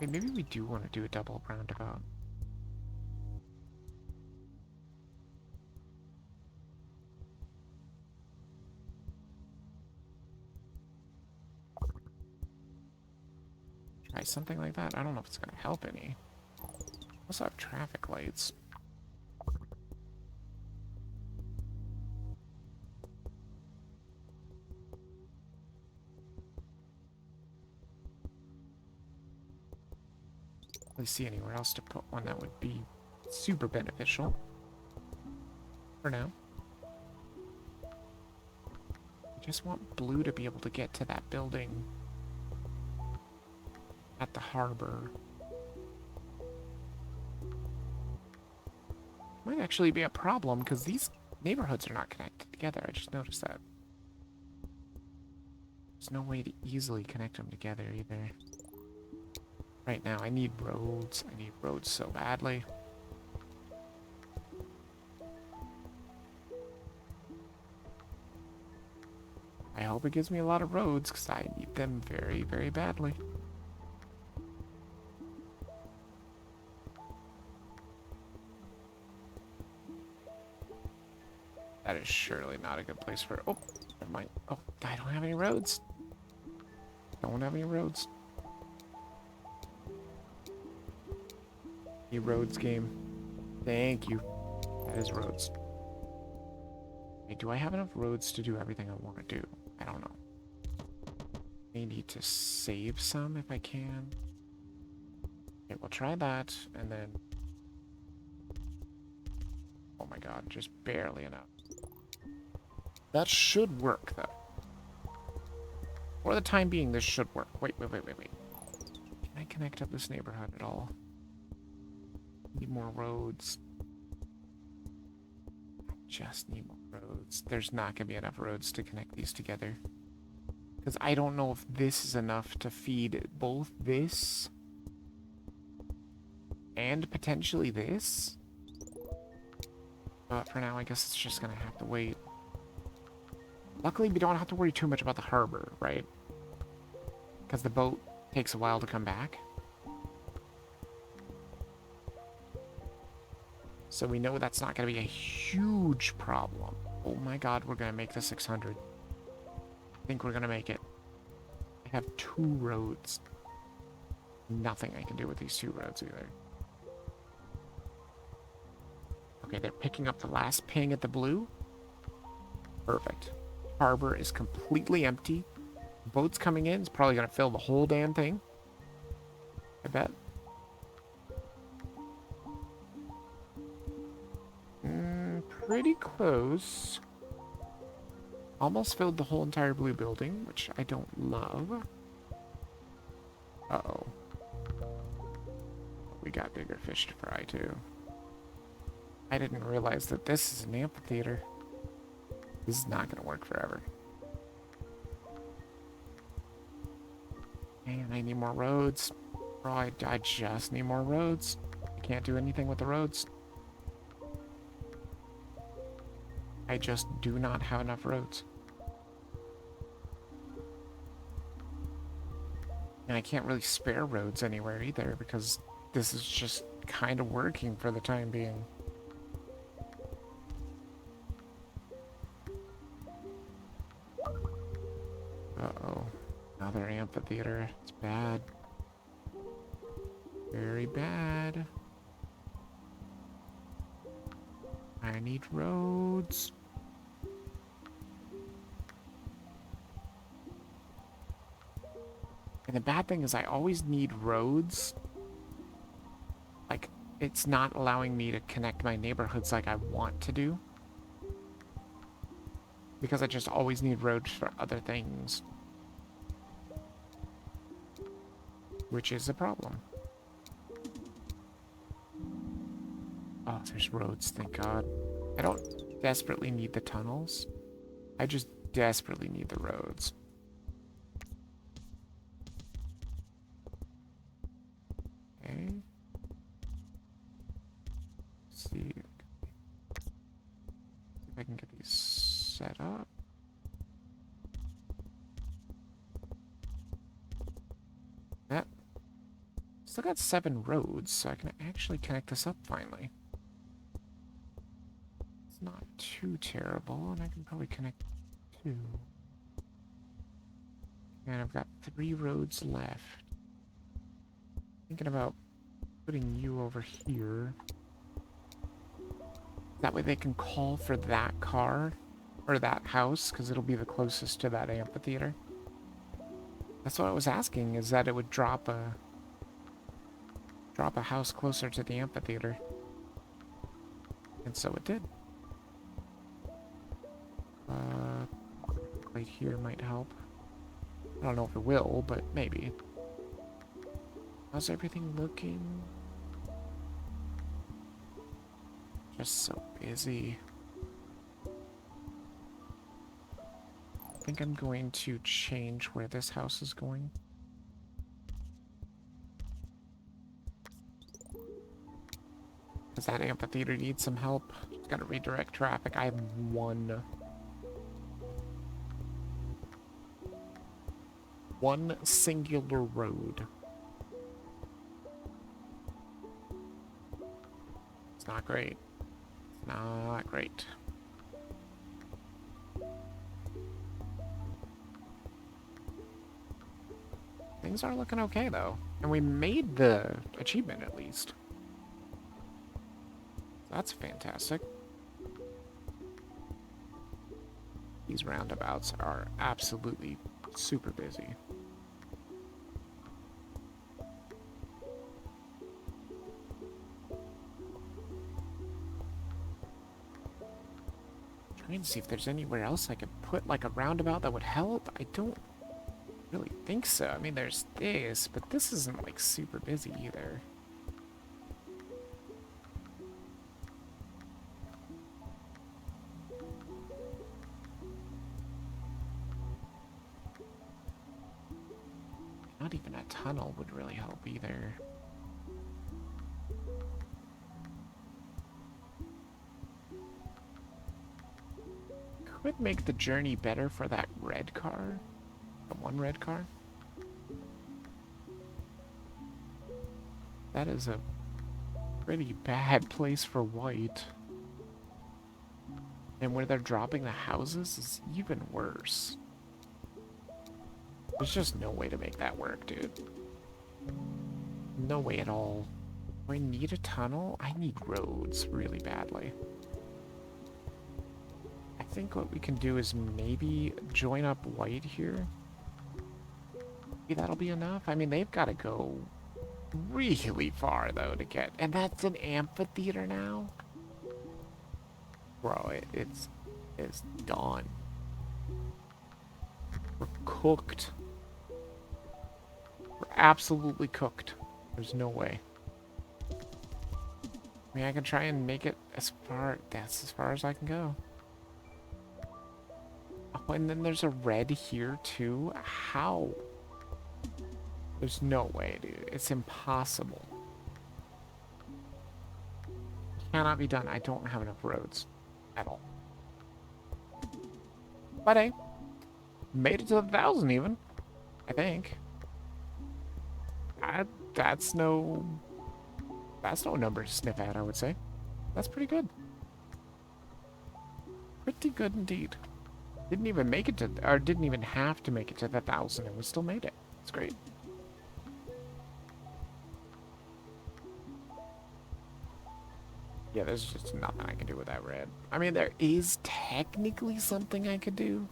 Wait, maybe we do want to do a double roundabout. Try something like that. I don't know if it's going to help any. Also have traffic lights. Really see anywhere else to put one that would be super beneficial. For now. I just want blue to be able to get to that building at the harbor. Might actually be a problem because these neighborhoods are not connected together. I just noticed that. There's no way to easily connect them together either. Right now, I need roads. I need roads so badly. I hope it gives me a lot of roads because I need them very, very badly. That is surely not a good place for... Oh, never mind. Oh, I don't have any roads. Don't have any roads. Any roads game. Thank you. That is roads. Wait, do I have enough roads to do everything I want to do? I don't know. I need to save some if I can. Okay, we'll try that, and then... Oh my god, just barely enough. That should work, though. For the time being, this should work. Wait. Can I connect up this neighborhood at all? Need more roads. I just need more roads. There's not going to be enough roads to connect these together. Because I don't know if this is enough to feed both this and potentially this. But for now, I guess it's just going to have to wait. Luckily, we don't have to worry too much about the harbor, right? Because the boat takes a while to come back. So we know that's not going to be a huge problem. Oh my god, we're going to make the 600. I think we're going to make it. I have 2 roads. Nothing I can do with these 2 roads either. Okay, they're picking up the last ping at the blue. Perfect. Harbor is completely empty. Boats coming in is probably going to fill the whole damn thing. I bet. Pretty close. Almost filled the whole entire blue building, which I don't love. Uh-oh. We got bigger fish to fry, too. I didn't realize that this is an amphitheater. This is not going to work forever. Man, I need more roads. Bro, I just need more roads. I can't do anything with the roads. I just do not have enough roads. And I can't really spare roads anywhere either because this is just kind of working for the time being. Uh-oh. Another amphitheater. It's bad. Very bad. I need roads. And the bad thing is I always need roads. Like, it's not allowing me to connect my neighborhoods like I want to do. Because I just always need roads for other things. Which is a problem. Oh, there's roads, thank God. I don't desperately need the tunnels. I just desperately need the roads. Okay. Let's see if I can get these set up. That still got 7 roads, so I can actually connect this up finally. It's not too terrible, and I can probably connect 2. And I've got 3 roads left. Thinking about putting you over here. That way they can call for that car, or that house, because it'll be the closest to that amphitheater. That's what I was asking, is that it would drop a house closer to the amphitheater. And so it did. Right here might help. I don't know if it will, but maybe. How's everything looking? Just so busy. I think I'm going to change where this house is going. Because that amphitheater needs some help. Just gotta redirect traffic. I have one singular road. It's not great. It's not great. Things are looking okay, though. And we made the achievement, at least. That's fantastic. These roundabouts are absolutely super busy. Trying to see if there's anywhere else I could put like a roundabout that would help. I don't really think so. I mean, there's this, but this isn't like super busy either. Not even a tunnel would really help either. Could make the journey better for that red car. The one red car. That is a pretty bad place for white. And where they're dropping the houses is even worse. There's just no way to make that work, dude. No way at all. Do I need a tunnel? I need roads really badly. I think what we can do is maybe join up white here. Maybe that'll be enough. I mean, they've got to go really far, though, to get... And that's an amphitheater now? Bro, it's done. We're cooked. We're absolutely cooked. There's no way. I mean, I can try and make it as far... That's as far as I can go. Oh, and then there's a red here, too? How? There's no way, dude. It's impossible. Cannot be done. I don't have enough roads. At all. But hey, made it to 1,000 even. I think. That's no number to sniff at, I would say. That's pretty good. Pretty good indeed. Didn't even make it to, or didn't even have to make it to the 1,000, and we still made it. It's great. Yeah, there's just nothing I can do with that red. I mean, there is technically something I could do,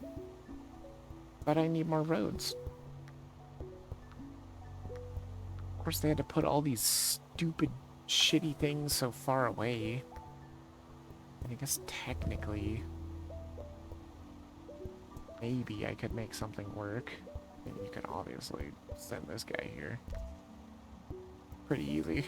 but I need more roads. course, they had to put all these stupid, shitty things so far away. And I guess technically, maybe I could make something work. I mean, you could obviously send this guy here. Pretty easy.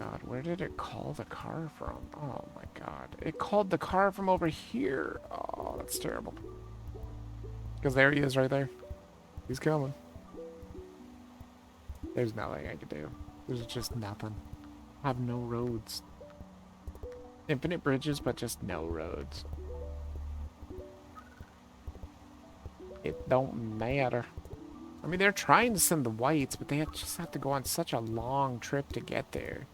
God, where did it call the car from? Oh my god. It called the car from over here. Oh, that's terrible. Because there he is right there. He's coming. There's nothing I could do. There's just nothing. I have no roads. Infinite bridges, but just no roads. It don't matter. I mean, they're trying to send the whites, but they just have to go on such a long trip to get there.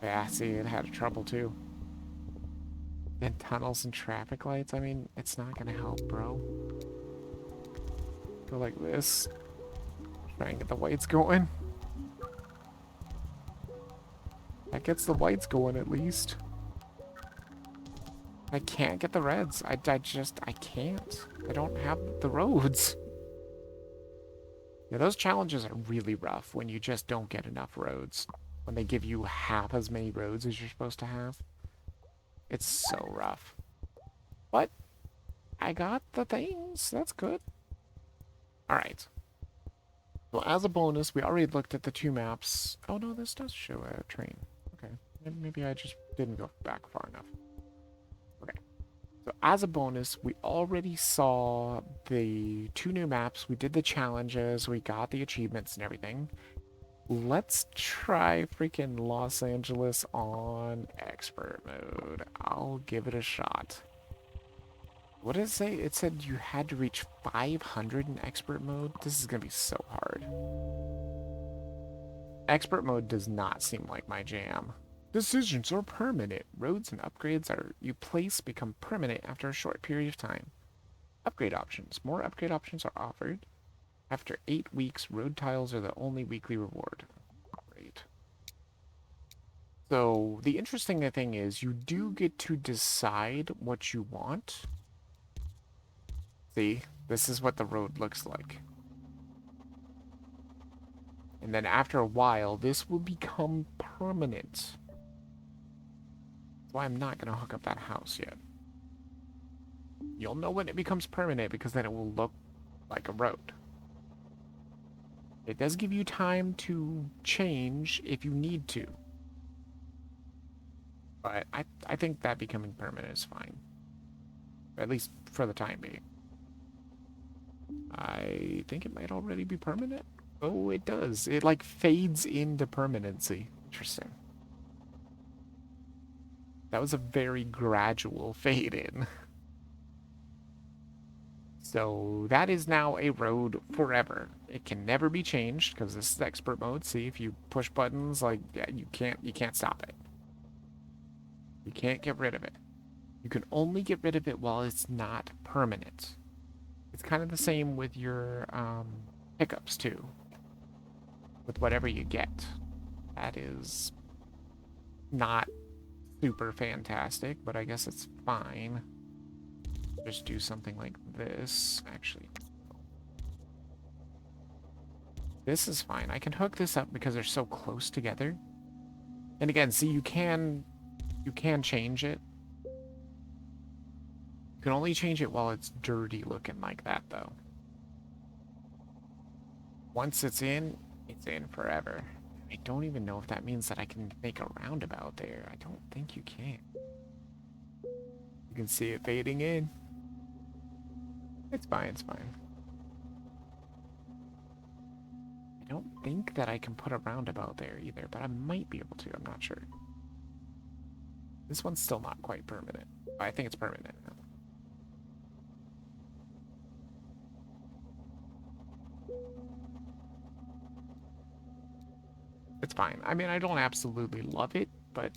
Yeah, see, it had trouble too. And tunnels and traffic lights, I mean, it's not gonna help, bro. Go like this. Try and get the whites going. That gets the whites going at least. I can't get the reds. I can't. I don't have the roads. Yeah, those challenges are really rough when you just don't get enough roads. When they give you half as many roads as you're supposed to have. It's so rough. But I got the things. That's good. Alright. Well, as a bonus, we already looked at the 2 maps. Oh no, this does show a train. Okay. Maybe I just didn't go back far enough. Okay. So as a bonus, we already saw the 2 new maps. We did the challenges. We got the achievements and everything. Let's try freaking Los Angeles on expert mode. I'll give it a shot. What did it say? It said you had to reach 500 in expert mode. This is going to be so hard. Expert mode does not seem like my jam. Decisions are permanent. Roads and upgrades you place become permanent after a short period of time. Upgrade options. More upgrade options are offered. After 8 weeks, road tiles are the only weekly reward. Great. So, the interesting thing is, you do get to decide what you want. See, this is what the road looks like. And then after a while, this will become permanent. That's why I'm not going to hook up that house yet. You'll know when it becomes permanent, because then it will look like a road. It does give you time to change if you need to. But I think that becoming permanent is fine. At least for the time being. I think it might already be permanent. Oh, it does. It like fades into permanency. Interesting. That was a very gradual fade in. So that is now a road forever. It can never be changed because this is expert mode. See, if you push buttons, like, yeah, you can't stop it. You can't get rid of it. You can only get rid of it while it's not permanent. It's kind of the same with your pickups too. With whatever you get. That is not super fantastic, but I guess it's fine. Just do something like this, actually. This is fine. I can hook this up because they're so close together. And again, see, you can change it. You can only change it while it's dirty looking like that, though. Once it's in forever. I don't even know if that means that I can make a roundabout there. I don't think you can. You can see it fading in. It's fine, it's fine. I don't think that I can put a roundabout there either, but I might be able to, I'm not sure. This one's still not quite permanent. I think it's permanent now. It's fine. I mean, I don't absolutely love it, but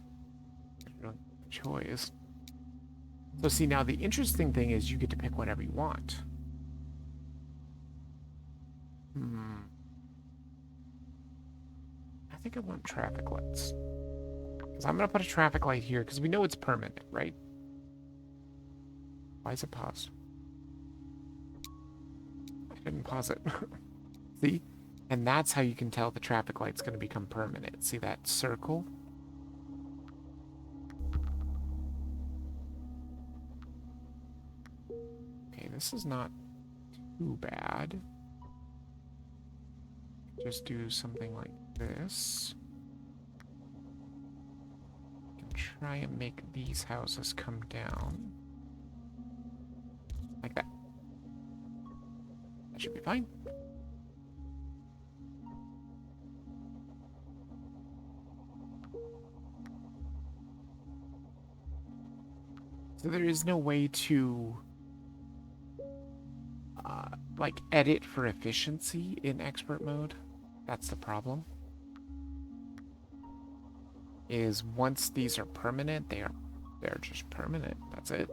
it's really a choice. So see, now the interesting thing is you get to pick whatever you want. I think I want traffic lights. Because I'm going to put a traffic light here, because we know it's permanent, right? Why is it paused? didn't pause it. See? And that's how you can tell the traffic light's going to become permanent. See that circle? Okay, this is not too bad. Just do something like this. Can try and make these houses come down. Like that. That should be fine. So there is no way to like edit for efficiency in expert mode. That's the problem. Is once these are permanent, they're just permanent. That's it.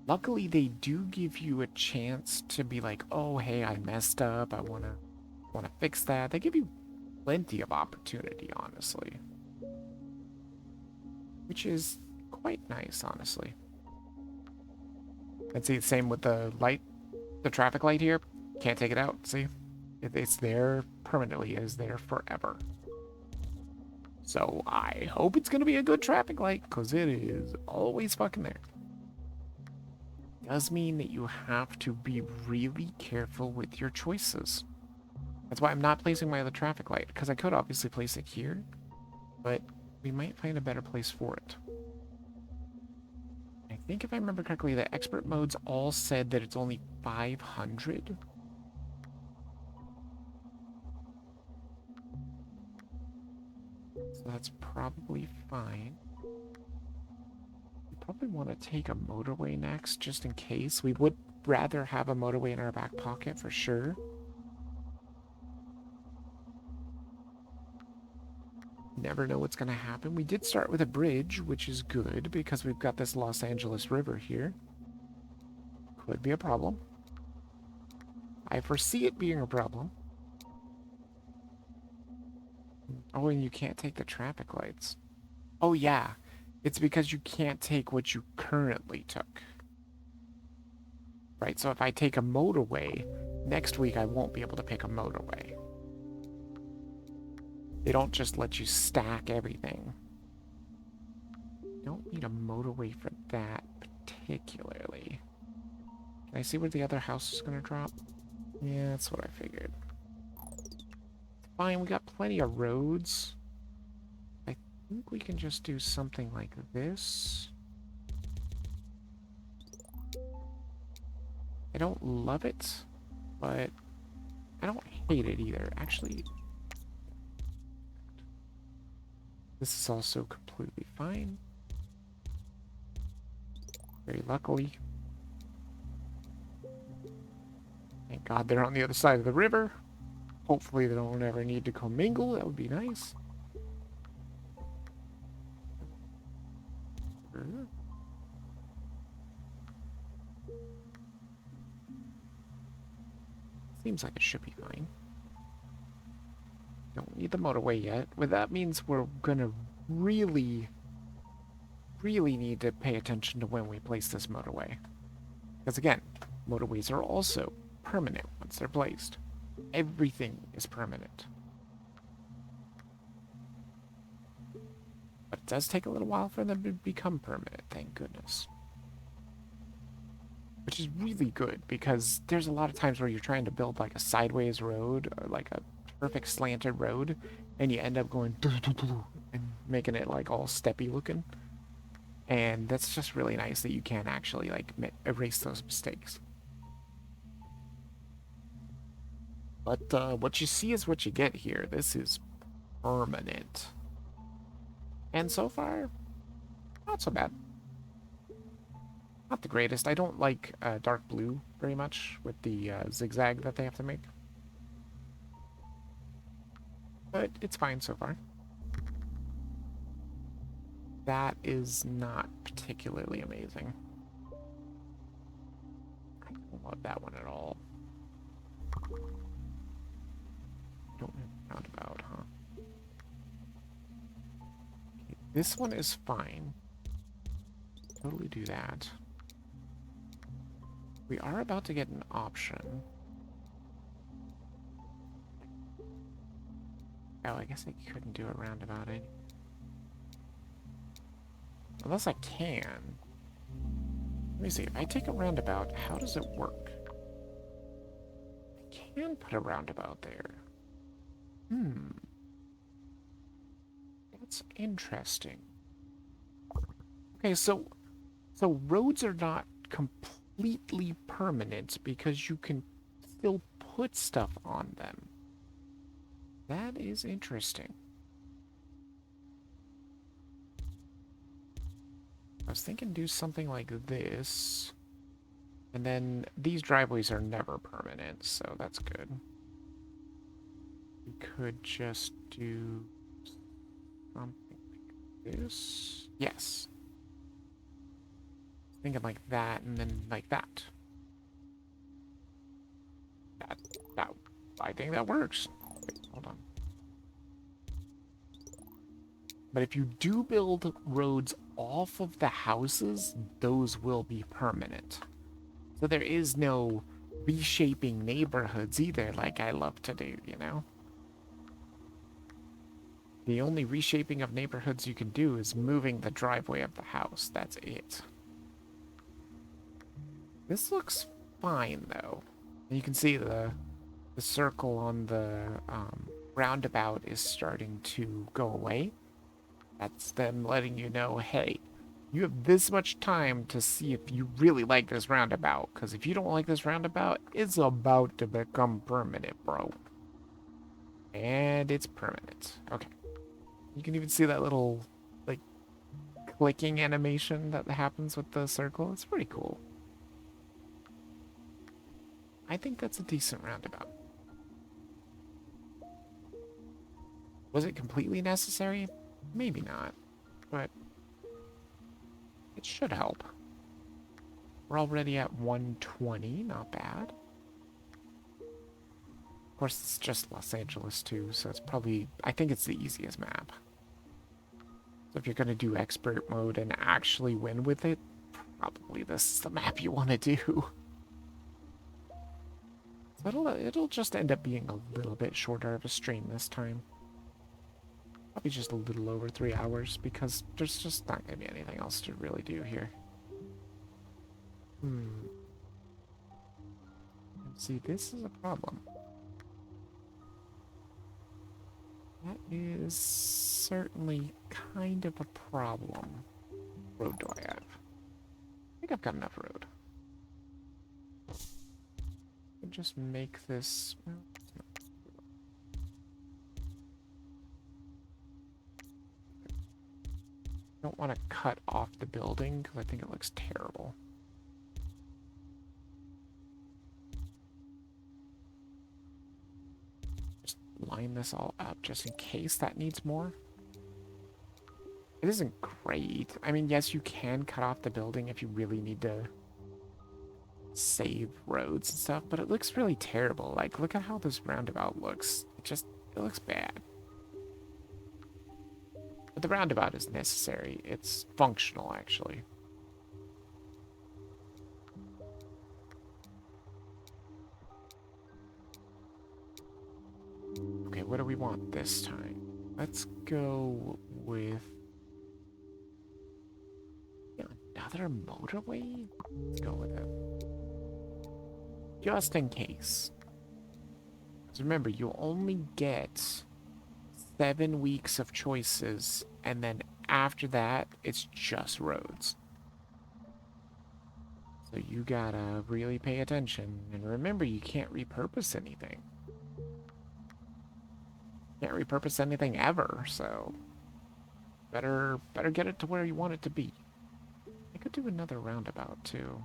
Luckily, they do give you a chance to be like, oh hey, I messed up. I wanna fix that. They give you plenty of opportunity, honestly. Which is quite nice, honestly. And see, the same with the light, the traffic light here. Can't take it out, see? It's there permanently, it is there forever. So I hope it's gonna be a good traffic light, because it is always fucking there. Does mean that you have to be really careful with your choices. That's why I'm not placing my other traffic light, because I could obviously place it here, but we might find a better place for it. I think if I remember correctly, the expert modes all said that it's only 500. So that's probably fine. We probably want to take a motorway next, just in case. We would rather have a motorway in our back pocket for sure. Never know what's going to happen. We did start with a bridge, which is good because we've got this Los Angeles River here. Could be a problem. I foresee it being a problem. Oh, and you can't take the traffic lights. Oh, yeah. It's because you can't take what you currently took. Right, so if I take a motorway, next week I won't be able to pick a motorway. They don't just let you stack everything. You don't need a motorway for that particularly. Can I see where the other house is going to drop? Yeah, that's what I figured. Fine, we got plenty of roads. I think we can just do something like this. I don't love it, but I don't hate it either. Actually, this is also completely fine. Very luckily. Thank God they're on the other side of the river. Hopefully they don't ever need to commingle. That would be nice. Seems like it should be fine. Don't need the motorway yet. Well, that means we're gonna really need to pay attention to when we place this motorway. Because again, motorways are also permanent once they're placed. Everything is permanent. But it does take a little while for them to become permanent, thank goodness. Which is really good, because there's a lot of times where you're trying to build like a sideways road, or like a perfect slanted road, and you end up going and making it like all steppy looking. And that's just really nice that you can actually like erase those mistakes. But what you see is what you get here. This is permanent. And so far, not so bad. Not the greatest. I don't like dark blue very much with the zigzag that they have to make. But it's fine so far. That is not particularly amazing. I don't love that one at all. Don't roundabout, huh? Okay, this one is fine. Totally do that. We are about to get an option. Oh, I guess I couldn't do a roundabout. Unless I can. Let me see. If I take a roundabout, how does it work? I can put a roundabout there. Hmm. That's interesting. Okay, so roads are not completely permanent because you can still put stuff on them. That is interesting. I was thinking do something like this. And then these driveways are never permanent, so that's good. We could just do something like this. Yes. Thinking like that and then like that. That, that I think that works. Wait, hold on. But if you do build roads off of the houses, those will be permanent. So there is no reshaping neighborhoods either, like I love to do, you know? The only reshaping of neighborhoods you can do is moving the driveway of the house. That's it. This looks fine, though. You can see the circle on the roundabout is starting to go away. That's them letting you know, hey, you have this much time to see if you really like this roundabout. Because if you don't like this roundabout, it's about to become permanent, bro. And it's permanent. Okay. You can even see that little, like, clicking animation that happens with the circle. It's pretty cool. I think that's a decent roundabout. Was it completely necessary? Maybe not, but it should help. We're already at 120, not bad. Of course, it's just Los Angeles too, so it's probably, I think it's the easiest map. So if you're going to do expert mode and actually win with it, probably this is the map you want to do. So it'll just end up being a little bit shorter of a stream this time. Probably just a little over 3 hours because there's just not going to be anything else to really do here. See, this is a problem. That is certainly kind of a problem. What road do I have? I think I've got enough road. I'll just make this... Well, I don't want to cut off the building because I think it looks terrible. Just line this all up just in case that needs more. It isn't great. I mean, yes, you can cut off the building if you really need to save roads and stuff, but it looks really terrible. Like, look at how this roundabout looks. It looks bad. But the roundabout is necessary. It's functional, actually. Okay, what do we want this time? Let's go with... another motorway? Let's go with it. Just in case. Because remember, you only get 7 weeks of choices, and then after that, it's just roads. So you gotta really pay attention. And remember, you can't repurpose anything. Can't repurpose anything ever, so... Better get it to where you want it to be. I could do another roundabout, too.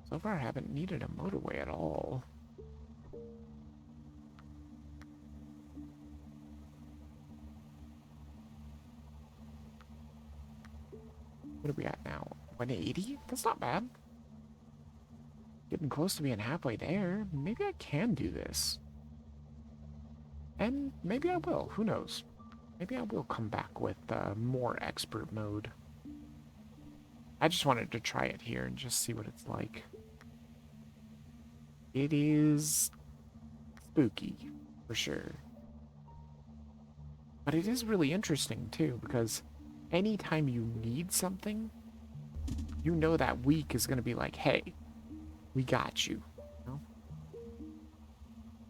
So far, I haven't needed a motorway at all. What are we at now? 180? That's not bad. Getting close to being halfway there. Maybe I can do this. And maybe I will. Who knows? Maybe I will come back with more expert mode. I just wanted to try it here and just see what it's like. It is spooky, for sure. But it is really interesting, too, because anytime you need something, you know that week is going to be like, hey, we got you. You know?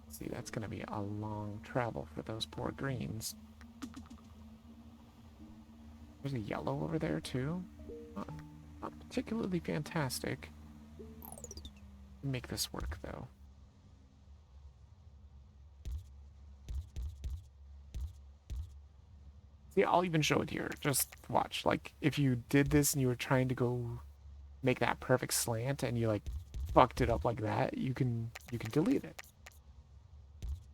See, that's going to be a long travel for those poor greens. There's a yellow over there, too. Not, not particularly fantastic. Make this work, though. See, I'll even show it here. Just watch. Like, if you did this and you were trying to go make that perfect slant and you, like, fucked it up like that, you can delete it.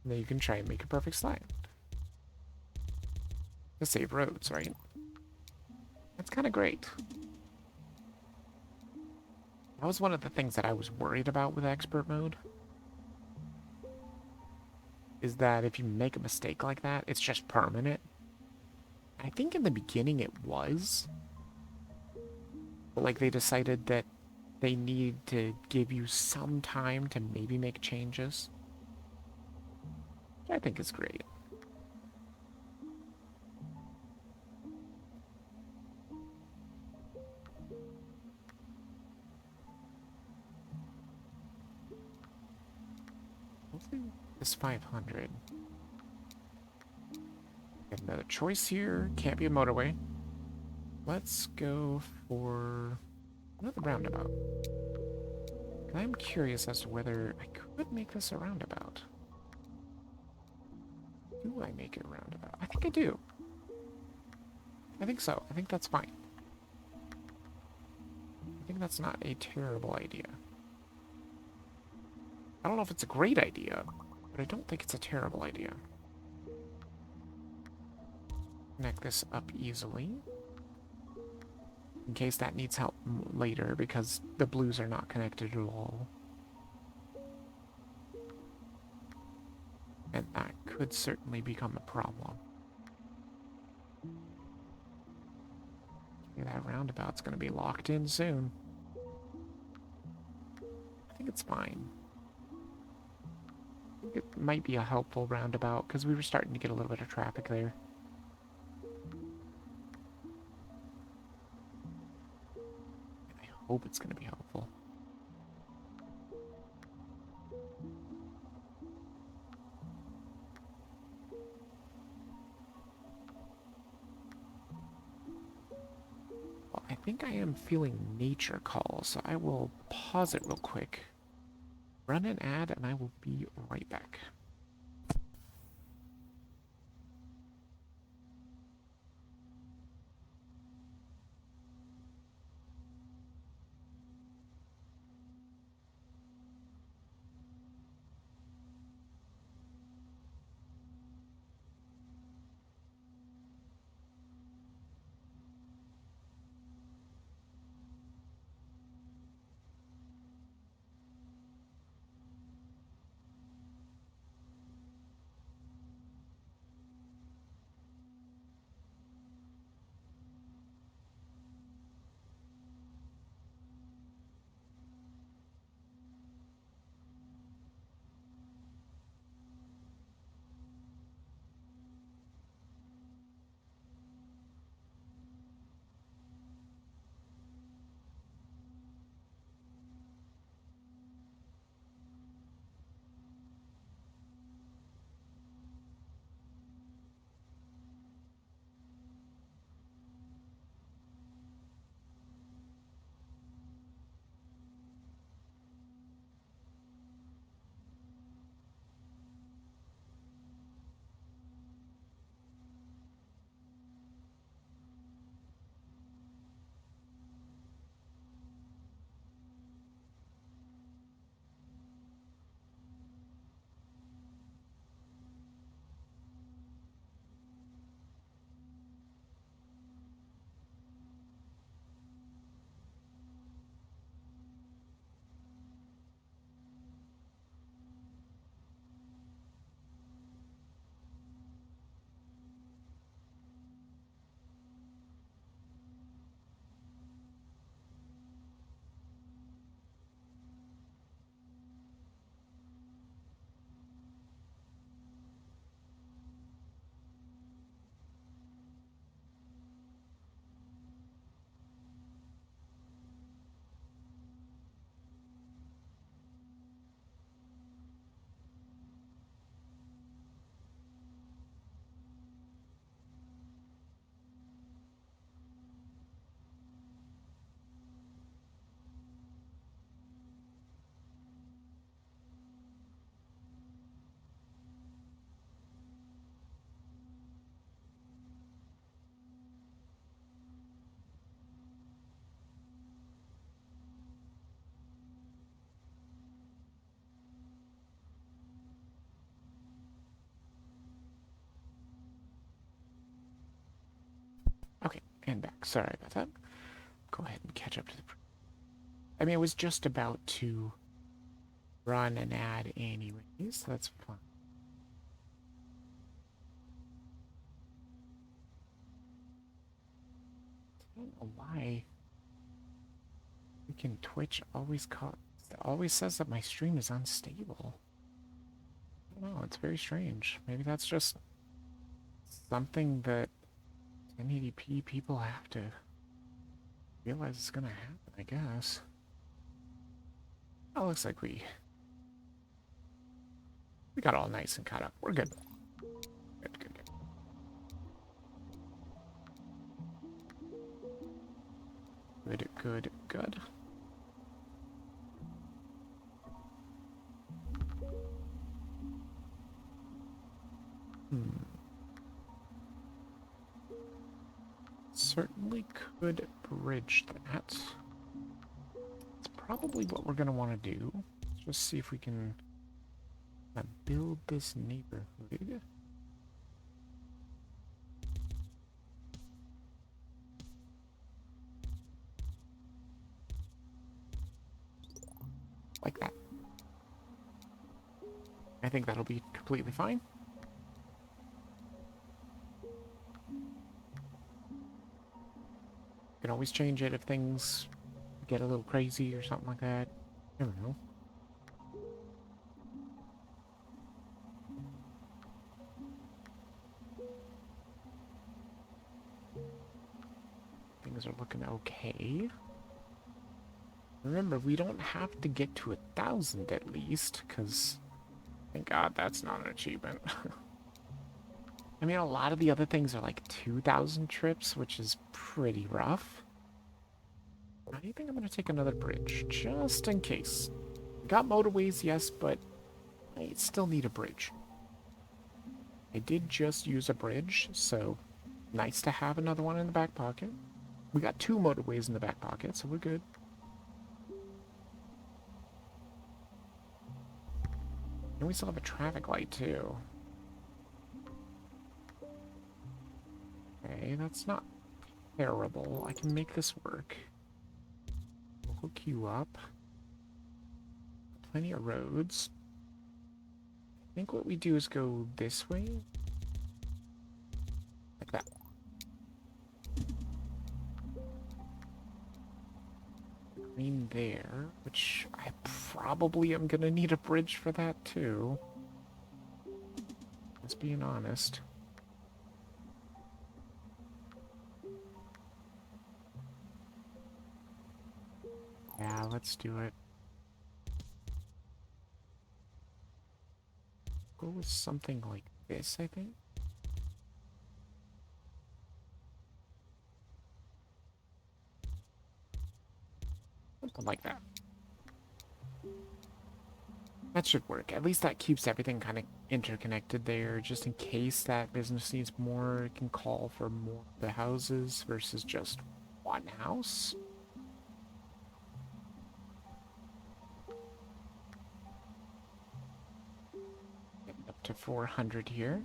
And then you can try and make a perfect slant. To save roads, right? That's kind of great. That was one of the things that I was worried about with expert mode. Is that if you make a mistake like that, it's just permanent. I think in the beginning it was. But like they decided that they need to give you some time to maybe make changes. Which I think is great. Hopefully this 500. Get another choice here. Can't be a motorway. Let's go for another roundabout. I'm curious as to whether I could make this a roundabout. Do I make it a roundabout? I think I do. I think so. I think that's fine. I think that's not a terrible idea. I don't know if it's a great idea, but I don't think it's a terrible idea. Connect this up easily. In case that needs help later, because the blues are not connected at all. And that could certainly become a problem. Okay, that roundabout's going to be locked in soon. I think it's fine. I think it might be a helpful roundabout, because we were starting to get a little bit of traffic there. I hope it's going to be helpful. Well, I think I am feeling nature call, so I will pause it real quick, run an ad, and I will be right back. and back. Sorry about that. Go ahead and catch up to the... I mean, it was just about to run an ad anyways, so that's fine. I don't know why freaking Twitch always says that my stream is unstable. I don't know, it's very strange. Maybe that's just something that 1080p people have to realize is gonna happen, I guess. Oh, looks like we got all nice and caught up. We're good. Good, good, good. Good, good, good. Certainly could bridge that. It's probably what we're going to want to do. Let's just see if we can build this neighborhood. Like that. I think that'll be completely fine. Can always change it if things get a little crazy or something like that. Never know. Things are looking okay. Remember, we don't have to get to 1,000 at least, because thank God that's not an achievement. I mean, a lot of the other things are like 2,000 trips, which is pretty rough. I think I'm going to take another bridge, just in case. Got motorways, yes, but I still need a bridge. I did just use a bridge, so nice to have another one in the back pocket. We got 2 motorways in the back pocket, so we're good. And we still have a traffic light, too. Okay, that's not terrible. I can make this work. We'll hook you up. Plenty of roads. I think what we do is go this way. Like that. Green there, which I probably am gonna need a bridge for that too. Just being honest. Yeah, let's do it. Go with something like this, I think. Something like that. That should work. At least that keeps everything kind of interconnected there, just in case that business needs more, it can call for more of the houses versus just one house. Getting up to 400 here.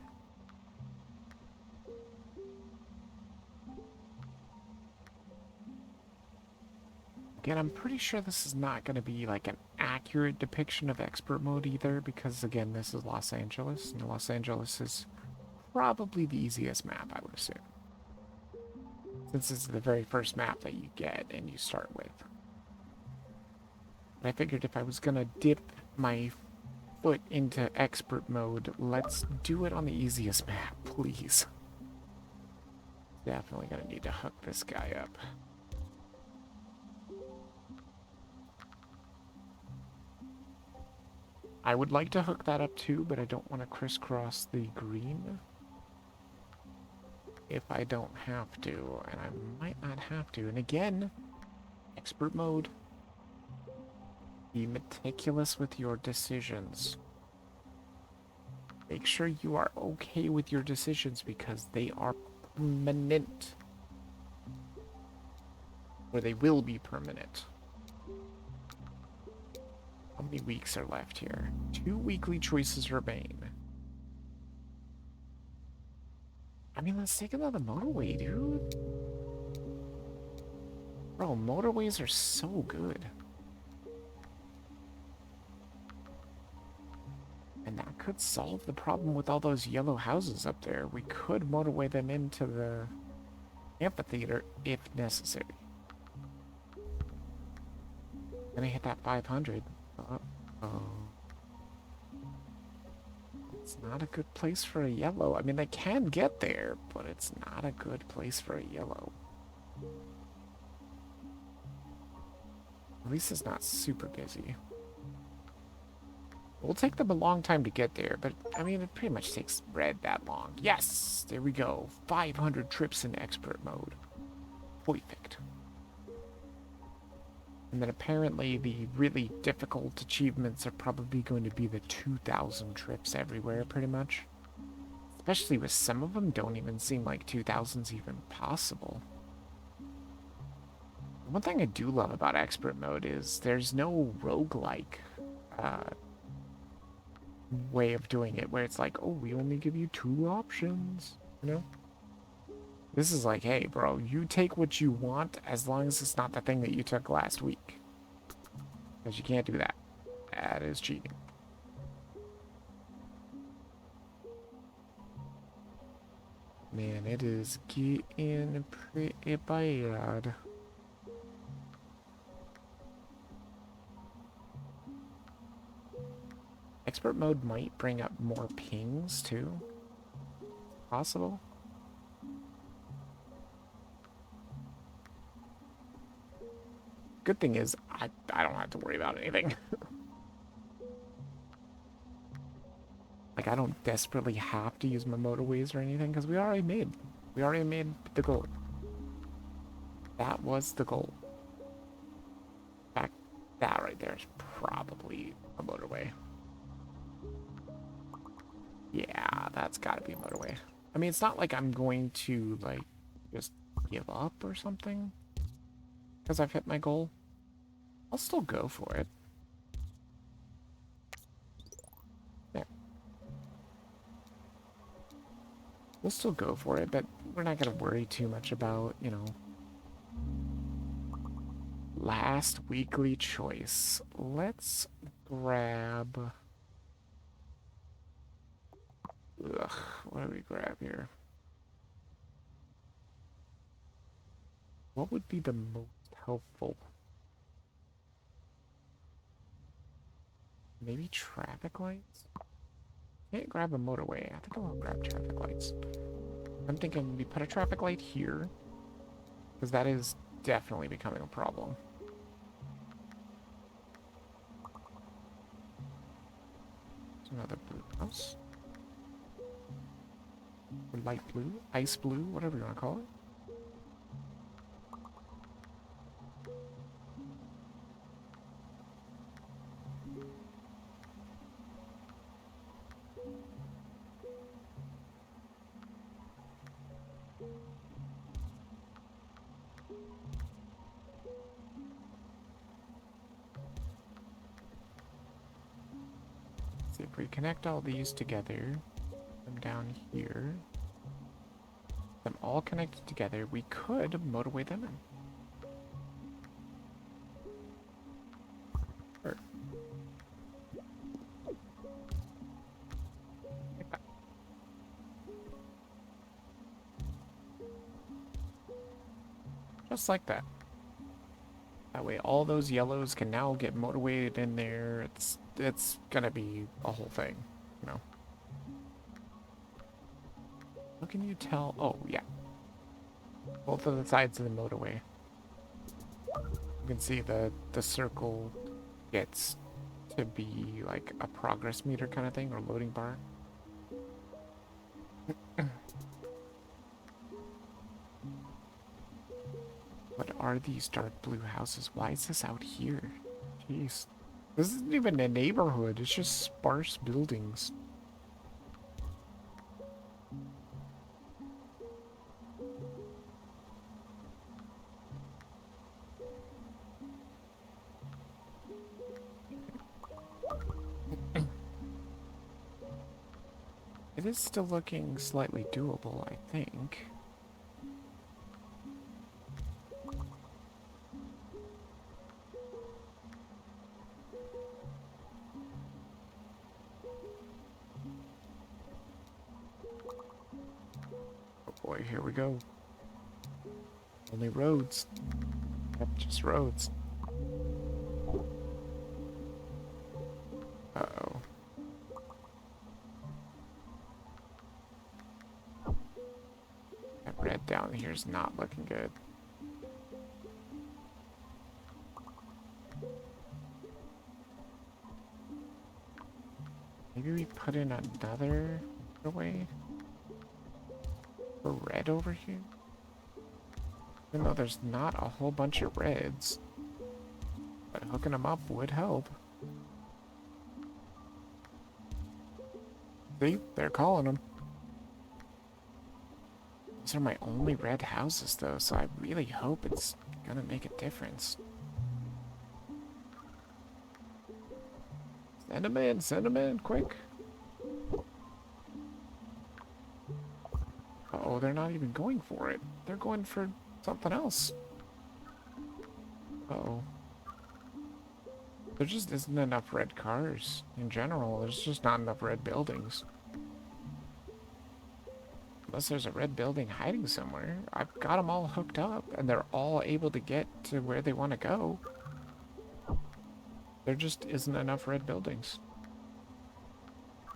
Again, I'm pretty sure this is not going to be like an accurate depiction of expert mode either, because again, this is Los Angeles, and Los Angeles is probably the easiest map, I would assume. Since this is the very first map that you get and you start with. But I figured if I was going to dip my foot into expert mode, let's do it on the easiest map, please. Definitely going to need to hook this guy up. I would like to hook that up too, but I don't want to crisscross the green. If I don't have to, and I might not have to. And again, expert mode. Be meticulous with your decisions. Make sure you are okay with your decisions because they are permanent. Or they will be permanent. How many weeks are left here? 2 weekly choices remain. I mean, let's take another motorway, dude. Bro, motorways are so good. And that could solve the problem with all those yellow houses up there. We could motorway them into the amphitheater if necessary. Gonna hit that 500. Uh-oh. It's not a good place for a yellow. I mean, they can get there, but it's not a good place for a yellow. At least it's not super busy. It'll take them a long time to get there, but I mean, it pretty much takes red that long. Yes! There we go. 500 trips in expert mode. Perfect. And then apparently the really difficult achievements are probably going to be the 2,000 trips everywhere, pretty much. Especially with some of them don't even seem like 2,000's even possible. One thing I do love about expert mode is there's no roguelike way of doing it where it's like, oh, we only give you 2 options, you know? This is like, hey, bro, you take what you want as long as it's not the thing that you took last week. Because you can't do that. That is cheating. Man, it is getting pretty bad. Expert mode might bring up more pings, too. Possible. Good thing is, I don't have to worry about anything. Like, I don't desperately have to use my motorways or anything, because we already made the goal. That was the goal. In fact, that right there is probably a motorway. Yeah, that's gotta be a motorway. I mean, it's not like I'm going to, like, just give up or something. Because I've hit my goal. I'll still go for it. There. We'll still go for it, but we're not gonna worry too much about, you know... Last weekly choice. Let's grab... Ugh, what do we grab here? What would be the most helpful? Maybe traffic lights? Can't grab a motorway. I think I'll grab traffic lights. I'm thinking we put a traffic light here, because that is definitely becoming a problem. There's another blue house. Or light blue, ice blue, whatever you want to call it. See if we connect all these together, them down here, them all connected together, we could motorway them in. Or, like that. Just like that. That way all those yellows can now get motorwayed in there. It's gonna be a whole thing, you know. How can you tell? Oh, yeah. Both of the sides of the motorway. You can see the circle gets to be like a progress meter kind of thing, or loading bar. What are these dark blue houses? Why is this out here? Jeez. This isn't even a neighborhood. It's just sparse buildings. It is still looking slightly doable, I think. boy, here we go. Only roads. Yep, just roads. Uh-oh. That red down here is not looking good. Maybe we put in another way for red over here? Even though there's not a whole bunch of reds. But hooking them up would help. See? They're calling them. These are my only red houses, though, so I really hope it's gonna make a difference. Send them in, quick. Uh-oh, they're not even going for it. They're going for something else. Uh-oh. There just isn't enough red cars in general. There's just not enough red buildings. Unless there's a red building hiding somewhere. I've got them all hooked up, and they're all able to get to where they want to go. There just isn't enough red buildings.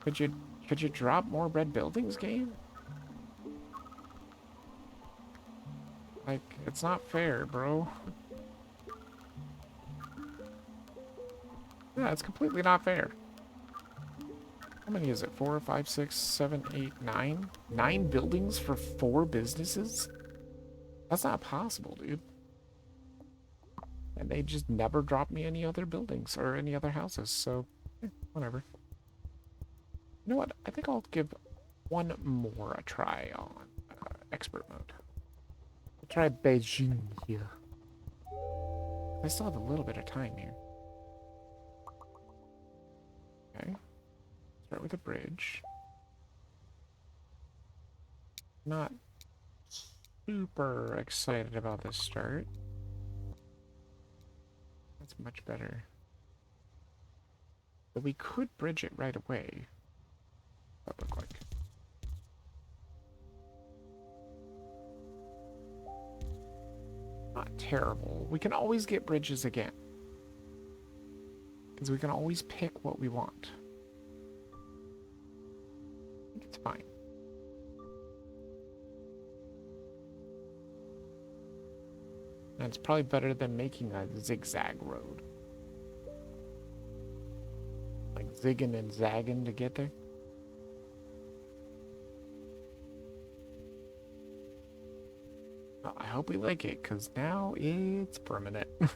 Could you drop more red buildings, game? Like, it's not fair, bro. Yeah, it's completely not fair. How many is it? 4, 5, 6, 7, 8, 9? 9 buildings for 4 businesses? That's not possible, dude. And they just never drop me any other buildings or any other houses, so whatever. You know what? I think I'll give one more a try on expert mode. I'll try Beijing here. I still have a little bit of time here. Okay. Start with a bridge. Not super excited about this start. That's much better. But we could bridge it right away. What that look like? Not terrible. We can always get bridges again. Because we can always pick what we want. I think it's fine. And it's probably better than making a zigzag road. Like zigging and zagging to get there. Well, I hope we like it, because now it's permanent. I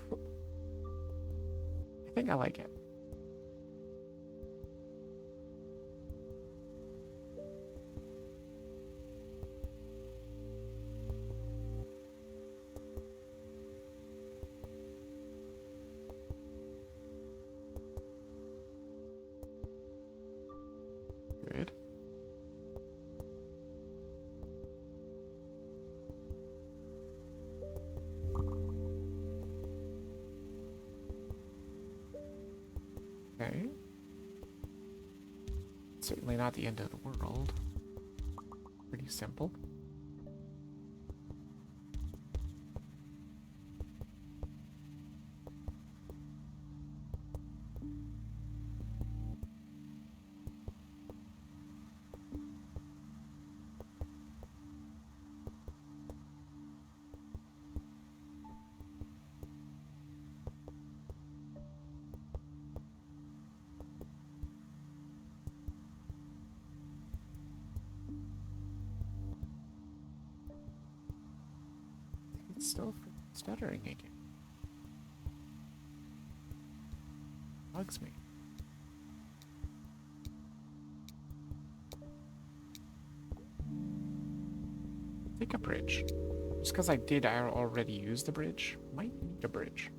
think I like it. Good. Okay. Certainly not the end of the world. Pretty simple. It's still stuttering again. Bugs me. Take a bridge. Just because I already use the bridge. Might need a bridge.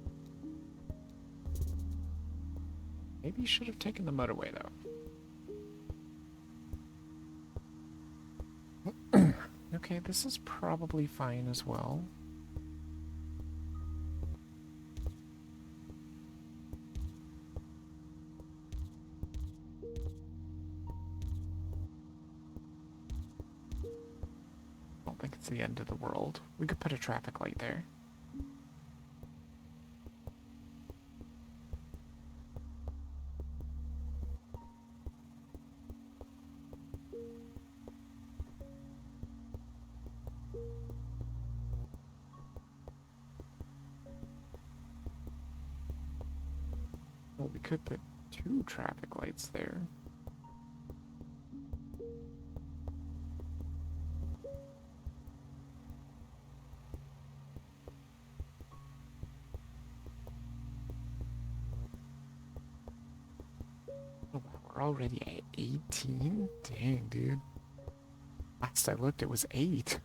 Maybe you should have taken the motorway, though. Okay, this is probably fine as well. the end of the world. We could put a traffic light there. Well, we could put 2 traffic lights there. Oh, wow, we're already at 18? Dang, dude. Last I looked, it was 8.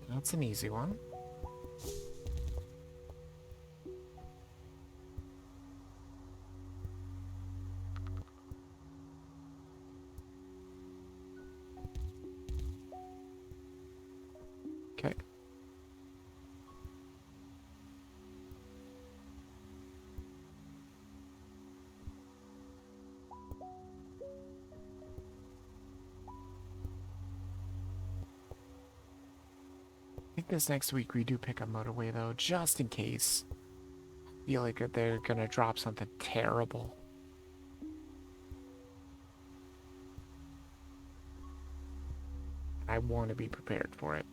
That's an easy one. Okay. I think this next week we do pick a motorway though, just in case. I feel like they're gonna drop something terrible. I want to be prepared for it.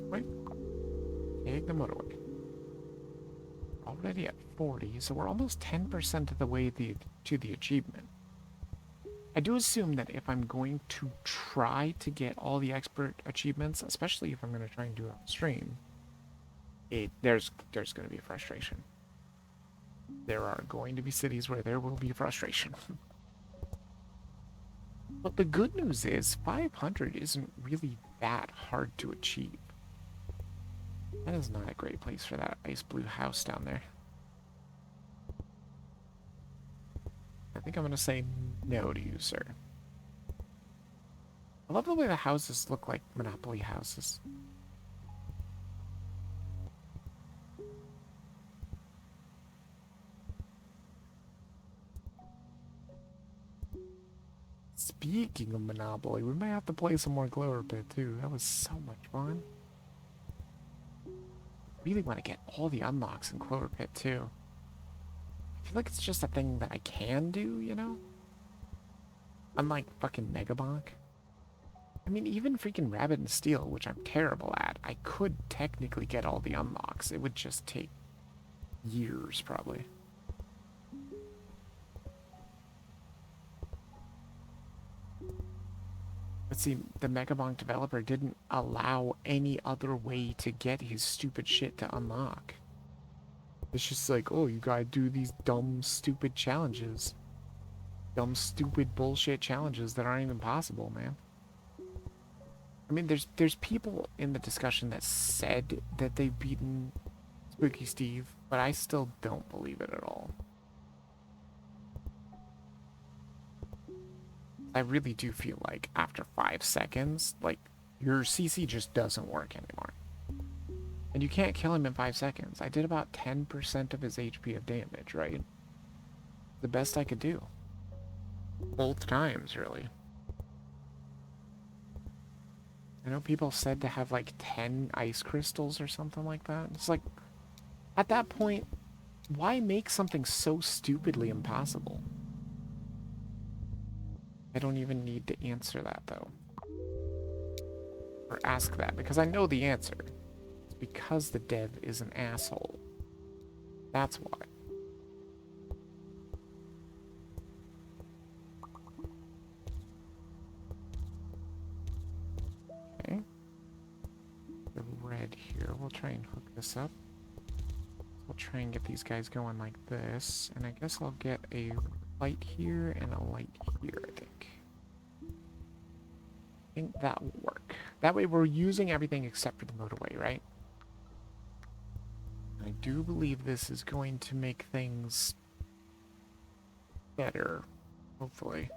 Wait, take the motorway. Already at 40, so we're almost 10% of the way to the achievement. I do assume that if I'm going to try to get all the expert achievements, especially if I'm going to try and do it on stream, there's going to be frustration. There are going to be cities where there will be frustration. But the good news is 500 isn't really that hard to achieve. That is not a great place for that ice blue house down there. I think I'm going to say no to you, sir. I love the way the houses look like Monopoly houses. Speaking of Monopoly, we might have to play some more Clover Pit too. That was so much fun. Really want to get all the unlocks in Clover Pit too. I feel like it's just a thing that I can do, you know? Unlike fucking Megabonk. I mean, even freaking Rabbit and Steel, which I'm terrible at, I could technically get all the unlocks. It would just take years, probably. But see, the Megabonk developer didn't allow any other way to get his stupid shit to unlock. It's just like, oh, you gotta do these dumb, stupid challenges. Dumb, stupid bullshit challenges that aren't even possible, man. I mean, there's people in the discussion that said that they've beaten Spooky Steve, but I still don't believe it at all. I really do feel like after 5 seconds, like, your CC just doesn't work anymore. And you can't kill him in 5 seconds. I did about 10% of his HP of damage, right? The best I could do. Both times, really. I know people said to have like 10 ice crystals or something like that. It's like, at that point, why make something so stupidly impossible? I don't even need to answer that, though. Or ask that, because I know the answer. It's because the dev is an asshole. That's why. Okay. The red here, we'll try and hook this up. We'll try and get these guys going like this, and I guess I'll get a light here and a light here, I think. I think that will work. That way we're using everything except for the motorway, right? I do believe this is going to make things better. Hopefully.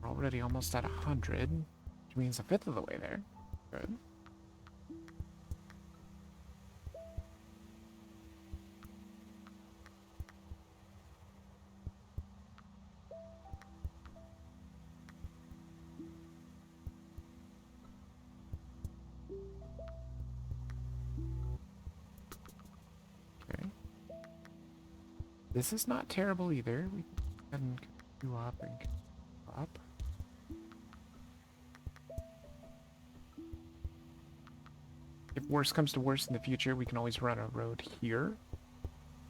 We're already almost at 100, which means a fifth of the way there. Good. Okay. This is not terrible either. We can go up and go up. If worse comes to worse in the future, we can always run a road here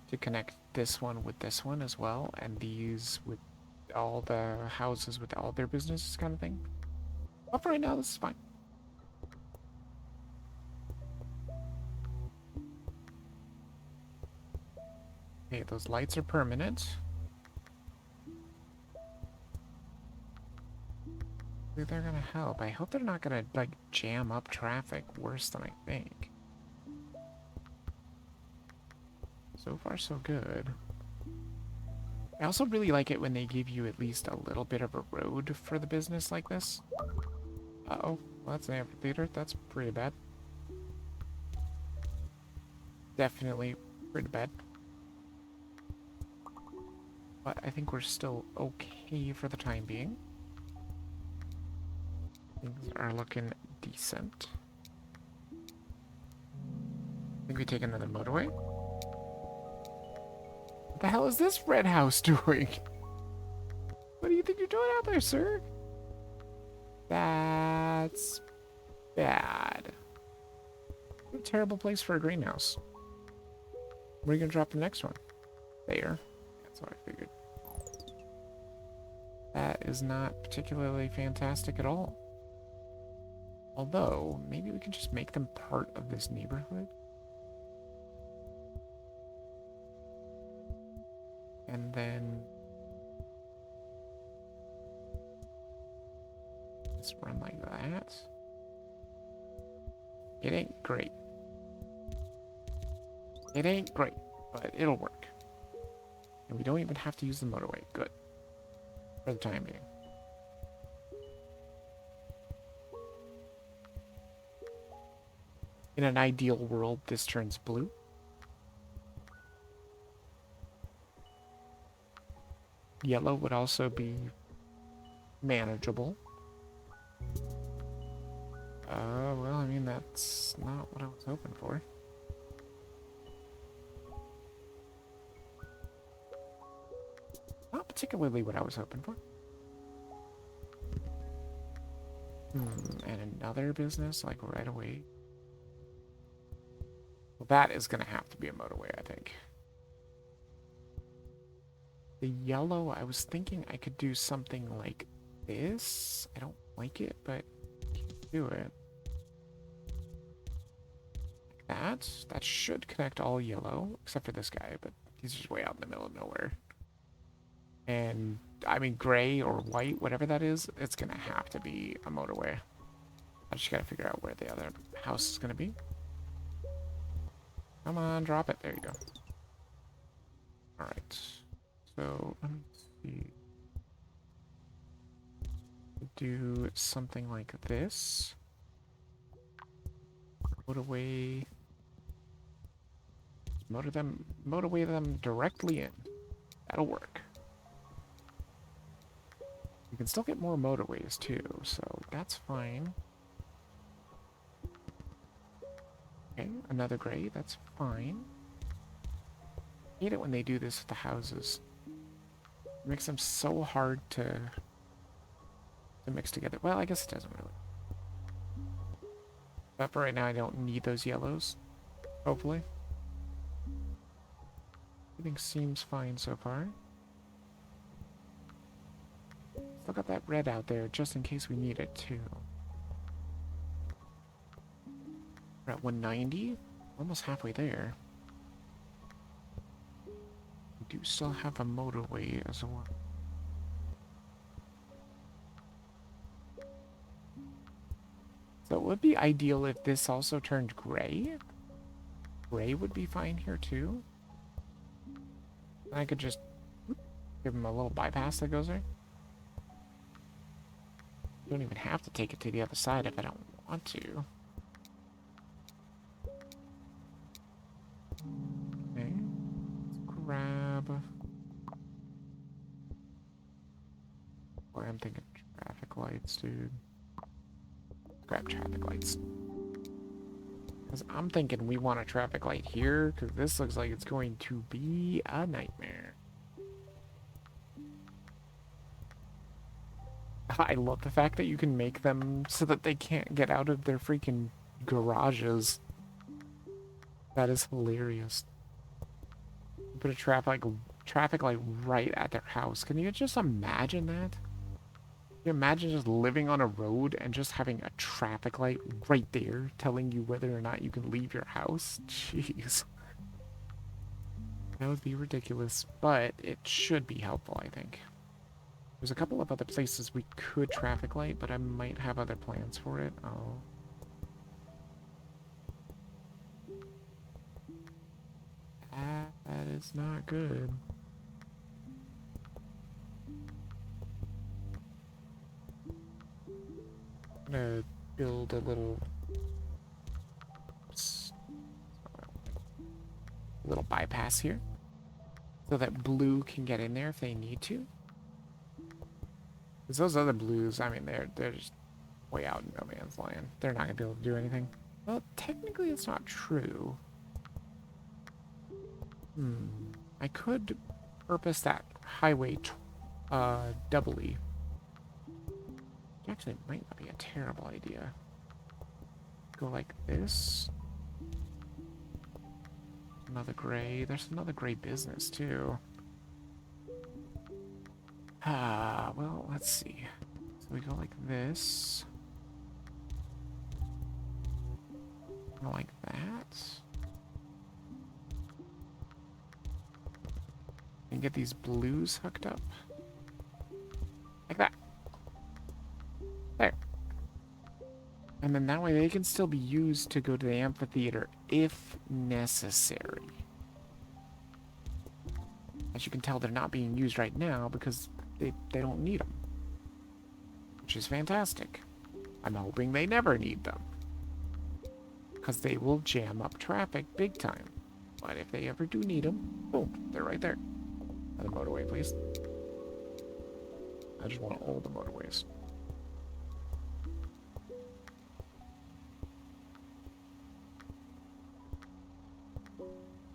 to connect this one with this one as well, and these with all the houses with all their businesses kind of thing. But for right now, this is fine. Okay, those lights are permanent. They're gonna help. I hope they're not gonna, like, jam up traffic worse than I think. So far, so good. I also really like it when they give you at least a little bit of a road for the business like this. Uh-oh. Well, that's an amphitheater. That's pretty bad. Definitely pretty bad. But I think we're still okay for the time being. Things are looking decent. I think we take another motorway. What the hell is this red house doing? What do you think you're doing out there, sir? That's bad. What a terrible place for a greenhouse. Where are you gonna drop the next one? There. That's what I figured. That is not particularly fantastic at all. Although, maybe we can just make them part of this neighborhood. And then let's run like that. It ain't great. It ain't great, but it'll work. And we don't even have to use the motorway. Good. For the time being. In an ideal world, this turns blue. Yellow would also be manageable. Well, I mean, that's not what I was hoping for. Not particularly what I was hoping for. And another business, like, right away. Well, that is going to have to be a motorway, I think. The yellow, I was thinking I could do something like this. I don't like it, but do it. Like that. That should connect all yellow, except for this guy, but he's just way out in the middle of nowhere. And, I mean, gray or white, whatever that is, it's gonna have to be a motorway. I just gotta figure out where the other house is gonna be. Come on, drop it. There you go. Alright. So, let me see. Do something like this. Motorway. Motorway them directly in. That'll work. You can still get more motorways too, so that's fine. Okay, another gray, that's fine. I hate it when they do this with the houses. It makes them so hard to mix together. Well, I guess it doesn't really. But for right now, I don't need those yellows. Hopefully. Everything seems fine so far. Still got that red out there, just in case we need it too. We're at 190? Almost halfway there. We do still have a motorway as well. So it would be ideal if this also turned gray. Gray would be fine here too. I could just Give him a little bypass that goes there. Don't even have to take it to the other side if I don't want to. Okay. Let's grab. Boy, I'm thinking traffic lights, dude. Grab traffic lights. Because I'm thinking we want a traffic light here, because this looks like it's going to be a nightmare. I love the fact that you can make them so that they can't get out of their freaking garages. That is hilarious. Put a traffic light right at their house. Can you just imagine that? Can you imagine just living on a road and just having a traffic light right there telling you whether or not you can leave your house? Jeez. That would be ridiculous, but it should be helpful, I think. There's a couple of other places we could traffic light, but I might have other plans for it. Oh. That is not good. I'm gonna build a little bypass here so that blue can get in there if they need to. Because those other blues, I mean, they're just way out in no man's land. They're not gonna be able to do anything. Well, technically, it's not true. I could purpose that highway doubly. Actually, it might not be a terrible idea. Go like this. Another gray. There's another gray business, too. Well, let's see. So we go like this. Go like that. And get these blues hooked up. Like that. There. And then that way they can still be used to go to the amphitheater if necessary. As you can tell, they're not being used right now because they don't need them. Which is fantastic. I'm hoping they never need them. Because they will jam up traffic big time. But if they ever do need them, boom, they're right there. Another motorway, please. I just want all the motorways.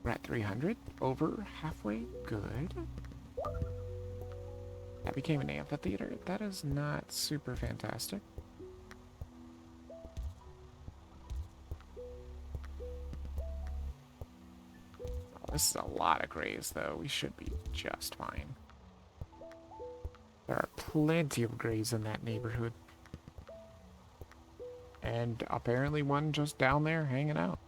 We're at 300. Over halfway. Good. That became an amphitheater. That is not super fantastic. Oh, this is a lot of grays, though. We should be just fine. There are plenty of grays in that neighborhood. And apparently one just down there hanging out.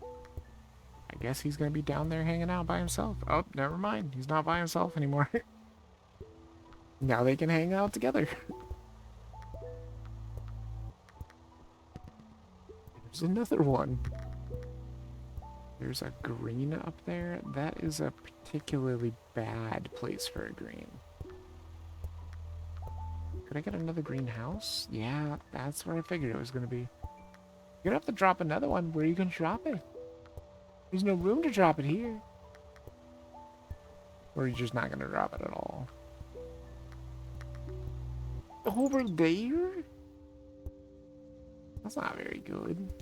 I guess he's gonna be down there hanging out by himself. Oh, never mind. He's not by himself anymore. Now they can hang out together. There's another one. There's a green up there. That is a particularly bad place for a green. Could I get another greenhouse? Yeah, that's where I figured it was going to be. You're going to have to drop another one. Where are you going to drop it? There's no room to drop it here. Or are you just not going to drop it at all? Over there? That's not very good.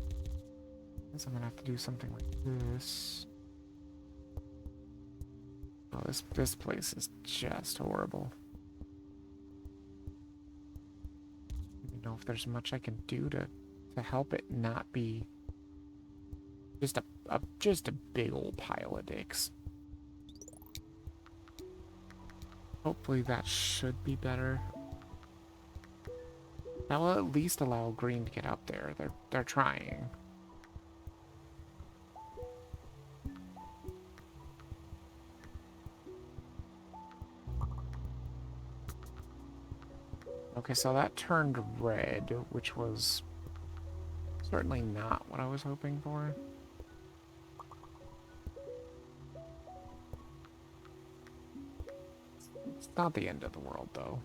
Guess I'm gonna have to do something like this. Oh, this place is just horrible. I don't know if there's much I can do to help it not be just a big old pile of dicks. Hopefully that should be better. That will at least allow green to get up there. They're trying. Okay, so that turned red, which was certainly not what I was hoping for. Not the end of the world, though.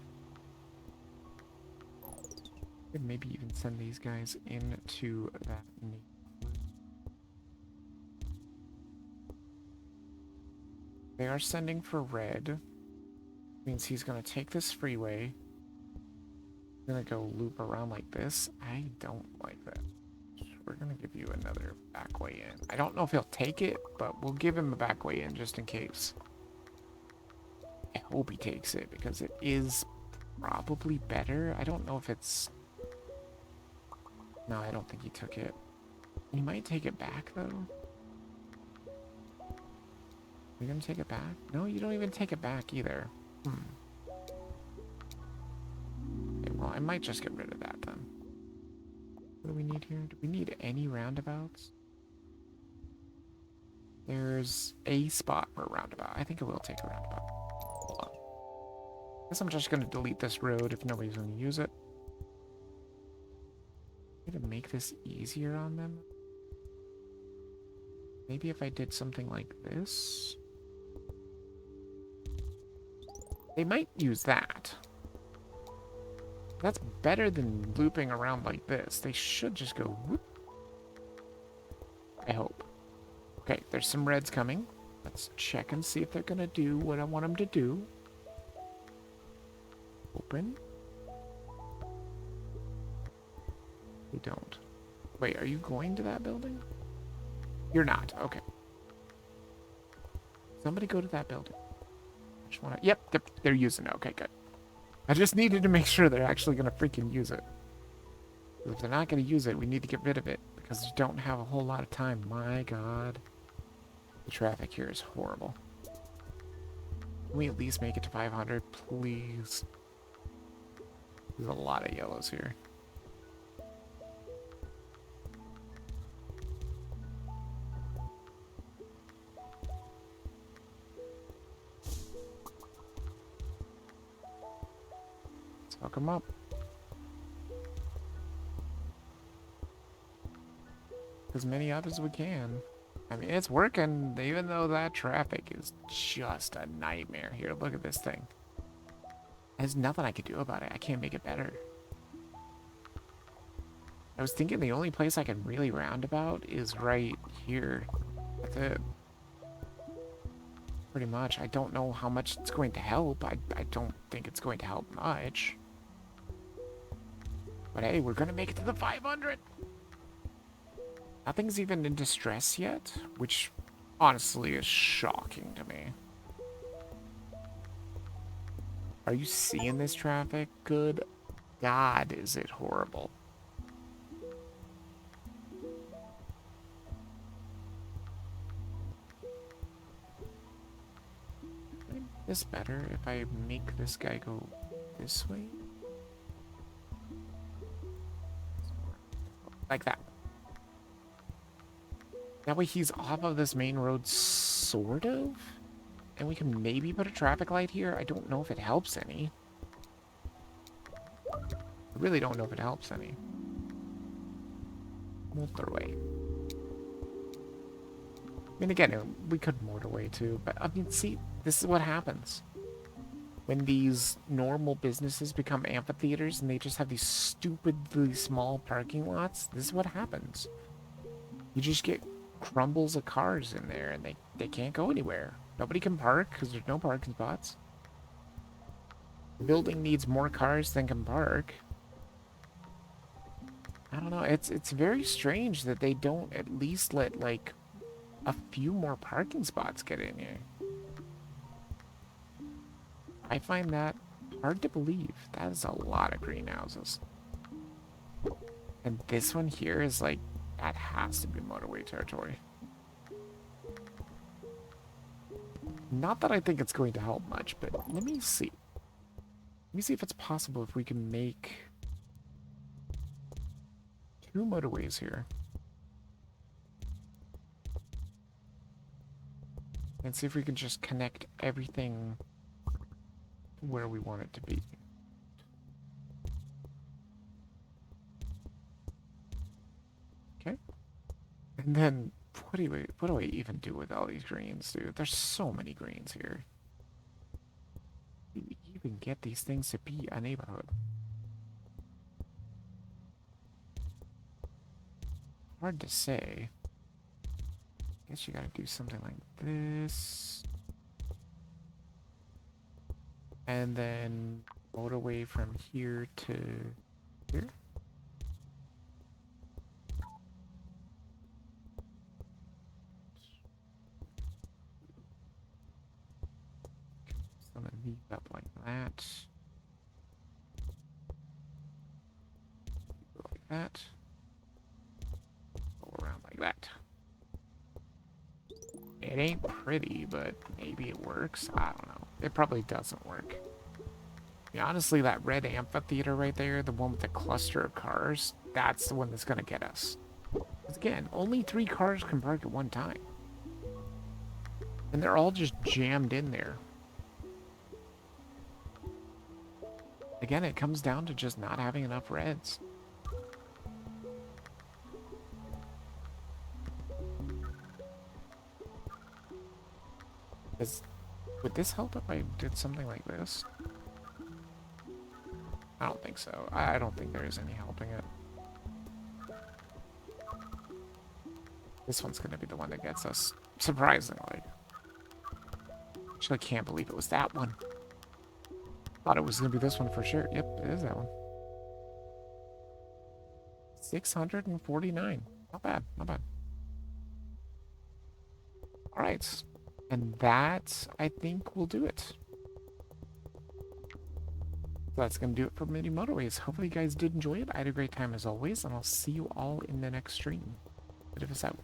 Could maybe even send these guys into that neighborhood. They are sending for red. Means he's gonna take this freeway. Gonna go loop around like this. I don't like that. We're gonna give you another back way in. I don't know if he'll take it, but we'll give him a back way in just in case. I hope he takes it because it is probably better. I don't know if it's... No, I don't think he took it. He might take it back though. You're gonna take it back? No, you don't even take it back either. Okay, well, I might just get rid of that then. What do we need here? Do we need any roundabouts? There's a spot for a roundabout. I think it will take a roundabout. Hold on. Guess I'm just gonna delete this road if nobody's gonna use it. I'm gonna make this easier on them. Maybe if I did something like this. They might use that. That's better than looping around like this. They should just go whoop. I hope. Okay, there's some reds coming. Let's check and see if they're gonna do what I want them to do. Open. They don't. Wait, are you going to that building? You're not. Okay. Somebody go to that building. Just wanna... Yep, they're using it. Okay, good. I just needed to make sure they're actually gonna freaking use it. If they're not gonna use it, we need to get rid of it because we don't have a whole lot of time. My God. The traffic here is horrible. Can we at least make it to 500, please? There's a lot of yellows here. Let's hook them up. As many up as we can. I mean, it's working, even though that traffic is just a nightmare. Here, look at this thing. There's nothing I can do about it. I can't make it better. I was thinking the only place I can really roundabout is right here. That's it. Pretty much. I don't know how much it's going to help. I don't think it's going to help much. But hey, we're gonna make it to the 500! Nothing's even in distress yet, which honestly is shocking to me. Are you seeing this traffic? Good God, is it horrible. Is this better if I make this guy go this way? Like that. That way he's off of this main road, sort of? And we can maybe put a traffic light here. I don't know if it helps any. I really don't know if it helps any. Motorway. I mean, again, we could motorway too, but I mean, see, this is what happens. When these normal businesses become amphitheaters and they just have these stupidly small parking lots, this is what happens. You just get crumbles of cars in there and they can't go anywhere. Nobody can park because there's no parking spots. The building needs more cars than can park. I don't know, it's very strange that they don't at least let like a few more parking spots get in here. I find that hard to believe. That is a lot of greenhouses. And this one here is like, that has to be motorway territory. Not that I think it's going to help much, but let me see. Let me see if it's possible if we can make 2 motorways here. And see if we can just connect everything where we want it to be. Okay. And then what do I even do with all these greens, dude? There's so many greens here. Do we even get these things to be a neighborhood? Hard to say. Guess you gotta do something like this. And then motorway from here to here. Some of these up like that. Like that. Go around like that. It ain't pretty, but maybe it works. I don't know. It probably doesn't work. Yeah, honestly, that red amphitheater right there, the one with the cluster of cars, that's the one that's gonna get us. Because again, only 3 cars can park at one time. And they're all just jammed in there. Again, it comes down to just not having enough reds. Would this help if I did something like this? I don't think so. I don't think there is any helping it. This one's gonna be the one that gets us, surprisingly. Actually, I can't believe it was that one. Thought it was gonna be this one for sure. Yep, it is that one. 649. Not bad, not bad. Alright. And that, I think, will do it. That's going to do it for Mini Motorways. Hopefully you guys did enjoy it. I had a great time as always, and I'll see you all in the next stream. But if it's out.